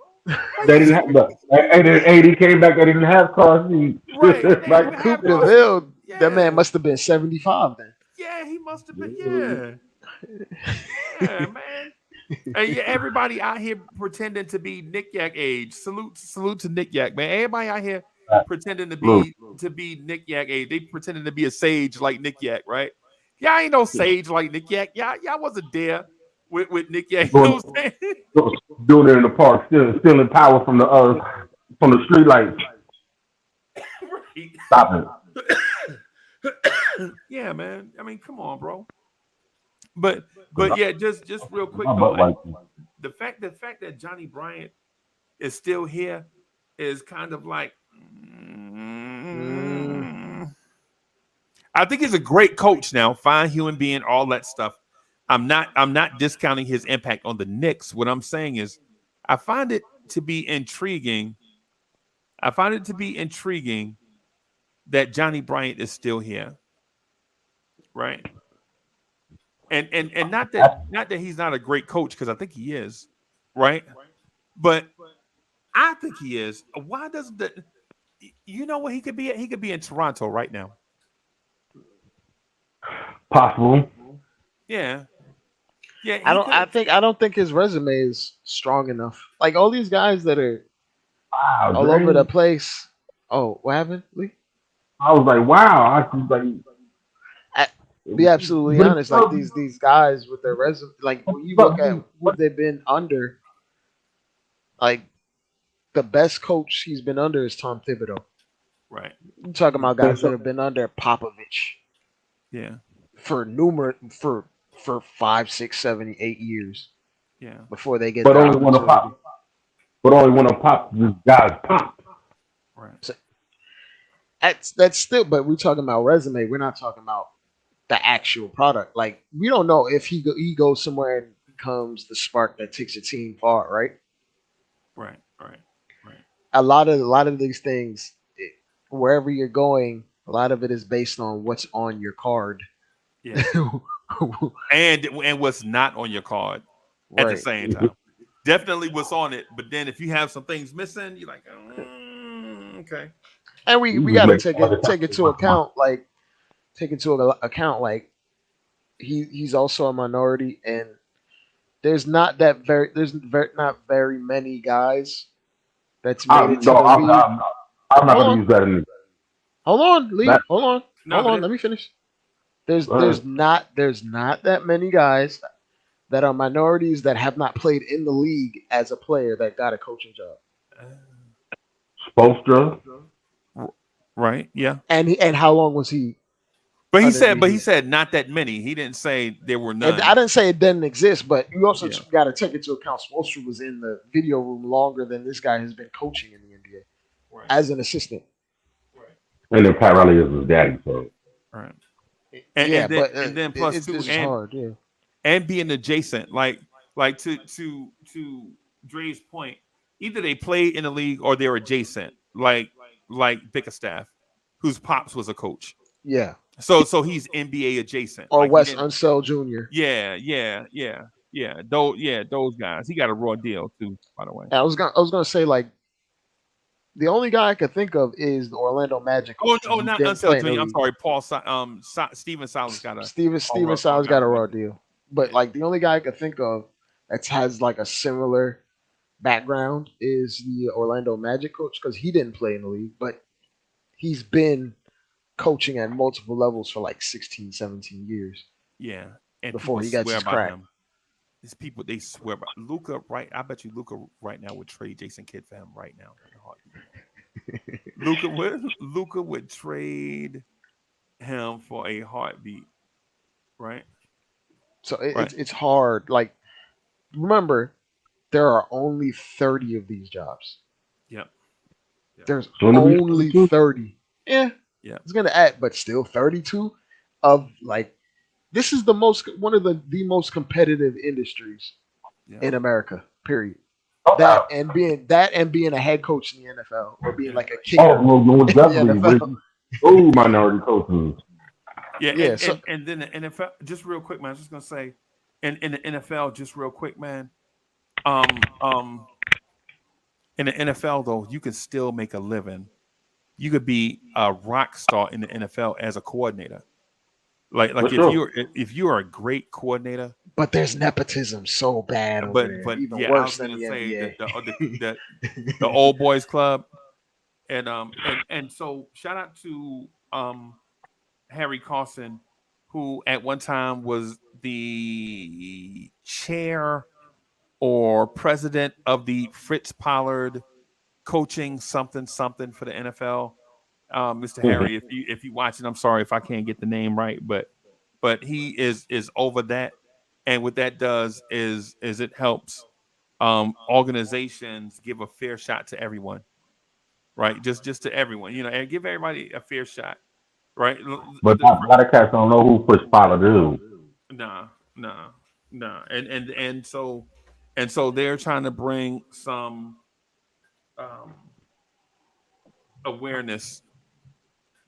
They didn't have and then AD came back. They didn't have car seats. Right. Like Coupe de Ville, that man must have been 75 then. Yeah, he must have been. Yeah, man. And yeah, everybody out here pretending to be Nick Yak age. Salute to Nick Yak, man. Everybody out here pretending to be Nick Yak age. They pretending to be a sage like Nick Yak, right? Y'all ain't no sage like Nick Yak. Y'all wasn't there with Nick Yak. You know what I'm saying? Doing it in the park, stealing power from the street lights. Right. Stop it. Yeah, man. I mean, come on, bro. But yeah, just real quick though, the fact that Johnny Bryant is still here is kind of like I think he's a great coach now, fine human being, all that stuff. I'm not discounting his impact on the Knicks. What I'm saying is I find it to be intriguing. That Johnny Bryant is still here. Right? And not that he's not a great coach, because I think he is, right? But I think he is. Why doesn't you know what he could be at? He could be in Toronto right now. Possible. Yeah. Yeah. I don't think his resume is strong enough. Like all these guys that are all over the place. Oh, what happened, Lee? I was like, wow. I was like, be absolutely honest, like these guys with their resume, like when you look at what they've been under, like the best coach he's been under is Tom Thibodeau. Right. I'm talking about guys that have been under Popovich. Yeah. For 5, 6, 7, 8 years. Yeah. Before they get. But only want to pop. But only want to pop this guy's pop. Right. So, that's still, but we're talking about resume. We're not talking about the actual product. Like we don't know if he goes somewhere and becomes the spark that takes a team far, right? Right. A lot of these things, wherever you're going, a lot of it is based on what's on your card. Yeah. and what's not on your card at the same time. Definitely what's on it, but then if you have some things missing, you're like, okay. And we got to take into account, like. Take into account, like he's also a minority, and there's not very many guys that's made it to the league. I'm not going to use that in. Hold on, Lee. Hold on. Let me finish. There's not that many guys that are minorities that have not played in the league as a player that got a coaching job. Spoelstra. Right. Yeah. And how long was he? But he said not that many. He didn't say there were none. And I didn't say it didn't exist, but you also got to take into account Spoelstra was in the video room longer than this guy has been coaching in the NBA as an assistant. Right. And then Pat Riley is his daddy, so. Right. And then plus two, hard, and being adjacent, like to Dre's point, either they play in the league or they're adjacent, like Bickerstaff, whose pops was a coach. Yeah. So he's NBA adjacent. Or Wes Unseld Jr. Yeah. Those guys. He got a raw deal too, by the way. I was gonna say, like, the only guy I could think of is the Orlando Magic. Not Unseld Jr. I'm sorry, Paul. Steven Silas got a Steven Silas got a raw deal. But like the only guy I could think of that has like a similar background is the Orlando Magic coach, because he didn't play in the league, but he's been coaching at multiple levels for like 16, 17 years. Yeah, and before people he got swear his by crack. him. These people, they swear by Luca. Right, I bet you Luca right now would trade Jason Kidd for him right now. Luca would trade him for a heartbeat. Right. So Right. it's hard. Like, remember, there are only 30 of these jobs. Yep. There's Gonna be only 32? 30. Yeah, Yeah. it's gonna add, but still 32 of like this is one of the most competitive industries Yeah. in America. Period. Oh, That and being a head coach in the NFL or being like a oh, kicker well, in the definitely. NFL. Oh, minority coaches. Yeah. Yeah, And, so- and then the NFL, just real quick, man. I was just gonna say, in the NFL, just real quick, man. In the NFL though, you can still make a living. You could be a rock star in the NFL as a coordinator. Like For if sure. you're a great coordinator, But there's nepotism so bad over there, but even yeah, I worse was than gonna the say NBA. the old boys club, and so shout out to Harry Carson, who at one time was the chair or president of the Fritz Pollard coaching something for the NFL. Mr. Harry, if you watching, I'm sorry if I can't get the name right, but he is over that, and what that does is it helps organizations give a fair shot to everyone, right? Just to everyone, and give everybody a fair shot, right? But a lot of cats don't know who Fritz Pollard is. Nah, and so they're trying to bring some awareness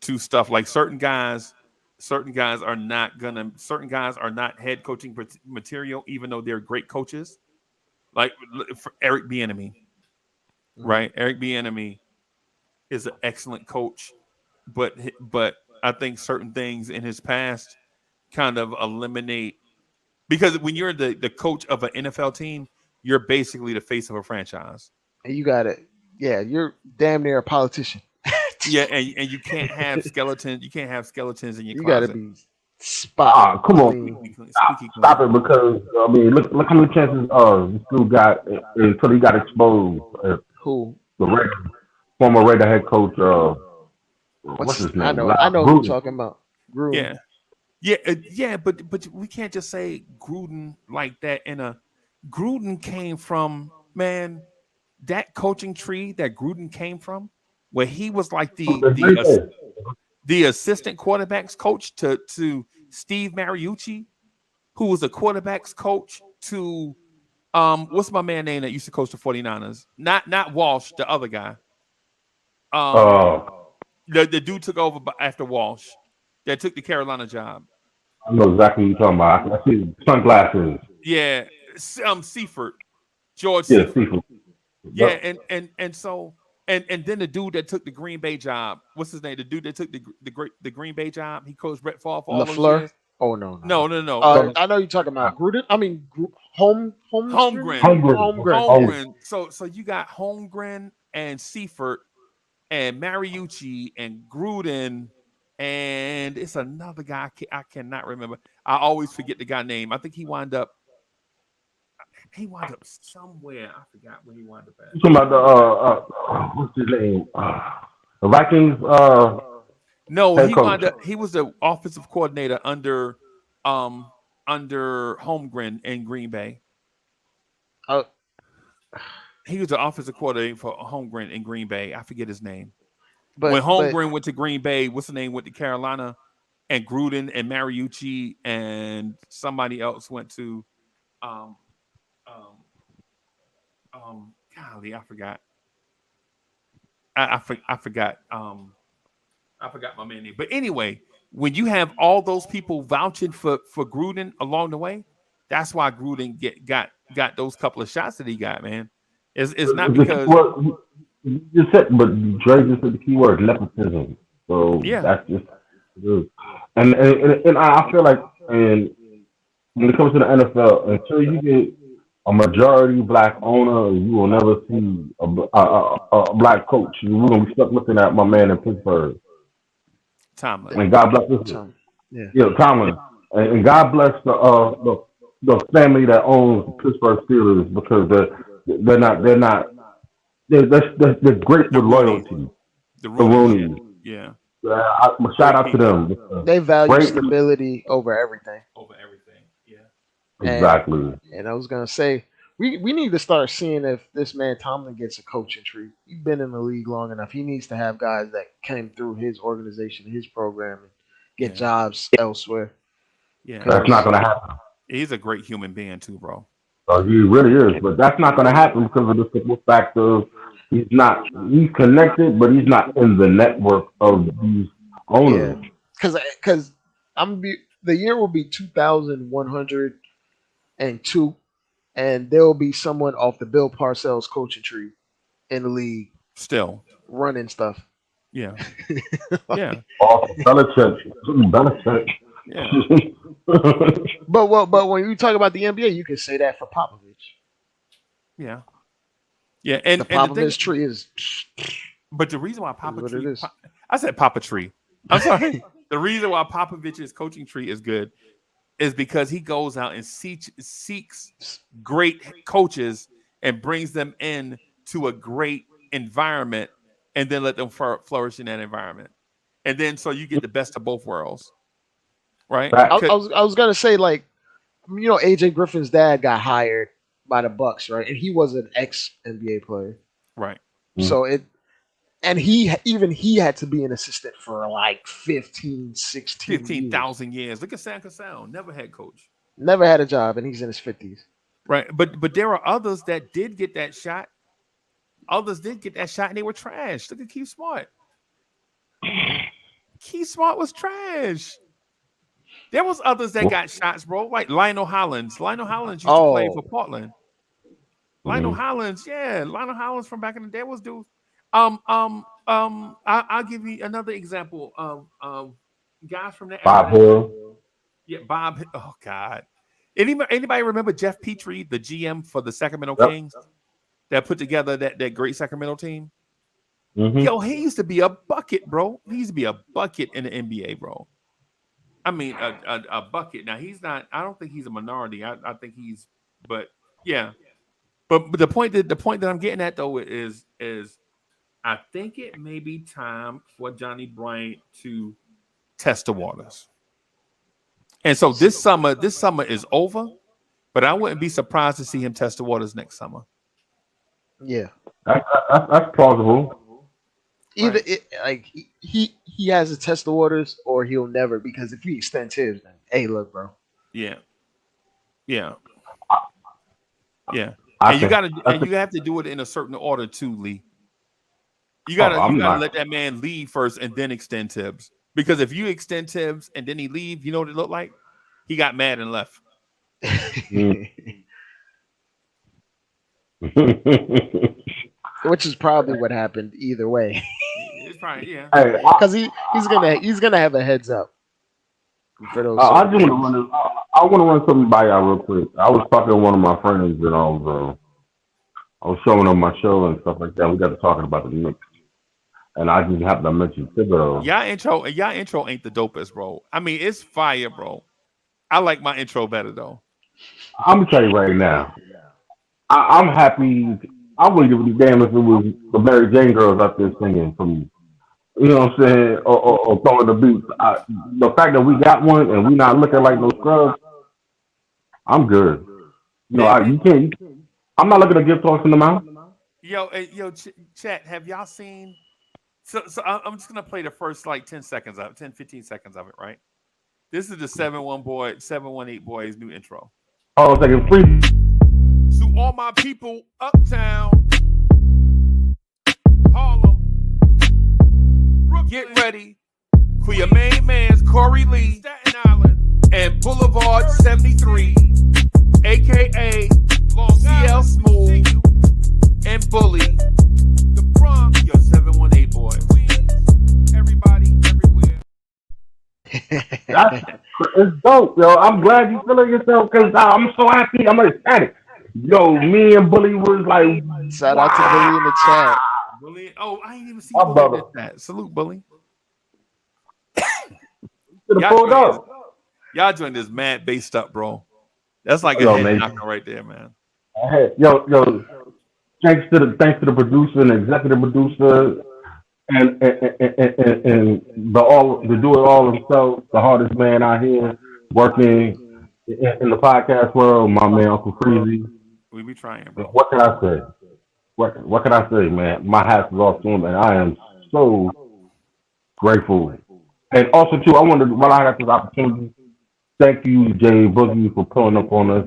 to stuff like certain guys are not head coaching material, even though they're great coaches. Like for Eric Bieniemy, right? Eric Bieniemy is an excellent coach, but I think certain things in his past kind of eliminate, because when you're the coach of an NFL team, you're basically the face of a franchise. And you got it. Yeah, you're damn near a politician. Yeah, and you can't have skeletons. You can't have skeletons in your You closet. got to be spot. Come on. Squeaky Stop clean. it, because I mean, look how many chances this dude got until he got exposed. Who? The former Raider head coach. What's his name? I know who you're talking about. Gruden. Yeah, but we can't just say Gruden like that. Gruden came from, man, that coaching tree that Gruden came from, where he was like the assistant quarterbacks coach to Steve Mariucci, who was a quarterbacks coach to what's my man name that used to coach the 49ers? Not Walsh, the other guy. The dude took over after Walsh that took the Carolina job. I know exactly what you're talking about. I see sunglasses. Yeah, Seifert, George Yeah, Seifert. Seifert. Yeah, and so then the dude that took the Green Bay job, what's his name? The dude that took the Green Bay job, he coached Brett Favre for all those LaFleur? years. Oh no. No. I know you're talking about Gruden. I mean, Holmgren. Holmgren. So you got Holmgren and Seifert and Mariucci and Gruden, and it's another guy I cannot remember. I always forget the guy's name. I think he wound up somewhere. I forgot where he wound up at. You talking about the what's his name? The Vikings. No, he was the offensive coordinator under Holmgren in Green Bay. He was the offensive coordinator for Holmgren in Green Bay. I forget his name. When Holmgren went to Green Bay, what's the name? Went to Carolina, and Gruden and Mariucci and somebody else went to golly, I forgot. I forgot. I forgot my man name. But anyway, when you have all those people vouching for Gruden along the way, that's why Gruden got those couple of shots that he got, man. It's not because you said, but Dre just said the key word, nepotism. So yeah, that's just and I feel like, and when it comes to the NFL, until you get a majority black owner, you will never see a black coach. We're gonna be stuck looking at my man in Pittsburgh. Tomlin. And God bless this. Tomlin. And God bless the family that owns the Pittsburgh Steelers because they're great with loyalty. The Rooney. Yeah. Shout out to them. They value stability over everything. Yeah. Exactly. And I was gonna say, we need to start seeing if this man Tomlin gets a coaching tree. He's been in the league long enough. He needs to have guys that came through his organization, his program, and get jobs elsewhere. Yeah. That's not gonna happen. He's a great human being too, bro. He really is, but that's not gonna happen because of the simple fact of he's connected, but he's not in the network of these owners. Because the year will be 2102, and there will be someone off the Bill Parcells coaching tree in the league still running stuff. Yeah. Yeah. Belichick. Yeah. But when you talk about the NBA, you can say that for Popovich. Yeah. Yeah, and the Popovich tree is. But the reason why I said Papa tree. I'm sorry. The reason why Popovich's coaching tree is good is because he goes out and seeks great coaches and brings them in to a great environment, and then let them flourish in that environment, and then so you get the best of both worlds, right? I was gonna say, like, AJ Griffin's dad got hired by the Bucks, right? And he was an ex-NBA player. Right. So he had to be an assistant for like 15,000 years. Look at Sam Cassell, never head coach. Never had a job, and he's in his 50s. Right. But there are others that did get that shot. Others did get that shot, and they were trash. Look at Keith Smart. Keith Smart was trash. There was others that got shots, bro, like Lionel Hollins. Lionel Hollins used to play for Portland. Lionel Hollins, Lionel Hollins from back in the day was dude. I'll give you another example of guys from the Bob Hill. Yeah, Bob. Oh God. Anybody remember Jeff Petrie, the GM for the Sacramento Kings, that put together that great Sacramento team? Mm-hmm. Yo, he used to be a bucket, bro. He used to be a bucket in the NBA, bro. I mean, a bucket. Now he's not. I don't think he's a minority. I think he's. But yeah. But the point that I'm getting at though is I think it may be time for Johnny Bryant to test the waters. And so this summer is over, but I wouldn't be surprised to see him test the waters next summer. Yeah, that's plausible. Either he has to test the waters, or he'll never, because if he extends his, then hey, look, bro. Yeah. And you have to do it in a certain order too, Lee. You gotta let that man leave first and then extend Tibbs. Because if you extend Tibbs and then he leave, you know what it looked like? He got mad and left. Which is probably what happened either way. It's probably because he's gonna have a heads up. For those I want to run something by y'all real quick. I was talking to one of my friends and I was showing them my show and stuff like that. We got to talking about the Knicks. And I just happened to mention Thibodeau. Y'all intro ain't the dopest, bro. I mean, it's fire, bro. I like my intro better though. I'm gonna tell you right now. I'm happy. I wouldn't give a damn if it was the Mary Jane girls out there singing for me. You know what I'm saying? Or throwing the beats. The fact that we got one and we not looking like no scrubs, I'm good. You can't. I'm not looking to give talks in the mouth. Yo, chat. Have y'all seen? So I'm just gonna play the first like 10 seconds of it, 10-15 seconds of it, right? This is the 718 boys new intro. Oh, it's like a free. To all my people uptown, Harlem, Brooklyn, get ready for your main man's Corey Lee, Staten Island, and Boulevard 73, aka CL Smooth and Bully, the Bronx, your 718 boy, Queens, everybody, everywhere. It's dope, yo. I'm glad you feeling yourself because I'm so happy. I'm ecstatic. Yo, me and Bully was like, shout out to Bully in the chat. Bully, I ain't even see Bully in that. Salute, Bully. Should have pulled up. Y'all joined this mad based up, bro. That's like a Yo, head man. knocker right there, man. Hey, yo, thanks to the producer and executive producer and the do it all himself, the hardest man out here working in the podcast world, my man Uncle Freezie. We be trying, bro. What can I say? What can I say, man? My hat's off to him, and I am so grateful. And also, too, I wanted while I got this opportunity, thank you, Jay Boogie, for pulling up on us.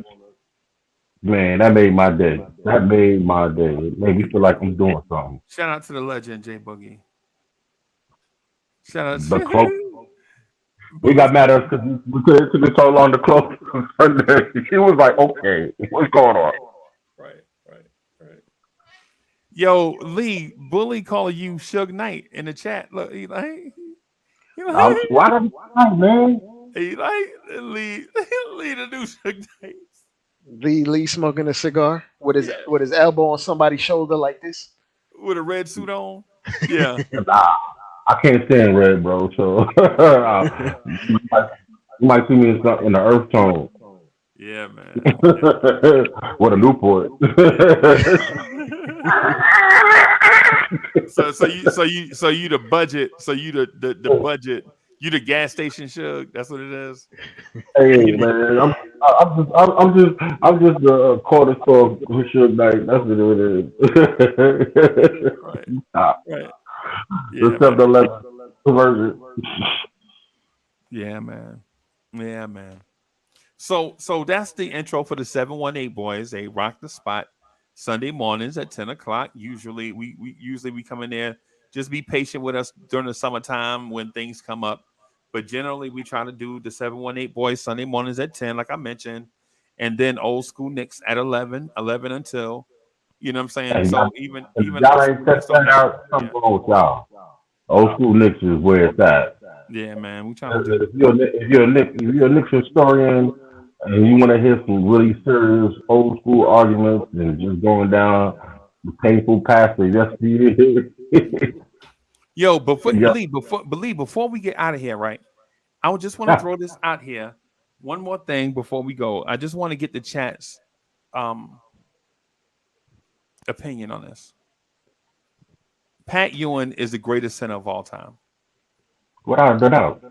Man, that made my day. That made my day. It made me feel like I'm doing something. Shout out to the legend, Jay Boogie. Shout out The to close. We got mad at us because we took it so long to close on Sunday. He was like, okay, what's going on? Right. Yo, Lee, Bully calling you Suge Knight in the chat. Look, he like, Why, man? he like Lee the new Suge Knight. Lee smoking a cigar with his elbow on somebody's shoulder like this. With a red suit on. Yeah. Nah, I can't stand red, bro. So you might see me in the earth tone. Yeah, man. With a Newport. So you the budget. So you the budget. You the gas station Suge. That's what it is. Hey man, I'm just a quarter store Suge Knight. That's what it is. Right. The 7-Eleven version. Yeah, man. So that's the intro for the 718 boys. They rock the spot Sunday mornings at 10 o'clock. Usually we come in there. Just be patient with us during the summertime when things come up. But generally, we try to do the 718 boys Sunday mornings at 10, like I mentioned. And then old school Knicks at 11 until, you know what I'm saying? And so even y'all ain't checked that out, something wrong with y'all. Old school Knicks is where it's at. Yeah, man. We trying to If you're a Knicks historian and you want to hear some really serious old school arguments and just going down the painful path of yesteryear. Yo, before we get out of here, right? I just want to throw this out here. One more thing before we go. I just want to get the chat's opinion on this. Pat Ewing is the greatest center of all time. Without a doubt.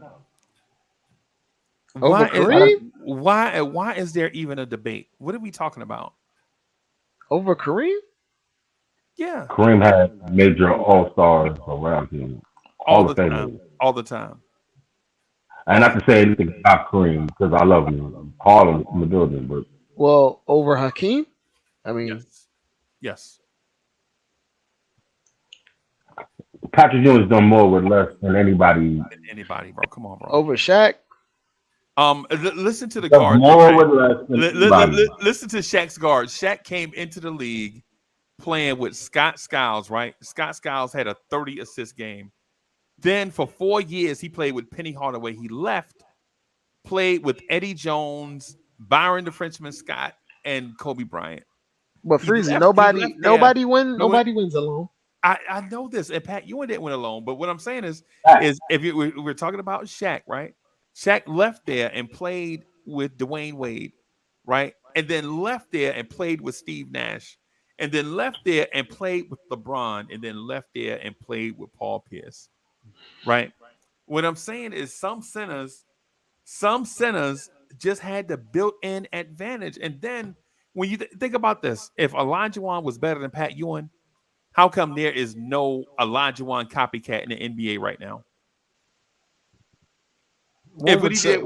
Why is there even a debate? What are we talking about? Over Kareem? Yeah. Kareem had major all-stars around him. All the time. And not to say anything about Kareem, because I love him. Harlem in the building, but over Hakeem? I mean, yes. Patrick Ewing's done more with less than anybody. Anybody, bro. Come on, bro. Over Shaq? Listen to the guard. Listen to Shaq's guard. Shaq came into the league playing with Scott Skiles, right? Scott Skiles had a 30 assist game. Then for 4 years, he played with Penny Hardaway. He left, played with Eddie Jones, Byron the Frenchman Scott, and Kobe Bryant. But Freezie, nobody wins alone. I know this, and Pat Ewing didn't win alone. But what I'm saying is if we're talking about Shaq, right? Shaq left there and played with Dwayne Wade, right? And then left there and played with Steve Nash, and then left there and played with LeBron, and then left there and played with Paul Pierce, right? What I'm saying is some centers just had the built-in advantage. And then when you think about this, if Olajuwon was better than Pat Ewing, how come there is no Olajuwon copycat in the NBA right now? One would say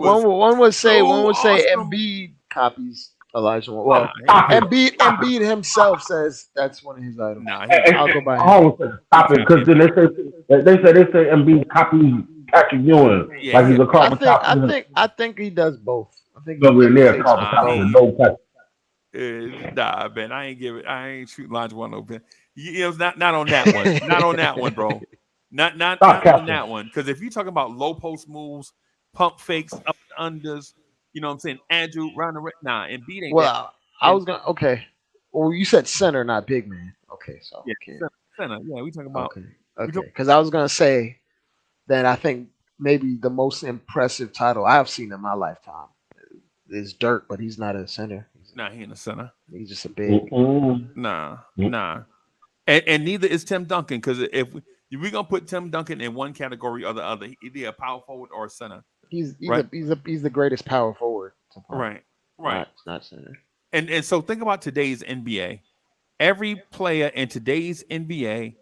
Embiid copies Olajuwon. Well, Embiid himself says that's one of his items. I'll go by him. I always say stop it because then they say Embiid copies Patrick Ewing like he's a carbon copy. I think he does both. I think nowhere near carbon copy. No Patrick. Nah, man, I ain't shooting Olajuwon no pen. You know, not on that one. Not on that one, bro. Not on that one. Because if you're talking about low post moves, pump fakes, up and unders, you know what I'm saying? Andrew, round the and Embiid ain't. Well, I was gonna Well, you said center, not big man. Okay, so center. Yeah, we talking about okay. Because I was gonna say that I think maybe the most impressive title I've seen in my lifetime is Dirk, but he's not a center. Nah, he in the center. He's just a big. Nah. And neither is Tim Duncan, because if we're gonna put Tim Duncan in one category or the other, either a power forward or a center. He's right? he's the greatest power forward. To play. Right. Not center. And so think about today's NBA. Every player in today's NBA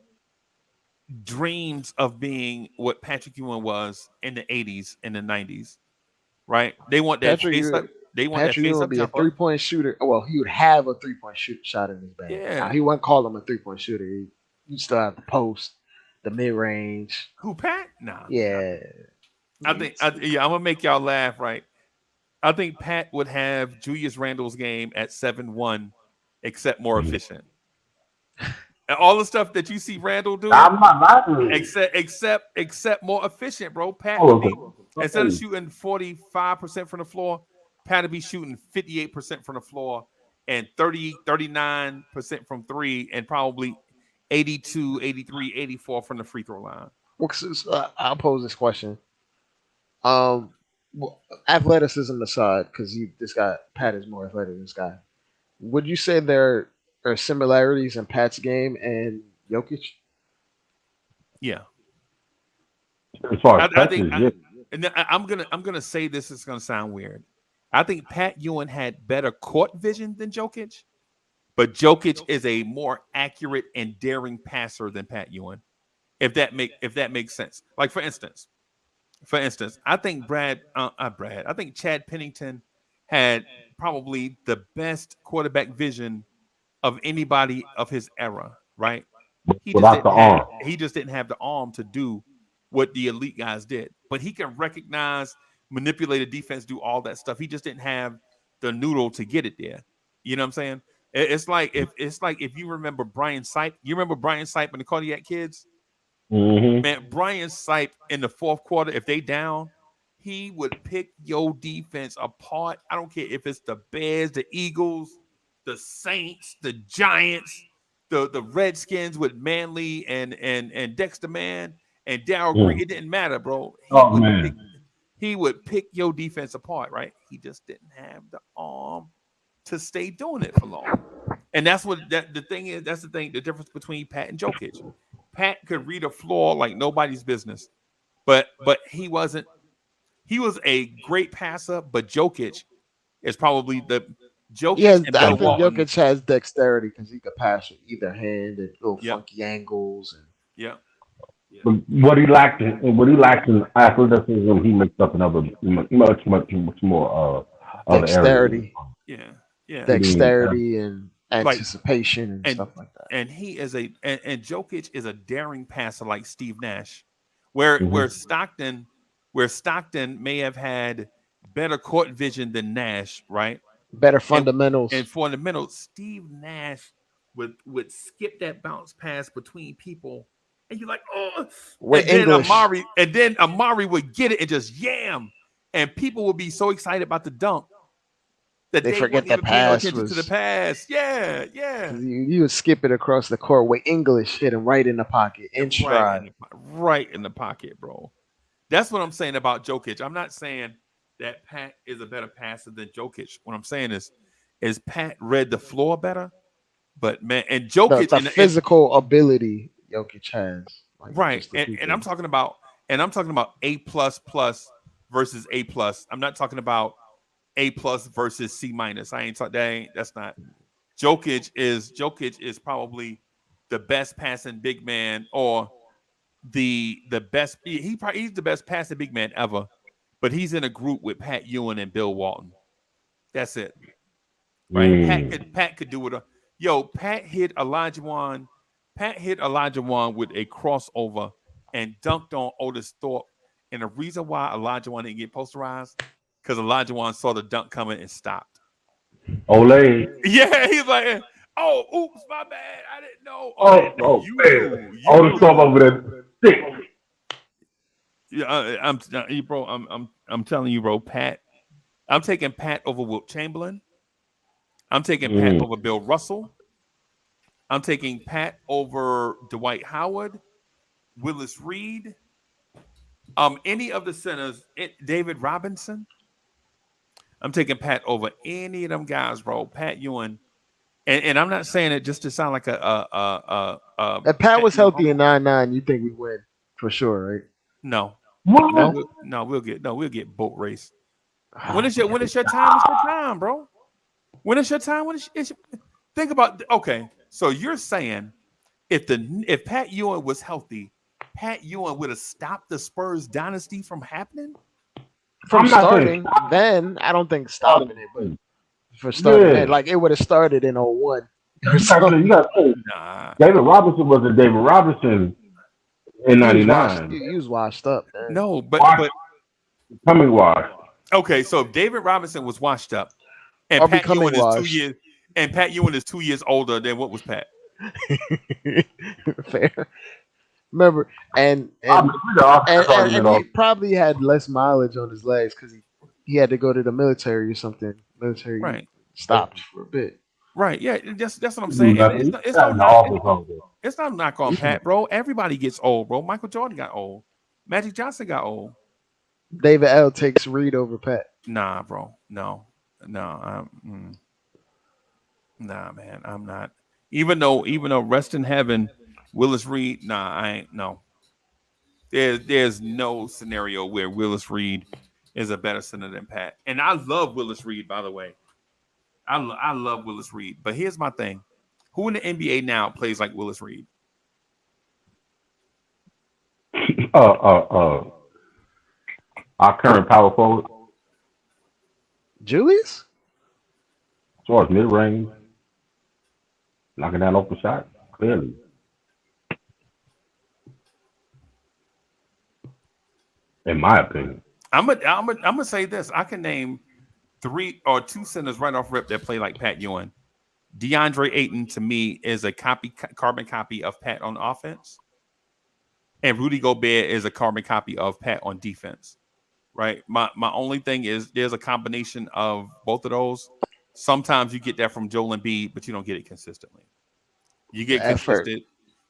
dreams of being what Patrick Ewing was in the 80s and the 90s, right? They want that face up. They want Patrick that face Ewing up would be a jumper. 3-point shooter. Well, he would have a 3-point shot in his bag. Yeah. Now, he wouldn't call him a 3-point shooter. You still have the post, the mid range. Who, Pat? Nah. Yeah. I'm gonna make y'all laugh, right? I think Pat would have Julius Randle's game at 7-1, except more efficient. And all the stuff that you see Randle do, I'm not lying. except more efficient, bro. Pat would be, instead of shooting 45% from the floor, Pat would be shooting 58% from the floor and 39% from three, and probably 82, 83, 84 from the free throw line. Well, I'll pose this question. Athleticism aside, because Pat is more athletic than this guy. Would you say there are similarities in Pat's game and Jokic? Yeah. As far as I'm gonna say this is gonna sound weird. I think Pat Ewing had better court vision than Jokic, but Jokic is a more accurate and daring passer than Pat Ewing. If that makes sense. Like for instance, I think I think Chad Pennington had probably the best quarterback vision of anybody of his era, right? He just didn't have the arm to do what the elite guys did. But he can recognize, manipulate a defense, do all that stuff. He just didn't have the noodle to get it there. You know what I'm saying? It's like if you remember Brian Sipe. You remember Brian Sipe and the Cardiac Kids? Mm-hmm. Man, Brian Sipe in the fourth quarter, if they down, he would pick your defense apart. I don't care if it's the Bears, the Eagles, the Saints, the Giants, the Redskins with Manley and Dexter Mann and Darryl Green. It didn't matter, bro. He would pick your defense apart, right? He just didn't have the arm to stay doing it for long. And that's what the thing is. That's the thing. The difference between Pat and Jokic. Pat could read a floor like nobody's business, but he wasn't. He was a great passer, but Jokic is probably the Jokic. Yes, I think Jokic has dexterity because he could pass with either hand and little funky angles. And But what he lacked in athleticism, he mixed up in other much more dexterity. Other areas. Yeah. Dexterity and anticipation and stuff like that. And he is and Jokic is a daring passer like Steve Nash, where Stockton may have had better court vision than Nash, right? Better fundamentals. And fundamentals, Steve Nash would skip that bounce pass between people, and you're like, oh, and then Amari would get it and just yam, and people would be so excited about the dunk that they forget the pass to the pass. Yeah. You would skip it across the court where English hit him right in the pocket, in stride. Right in the pocket, bro. That's what I'm saying about Jokic. I'm not saying that Pat is a better passer than Jokic. What I'm saying is Pat read the floor better, but man, and Jokic the physical ability Jokic has, right? And I'm talking about A++ versus A+. I'm not talking about A+ versus C-. I ain't talking. That's not. Jokic is probably the best passing big man, or the best. He's the best passing big man ever. But he's in a group with Pat Ewing and Bill Walton. That's it. Right? Pat could do it. Pat hit Elijah Wan with a crossover and dunked on Otis Thorpe. And the reason why Elijah Wan didn't get posterized, because Elijah Wan saw the dunk coming and stopped. Ole. Yeah, he's like, oh, oops, my bad. I didn't know. Otis Thorpe over there. Sick. Yeah, I'm telling you, bro. Pat, I'm taking Pat over Wilt Chamberlain. I'm taking Pat over Bill Russell. I'm taking Pat over Dwight Howard, Willis Reed, Any of the centers, David Robinson. I'm taking Pat over any of them guys, bro. Pat Ewing, and I'm not saying it just to sound like If Pat was Ewing. healthy in 99, you think we win for sure, right? No, No? we'll get boat race. When it's your time, it's your time, bro. When it's your time, think about. Okay, so you're saying if Pat Ewing was healthy, Pat Ewing would have stopped the Spurs dynasty from happening? From starting, then I don't think stopping it, but for starting, then, like it would have started in 01. You got David Robinson was a David Robinson in 99. He was washed up, man. No, but Coming washed. Okay, so if David Robinson was washed up, and Or Pat becoming Ewing is washed. 2 years, and Pat Ewing is 2 years older than what was Pat? Fair. Remember, and he probably had less mileage on his legs because he had to go to the military or something. Military stopped for a bit. Right. Yeah. That's what I'm saying. It's not a knock on Pat, bro. Everybody gets old, bro. Michael Jordan got old. Magic Johnson got old. David L takes Reed over Pat. Nah, bro. No. Nah, man. I'm not. Even though rest in heaven, Willis Reed. Nah, I ain't. No. There's no scenario where Willis Reed is a better center than Pat. And I love Willis Reed, by the way. I love Willis Reed. But here's my thing. Who in the NBA now plays like Willis Reed? Our current power forward. Julius? As far as mid range, knocking down open shot, clearly. In my opinion. I'm gonna say this. I can name 3 or 2 centers right off rip that play like Pat Ewing. DeAndre Ayton to me is a carbon copy of Pat on offense, and Rudy Gobert is a carbon copy of Pat on defense. Right. My only thing is there's a combination of both of those. Sometimes you get that from Joel Embiid, but you don't get it consistently. You get consistent.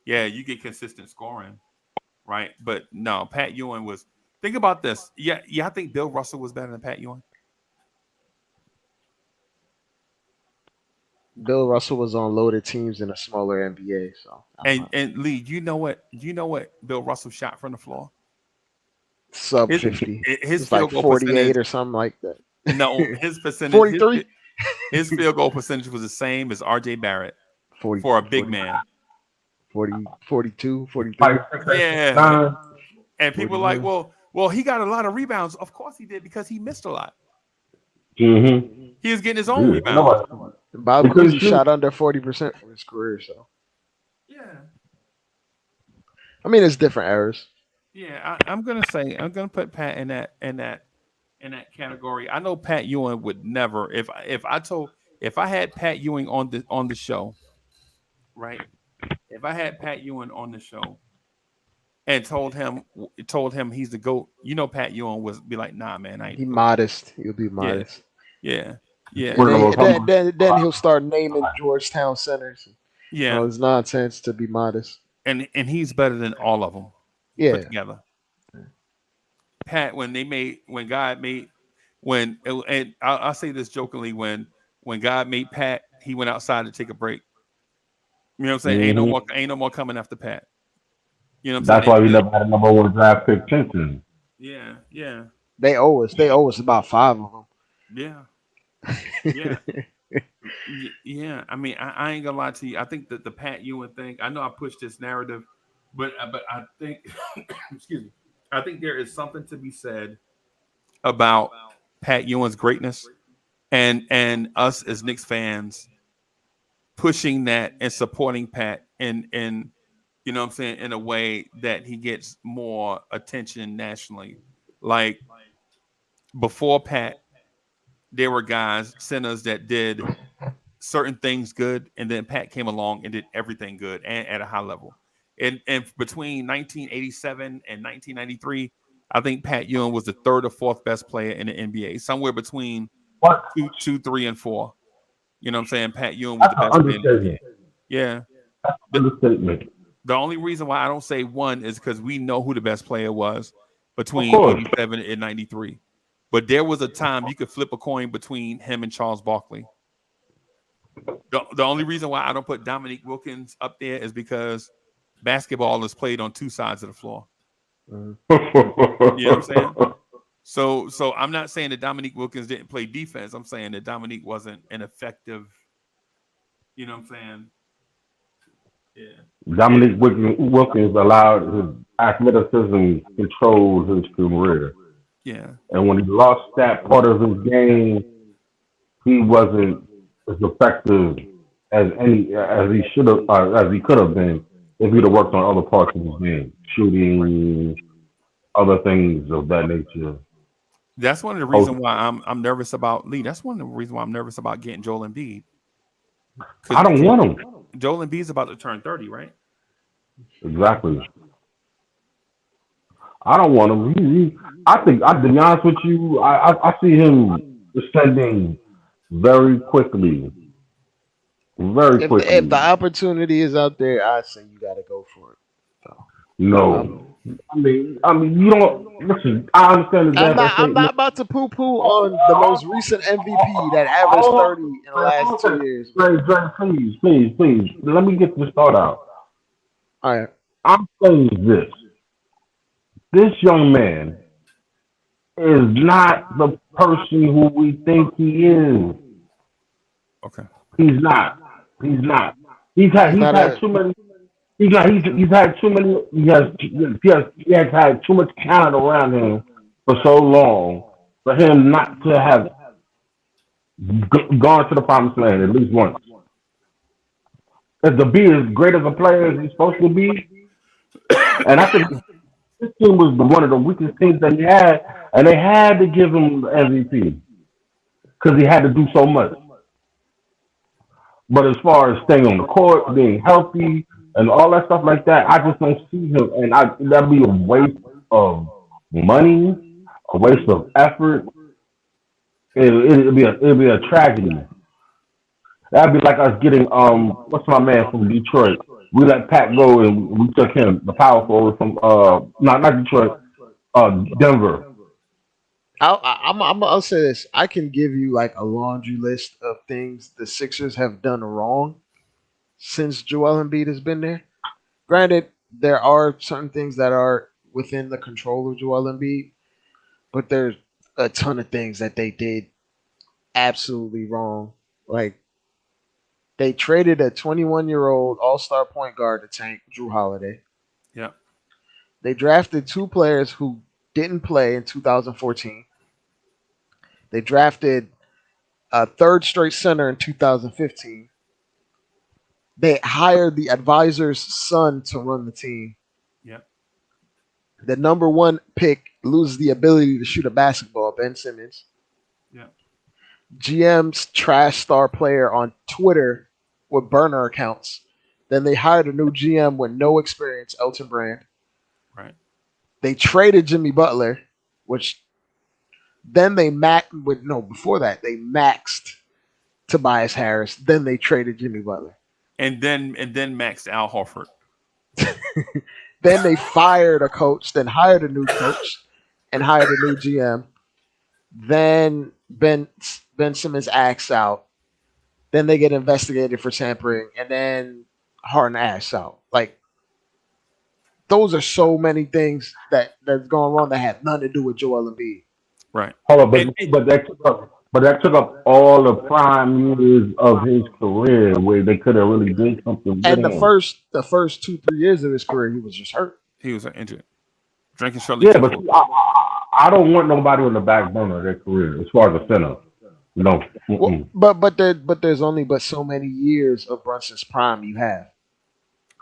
Yeah, you get consistent scoring. Right. But no, Pat Ewing was. Think about this. Yeah, I think Bill Russell was better than Pat Ewing. Bill Russell was on loaded teams in a smaller NBA. So and Lee, you know what Bill Russell shot from the floor? Sub 50. His like 48 or something like that. No, his percentage 43. His field goal percentage was the same as RJ Barrett 40, for a big man. 42, 43. Yeah. And people are like, well, he got a lot of rebounds. Of course he did because he missed a lot. Mm-hmm. He was getting his own rebounds. Bob Cousy shot under 40% for his career, so yeah. I mean, it's different eras. Yeah, I'm gonna put Pat in that category. I know Pat Ewing would never. If I had Pat Ewing on the show, right? If I had Pat Ewing on the show and told him he's the GOAT, Pat Ewing would be like, nah, man, I ain't. He'll be modest. Yeah. Then he'll start naming Georgetown centers. Yeah, it's nonsense to be modest. And he's better than all of them. Yeah. Put together. Pat, I'll say this jokingly, when God made Pat, he went outside to take a break. You know what I'm saying? Mm-hmm. Ain't no more coming after Pat. You know what I'm That's saying? why we never had a number 1 draft pick since then. Yeah. They owe us about 5 of them. Yeah. Yeah. I mean, I ain't gonna lie to you. I think that the Pat Ewing thing, I know I pushed this narrative, but I think excuse me. I think there is something to be said about Pat Ewing's greatness and us as Knicks fans pushing that and supporting Pat in you know what I'm saying, in a way that he gets more attention nationally. Like before Pat, there were centers that did certain things good, and then Pat came along and did everything good and at a high level. And between 1987 and 1993, I think Pat Ewing was the 3rd or 4th best player in the NBA, somewhere between 2, 3, and 4. You know what I'm saying? Pat Ewing was the best player in the NBA. Yeah. Understatement. The only reason why I don't say 1 is because we know who the best player was. between 87 and 93. But there was a time you could flip a coin between him and Charles Barkley. The only reason why I don't put Dominique Wilkins up there is because basketball is played on two sides of the floor. You know what I'm saying? So I'm not saying that Dominique Wilkins didn't play defense. I'm saying that Dominique wasn't an effective, you know what I'm saying? Yeah. Dominique Wilkins allowed his athleticism control his career. Yeah. And when he lost that part of his game, he wasn't as effective as he should have, as he could have been if he'd have worked on other parts of his game, shooting, other things of that nature. That's one of the reasons why I'm nervous about Lee. That's one of the reasons why I'm nervous about getting Joel Embiid. I don't want him. Joel Embiid's about to turn 30, right? Exactly. I don't want him. I think, to be honest with you, I see him ascending very quickly. Very quickly. If the opportunity is out there, I say you got to go for it. So, no. I mean, you don't listen. I understand that. I'm not about to poo-poo on the most recent MVP that averaged 30 in the last 2 years. Please, let me get this thought out. All right. I'm saying this. This young man is not the person who we think he is. Okay. He's not. He's had too many. He has had too much talent around him for so long for him not to have gone to the promised land at least once. And to be as great as a player as he's supposed to be, and I think this team was one of the weakest teams that he had, and they had to give him the MVP because he had to do so much. But as far as staying on the court, being healthy, and all that stuff like that, I just don't see him. And that'd be a waste of money, a waste of effort. It'd be a tragedy. That'd be like us getting what's my man from Detroit? We let Pat go and we took him, the power forward from not Detroit, Denver. I'll say this. I can give you like a laundry list of things the Sixers have done wrong since Joel Embiid has been there. Granted, there are certain things that are within the control of Joel Embiid, but there's a ton of things that they did absolutely wrong. Like, they traded a 21-year-old all-star point guard to tank Drew Holiday. Yeah. They drafted two players who didn't play in 2014. They drafted a third straight center in 2015. They hired the advisor's son to run the team. Yeah. The number one pick loses the ability to shoot a basketball, Ben Simmons. Yeah. GM's trash star player on Twitter with burner accounts. Then they hired a new GM with no experience, Elton Brand. Right. They traded Jimmy Butler, which then they before that, they maxed Tobias Harris. Then they traded Jimmy Butler. And then maxed Al Horford. Then they fired a coach, then hired a new coach, and hired a new GM. Then Ben Simmons acts out. Then they get investigated for tampering, and then Harden acts out. Like, those are so many things that's going wrong that have nothing to do with Joel Embiid. Right. Hold on, but that took up all the prime years of his career where they could have really did something. And the first 2-3 years of his career, he was just hurt. He was injured. Drinking Shirley. Yeah, but I don't want nobody on the back burner of their career as far as a center. No. Well, but there's only but so many years of Brunson's prime you have.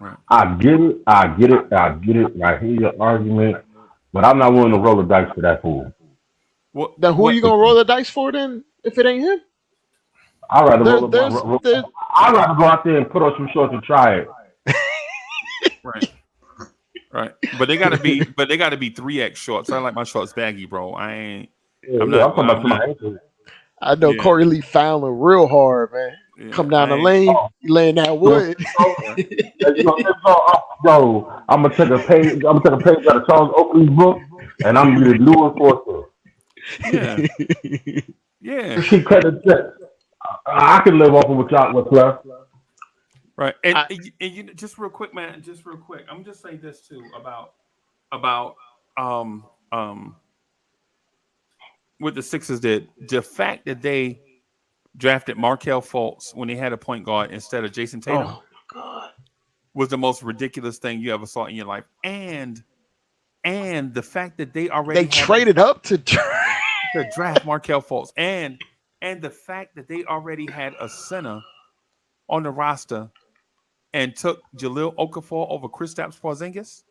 Right. I get it. I hear your argument, but I'm not willing to roll the dice for that fool. Then who are you gonna roll the dice for then? If it ain't him, I'd rather I'd rather go out there and put on some shorts and try it. Right. But they gotta be 3X shorts. I like my shorts baggy, bro. I know Corey Lee Fowler real hard, man. Yeah, come down the lane, laying that wood. I'm gonna take a page. I'm gonna take a page out of Charles Oakley's book. and I'm the new enforcer. Yeah, yeah, She cut a check. I can live off of what's left. right. And you just real quick, man. Just real quick. I'm just saying this too about um um what the Sixers did. The fact that they drafted Markelle Fultz when they had a point guard instead of Jason Tatum Oh God. was the most ridiculous thing you ever saw in your life. And the fact that they already They traded up to draft Markelle Fultz, and the fact that they already had a center on the roster and took Jahlil Okafor over Kristaps Porzingis.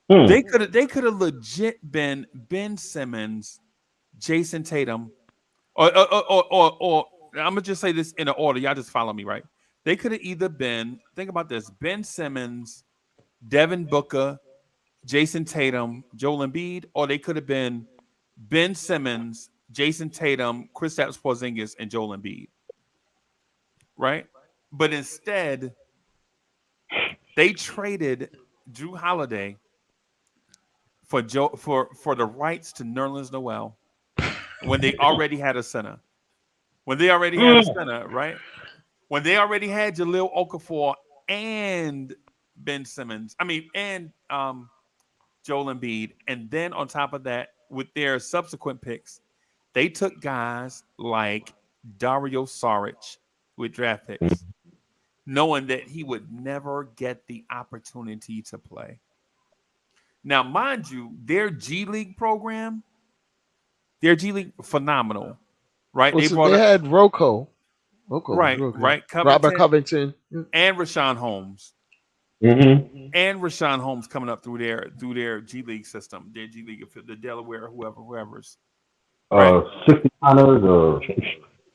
They could have legit been Ben Simmons, Jason Tatum, or I'm gonna just say this in an order. Y'all just follow me, right? They could have either been, think about this, Ben Simmons, Devin Booker, Jason Tatum, Joel Embiid, or they could have been Ben Simmons, Jason Tatum, Kristaps Porzingis, and Joel Embiid. Right? But instead, they traded Drew Holiday for the rights to Nerlens Noel when they already had a center. When they already had a center, right? When they already had Jahlil Okafor and Ben Simmons, and Joel Embiid, and then on top of that, with their subsequent picks, they took guys like Dario Saric with draft picks, knowing that he would never get the opportunity to play. Now, mind you, their G League program, phenomenal, right? They had Rocco. Right. Robert Covington and Rashawn Holmes. Mm-hmm. And Rashawn Holmes coming up through their G League system, their G League, the Delaware, whoever's. Right. 69ers or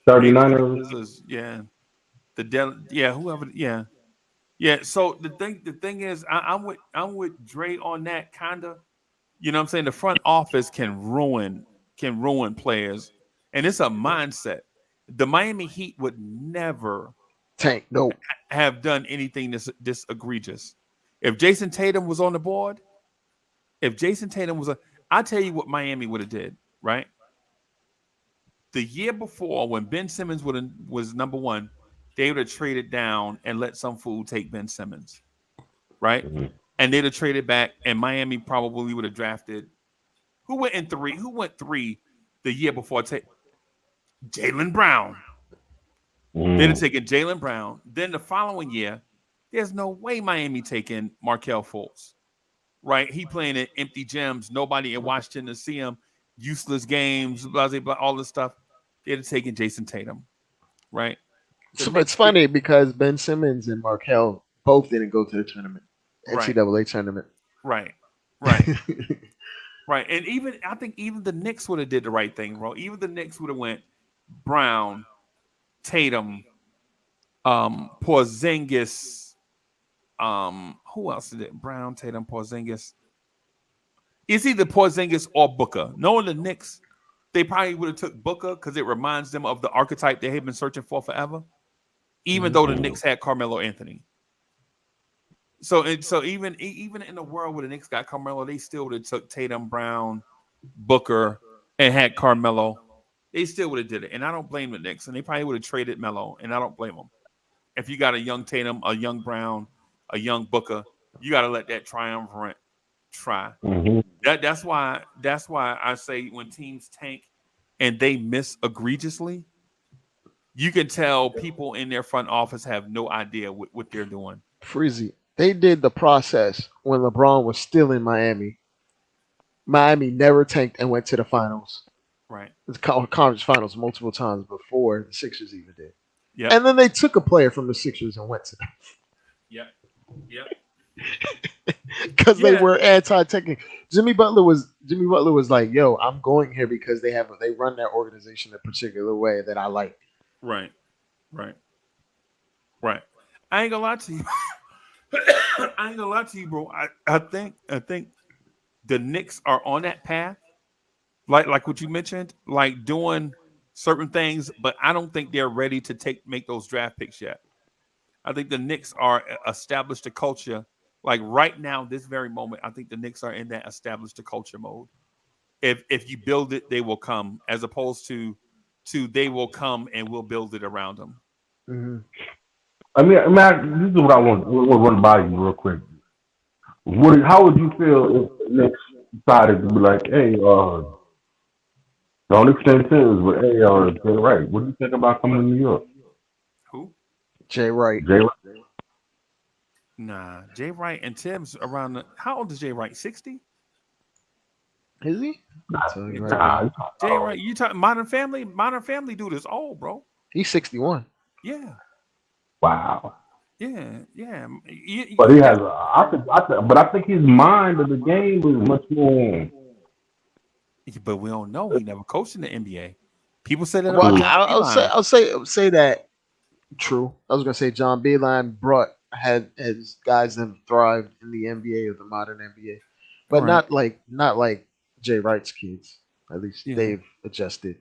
39ers. Yeah. So the thing is, I'm with Dre on that kinda. You know what I'm saying? The front office can ruin players, and it's a mindset. The Miami Heat would never tank. No, have done anything this egregious. If Jason Tatum was on the board, I'll tell you what Miami would have did, right? The year before, when Ben Simmons was number one, they would have traded down and let some fool take Ben Simmons, right? Mm-hmm. And they'd have traded back, and Miami probably would have drafted who went three the year before? Jaylen Brown. They'd have taken Jaylen Brown. Then the following year, there's no way Miami taking Markelle Fultz, right? He playing in empty gyms, nobody in Washington to see him, useless games, blah, blah, blah, all this stuff. They'd have taken Jason Tatum, right? So it's funny because Ben Simmons and Markelle both didn't go to the tournament, NCAA tournament. Right. Right. And I think even the Knicks would have did the right thing, bro. Even the Knicks would have went Brown, Tatum, Porzingis, who else did it? Brown, Tatum, Porzingis. It's either Porzingis or Booker. Knowing the Knicks, they probably would have took Booker because it reminds them of the archetype they have been searching for forever. Even though the Knicks had Carmelo Anthony. So even in the world where the Knicks got Carmelo, they still would have took Tatum, Brown, Booker, and had Carmelo. They still would have did it. And I don't blame the Knicks. And they probably would have traded Melo. And I don't blame them. If you got a young Tatum, a young Brown, a young Booker, you got to let that triumvirate try. Mm-hmm. That's why I say when teams tank and they miss egregiously, you can tell people in their front office have no idea what they're doing. Freezie, they did the process when LeBron was still in Miami. Miami never tanked and went to the finals. Right. The conference finals multiple times before the Sixers even did. Yeah. And then they took a player from the Sixers and went to them. Yep. Because they were anti-tanking. Jimmy Butler was like, "Yo, I'm going here because they run their organization a particular way that I like." Right. I ain't gonna lie to you. Bro. I think the Knicks are on that path, like what you mentioned, like doing certain things, but I don't think they're ready to make those draft picks yet. I think the Knicks are established a culture. Like right now, this very moment, I think the Knicks are in that established a culture mode. if you build it, they will come, as opposed to they will come and we'll build it around them. Mm-hmm. This is what I want to run by you real quick. How would you feel if the Knicks decided to be like, hey, don't extend Tibbs, but hey, Jay Wright, what do you think about coming to New York? Who? Jay Wright. Jay Wright. Nah, Jay Wright and Tibbs around how old is Jay Wright? 60? Is he? Nah, Jay Wright, you talking Modern Family? Modern Family dude is old, bro. He's 61. Yeah. wow. Yeah. But he has, I think his mind of the game is much more. But we don't know. He never coached in the NBA. People say that. Well, about I'll say that. True. I was gonna say John Beilein had his guys that thrived in the NBA or the modern NBA, but Right. not like Jay Wright's kids. At least Yeah. they've adjusted.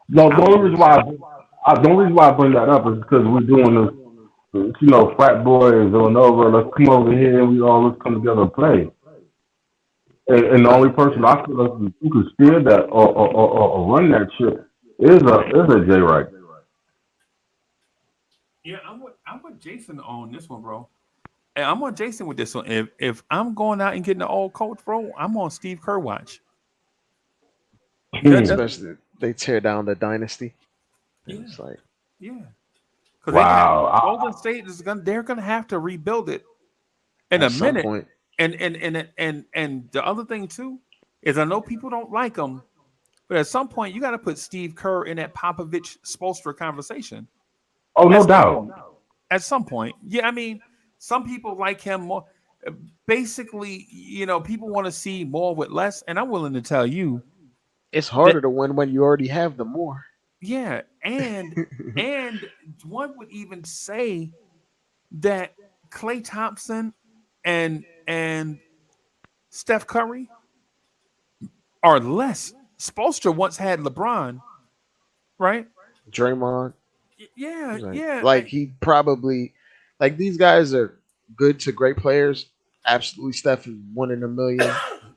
No, the only reason why I bring that up is because we're doing this, frat boys or Nova. Let's come over here and let's come together and play. And the only person I feel like who can steer that or run that shit is a Jay Wright. Yeah, I'm with Jason on this one, bro. And I'm on Jason with this one. If I'm going out and getting an old coach, bro, I'm on Steve Kerr watch. Especially they tear down the dynasty. Yeah. It's like Yeah. Because Wow. Golden State they're gonna have to rebuild it in at a some minute. point. And the other thing too is I know people don't like him, but at some point you got to put Steve Kerr in that Popovich Spoelstra conversation. Oh, no doubt. At some point, yeah. I mean, some people like him more. Basically, people want to see more with less, and I'm willing to tell you, It's harder to win when you already have the more. yeah. And one would even say that Klay Thompson and Steph Curry are less. Spoelstra once had LeBron, right? Draymond. Yeah, Like, yeah. like he probably these guys are good to great players. Absolutely, Steph is 1 in a million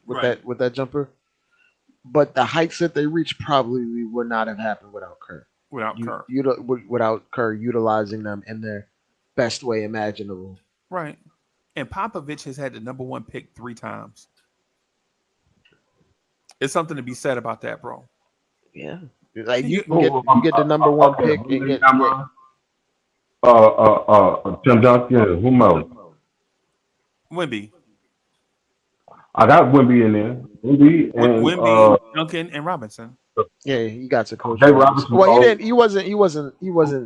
with Right. that jumper. But the heights that they reach probably would not have happened without Kerr. Without Kerr, Without Kerr utilizing them in their best way imaginable. right? And Popovich has had the number 1 pick 3 times. It's something to be said about that, bro. Yeah, like you get the number 1 pick and get Tim Duncan, who else? Wemby, I got Wemby in there. Wemby, Duncan, and Robinson. yeah. He got to coach. Jay Robinson. Well, he didn't. He wasn't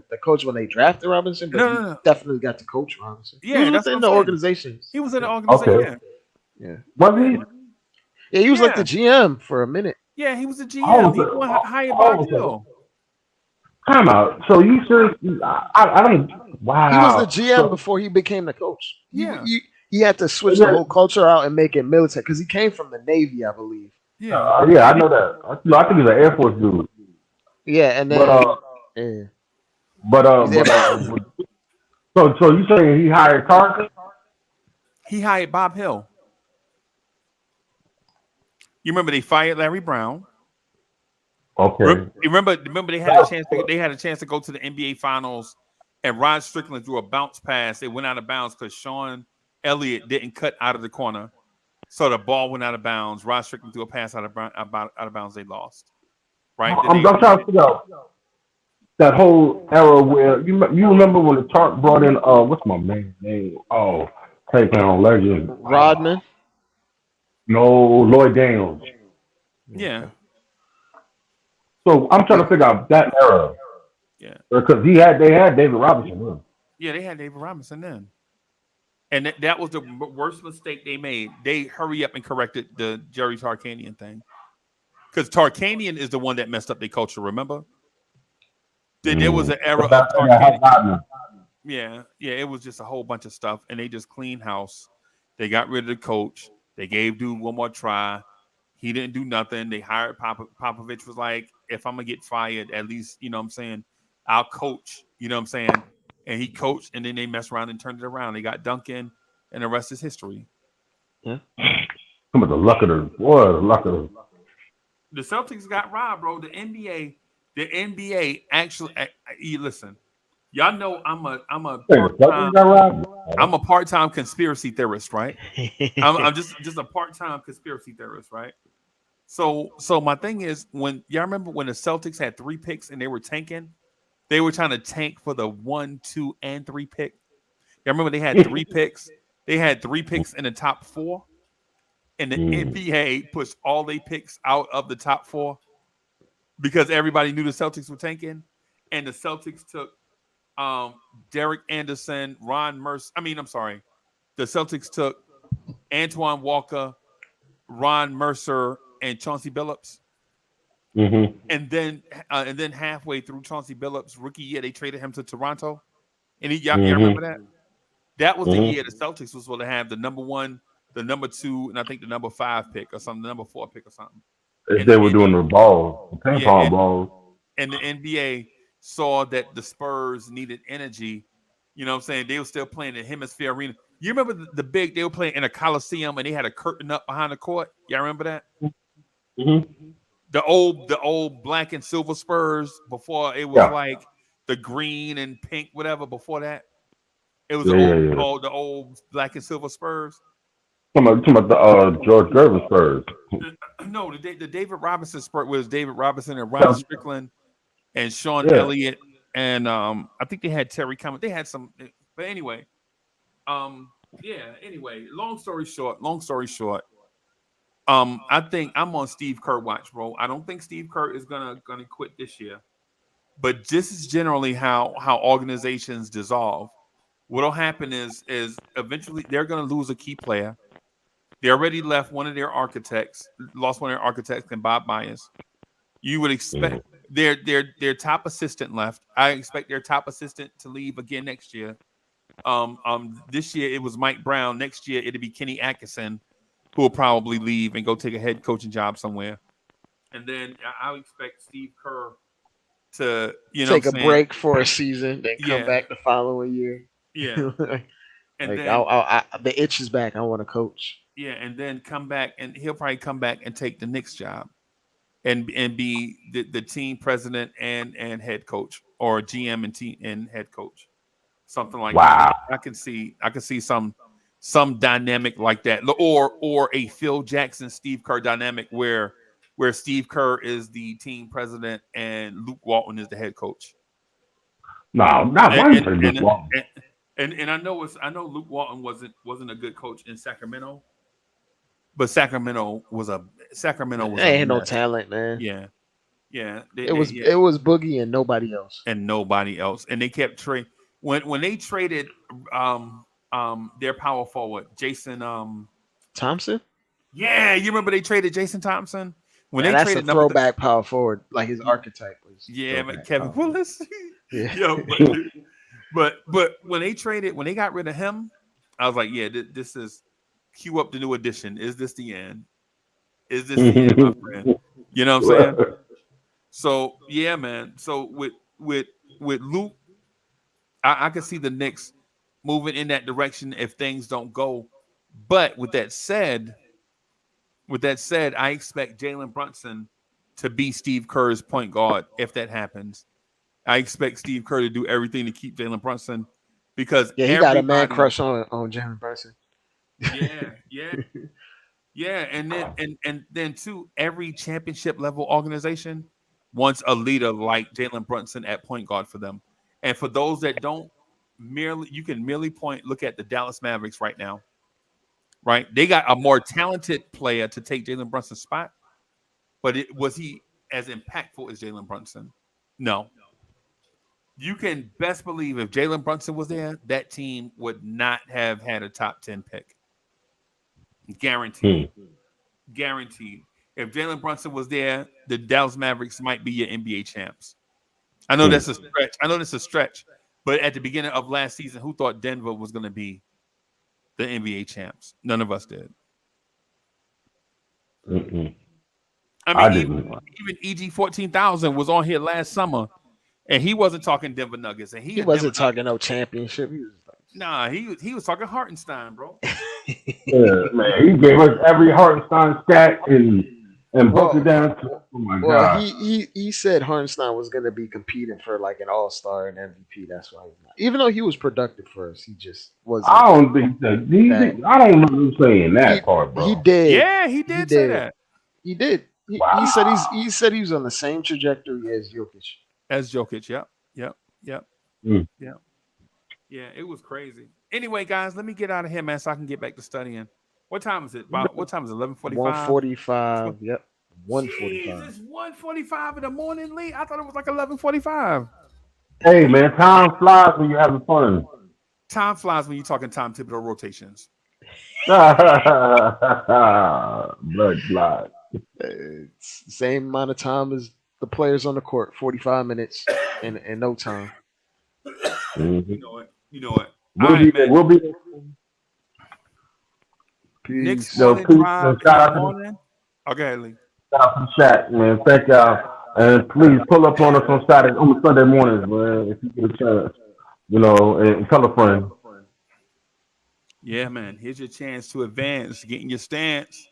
the coach when they drafted Robinson, but No. he definitely got to coach Robinson. Yeah, he was that's within what the I'm saying. organization. He was in the organization. Okay. Yeah, Was he? yeah. He was like Yeah. the GM for a minute. Yeah, he was a GM. Oh, He okay. won hired Oh, Bob Hill. Time out. So you seriously? I don't. Wow. He was the GM So- before he became the coach. Yeah. He had to switch the whole culture out and make it military because he came from the Navy, I believe. Yeah. Yeah, I know that. I think he's an Air Force dude. Yeah, and then yeah. So you saying he hired Carter? He hired Bob Hill. You remember they fired Larry Brown? Okay. Remember they had a chance to go to the NBA Finals, and Rod Strickland threw a bounce pass. It went out of bounds because Sean Elliott didn't cut out of the corner, so the ball went out of bounds. Rod Strickland threw a pass out of bounds. They lost. Right? I'm trying to figure out that whole era where you remember when the Tark brought in what's my man's name? Oh, taking on legend Rodman. No, Lloyd Daniels. Yeah. So I'm trying to figure out that era. Yeah. Because they had David Robinson. Huh? Yeah, they had David Robinson then. And that was the worst mistake they made. They hurry up and corrected the Jerry Tarkanian thing. Because Tarkanian is the one that messed up their culture, remember? There was an era of Tarkanian. Yeah, it was just a whole bunch of stuff. And they just cleaned house. They got rid of the coach. They gave dude one more try. He didn't do nothing. They hired Popovich was like, if I'm going to get fired, at least, you know what I'm saying, I'll coach. You know what I'm saying? And he coached, and then they messed around and turned it around. They got Duncan, and the rest is history. Yeah. Some of the luck of the boy, The Celtics got robbed, bro. The NBA actually. You listen, y'all know I'm a part-time conspiracy theorist, right? I'm just a part-time conspiracy theorist, right? So my thing is, when y'all remember when the Celtics had 3 picks and they were tanking, they were trying to tank for the 1, 2, and 3 pick. Y'all remember they had 3 picks. They had 3 picks in the top 4. And the NBA pushed all their picks out of the top 4 because everybody knew the Celtics were tanking. And the Celtics took Derek Anderson, Ron Mercer. The Celtics took Antoine Walker, Ron Mercer, and Chauncey Billups. Mm-hmm. And then halfway through Chauncey Billups' rookie year, they traded him to Toronto. And y'all remember that? That was the year the Celtics was supposed to have the number 1, the number 2, and I think the number 5 pick or something, the number 4 pick or something. If they were doing the balls, the ping pong balls. And the NBA saw that the Spurs needed energy. You know what I'm saying? They were still playing in Hemisphere Arena. You remember they were playing in a Coliseum and they had a curtain up behind the court? Y'all remember that? Mm-hmm. The old black and silver Spurs before it was like the green and pink, whatever, before that. It was the old black and silver Spurs. Talking about the George Gervin Spurs. No, the David Robinson Spurs was David Robinson and Ron Strickland and Sean Elliott and I think they had Terry Cummings. They had some, but anyway, Anyway, long story short, I think I'm on Steve Kerr watch, bro. I don't think Steve Kerr is gonna quit this year, but this is generally how organizations dissolve. What'll happen is eventually they're gonna lose a key player. They already lost one of their architects, and Bob Myers. You would expect their top assistant left. I expect their top assistant to leave again next year. This year it was Mike Brown. Next year it'll be Kenny Atkinson, who will probably leave and go take a head coaching job somewhere. And then I expect Steve Kerr to take a break for a season, then come back the following year. Yeah, and like, then the itch is back. I want to coach. Yeah, and then come back, and he'll probably come back and take the Knicks job, and be the team president and head coach, or GM and head coach, something like that. I can see some dynamic like that, or a Phil Jackson, Steve Kerr dynamic where Steve Kerr is the team president and Luke Walton is the head coach. No, not Luke Walton. And I know Luke Walton wasn't a good coach in Sacramento, but Sacramento was They had no talent, man. Yeah. It was Boogie and nobody else. And they kept trading when they traded their power forward, Jason Thompson. Yeah, you remember they traded Jason Thompson when that's traded a throwback power forward, like his archetype was. Yeah, but Kevin Willis. Yeah. Yo, but when they got rid of him, I was like, yeah, this is cue up the new edition. Is this the end? Is this the end, my friend? You know what I'm saying? So yeah, man. So with Luke, I can see the Knicks moving in that direction if things don't go. But with that said, I expect Jalen Brunson to be Steve Kerr's point guard if that happens. I expect Steve Kerr to do everything to keep Jalen Brunson because he got a man crush on Jalen Brunson. Yeah, and then too, every championship level organization wants a leader like Jalen Brunson at point guard for them. And for those that don't, you can merely look at the Dallas Mavericks right now. Right, they got a more talented player to take Jalen Brunson's spot, but was he as impactful as Jalen Brunson? No. You can best believe if Jalen Brunson was there, that team would not have had a top 10 pick. Guaranteed. If Jalen Brunson was there, the Dallas Mavericks might be your NBA champs. I know that's a stretch. But at the beginning of last season, who thought Denver was going to be the NBA champs? None of us did. I mean, even EG 14,000 was on here last summer, and he wasn't talking Denver Nuggets, and he wasn't talking no championship. He was talking Hartenstein, bro. Yeah, man, he gave us every Hartenstein stat in and broke it down. Oh my Well, god! he said Hartenstein was going to be competing for like an All-Star and MVP. That's why he's not. Even though he was productive first, he just wasn't. I don't think that. I don't remember him saying that part, bro. He did. Yeah, he did say that. He did. He Wow. said he was on the same trajectory as Jokic. As Jokic, yep. Mm. Yeah, it was crazy. Anyway, guys, let me get out of here, man, so I can get back to studying. What time is it? What time is it? 11:45? 1:45. Yep. 1:45. It's 1:45 in the morning, Lee. I thought it was like 11:45. Hey man, time flies when you're having fun. Time flies when you're talking Tom Thibodeau rotations. Blood flies. It's the same amount of time as the players on the court. 45 minutes and no time. Mm-hmm. You know it. All right, man. We'll be Knicks Yo, morning peace, drive and shout out in the to morning. Okay, Lee. Shout out to the chat, man. Thank y'all. And please pull up on us on Sunday mornings, man, if you get a chance. You know, and tell a friend. Yeah, man. Here's your chance to advance, get in your stance.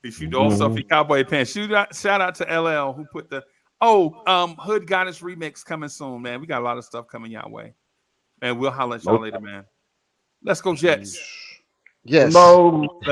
If you don't stuffy cowboy pants. Shout out to LL who put the Hood Goddess remix coming soon, man. We got a lot of stuff coming your way. Man, we'll holler at y'all later, man. Let's go, Jets. Yes. No. Let's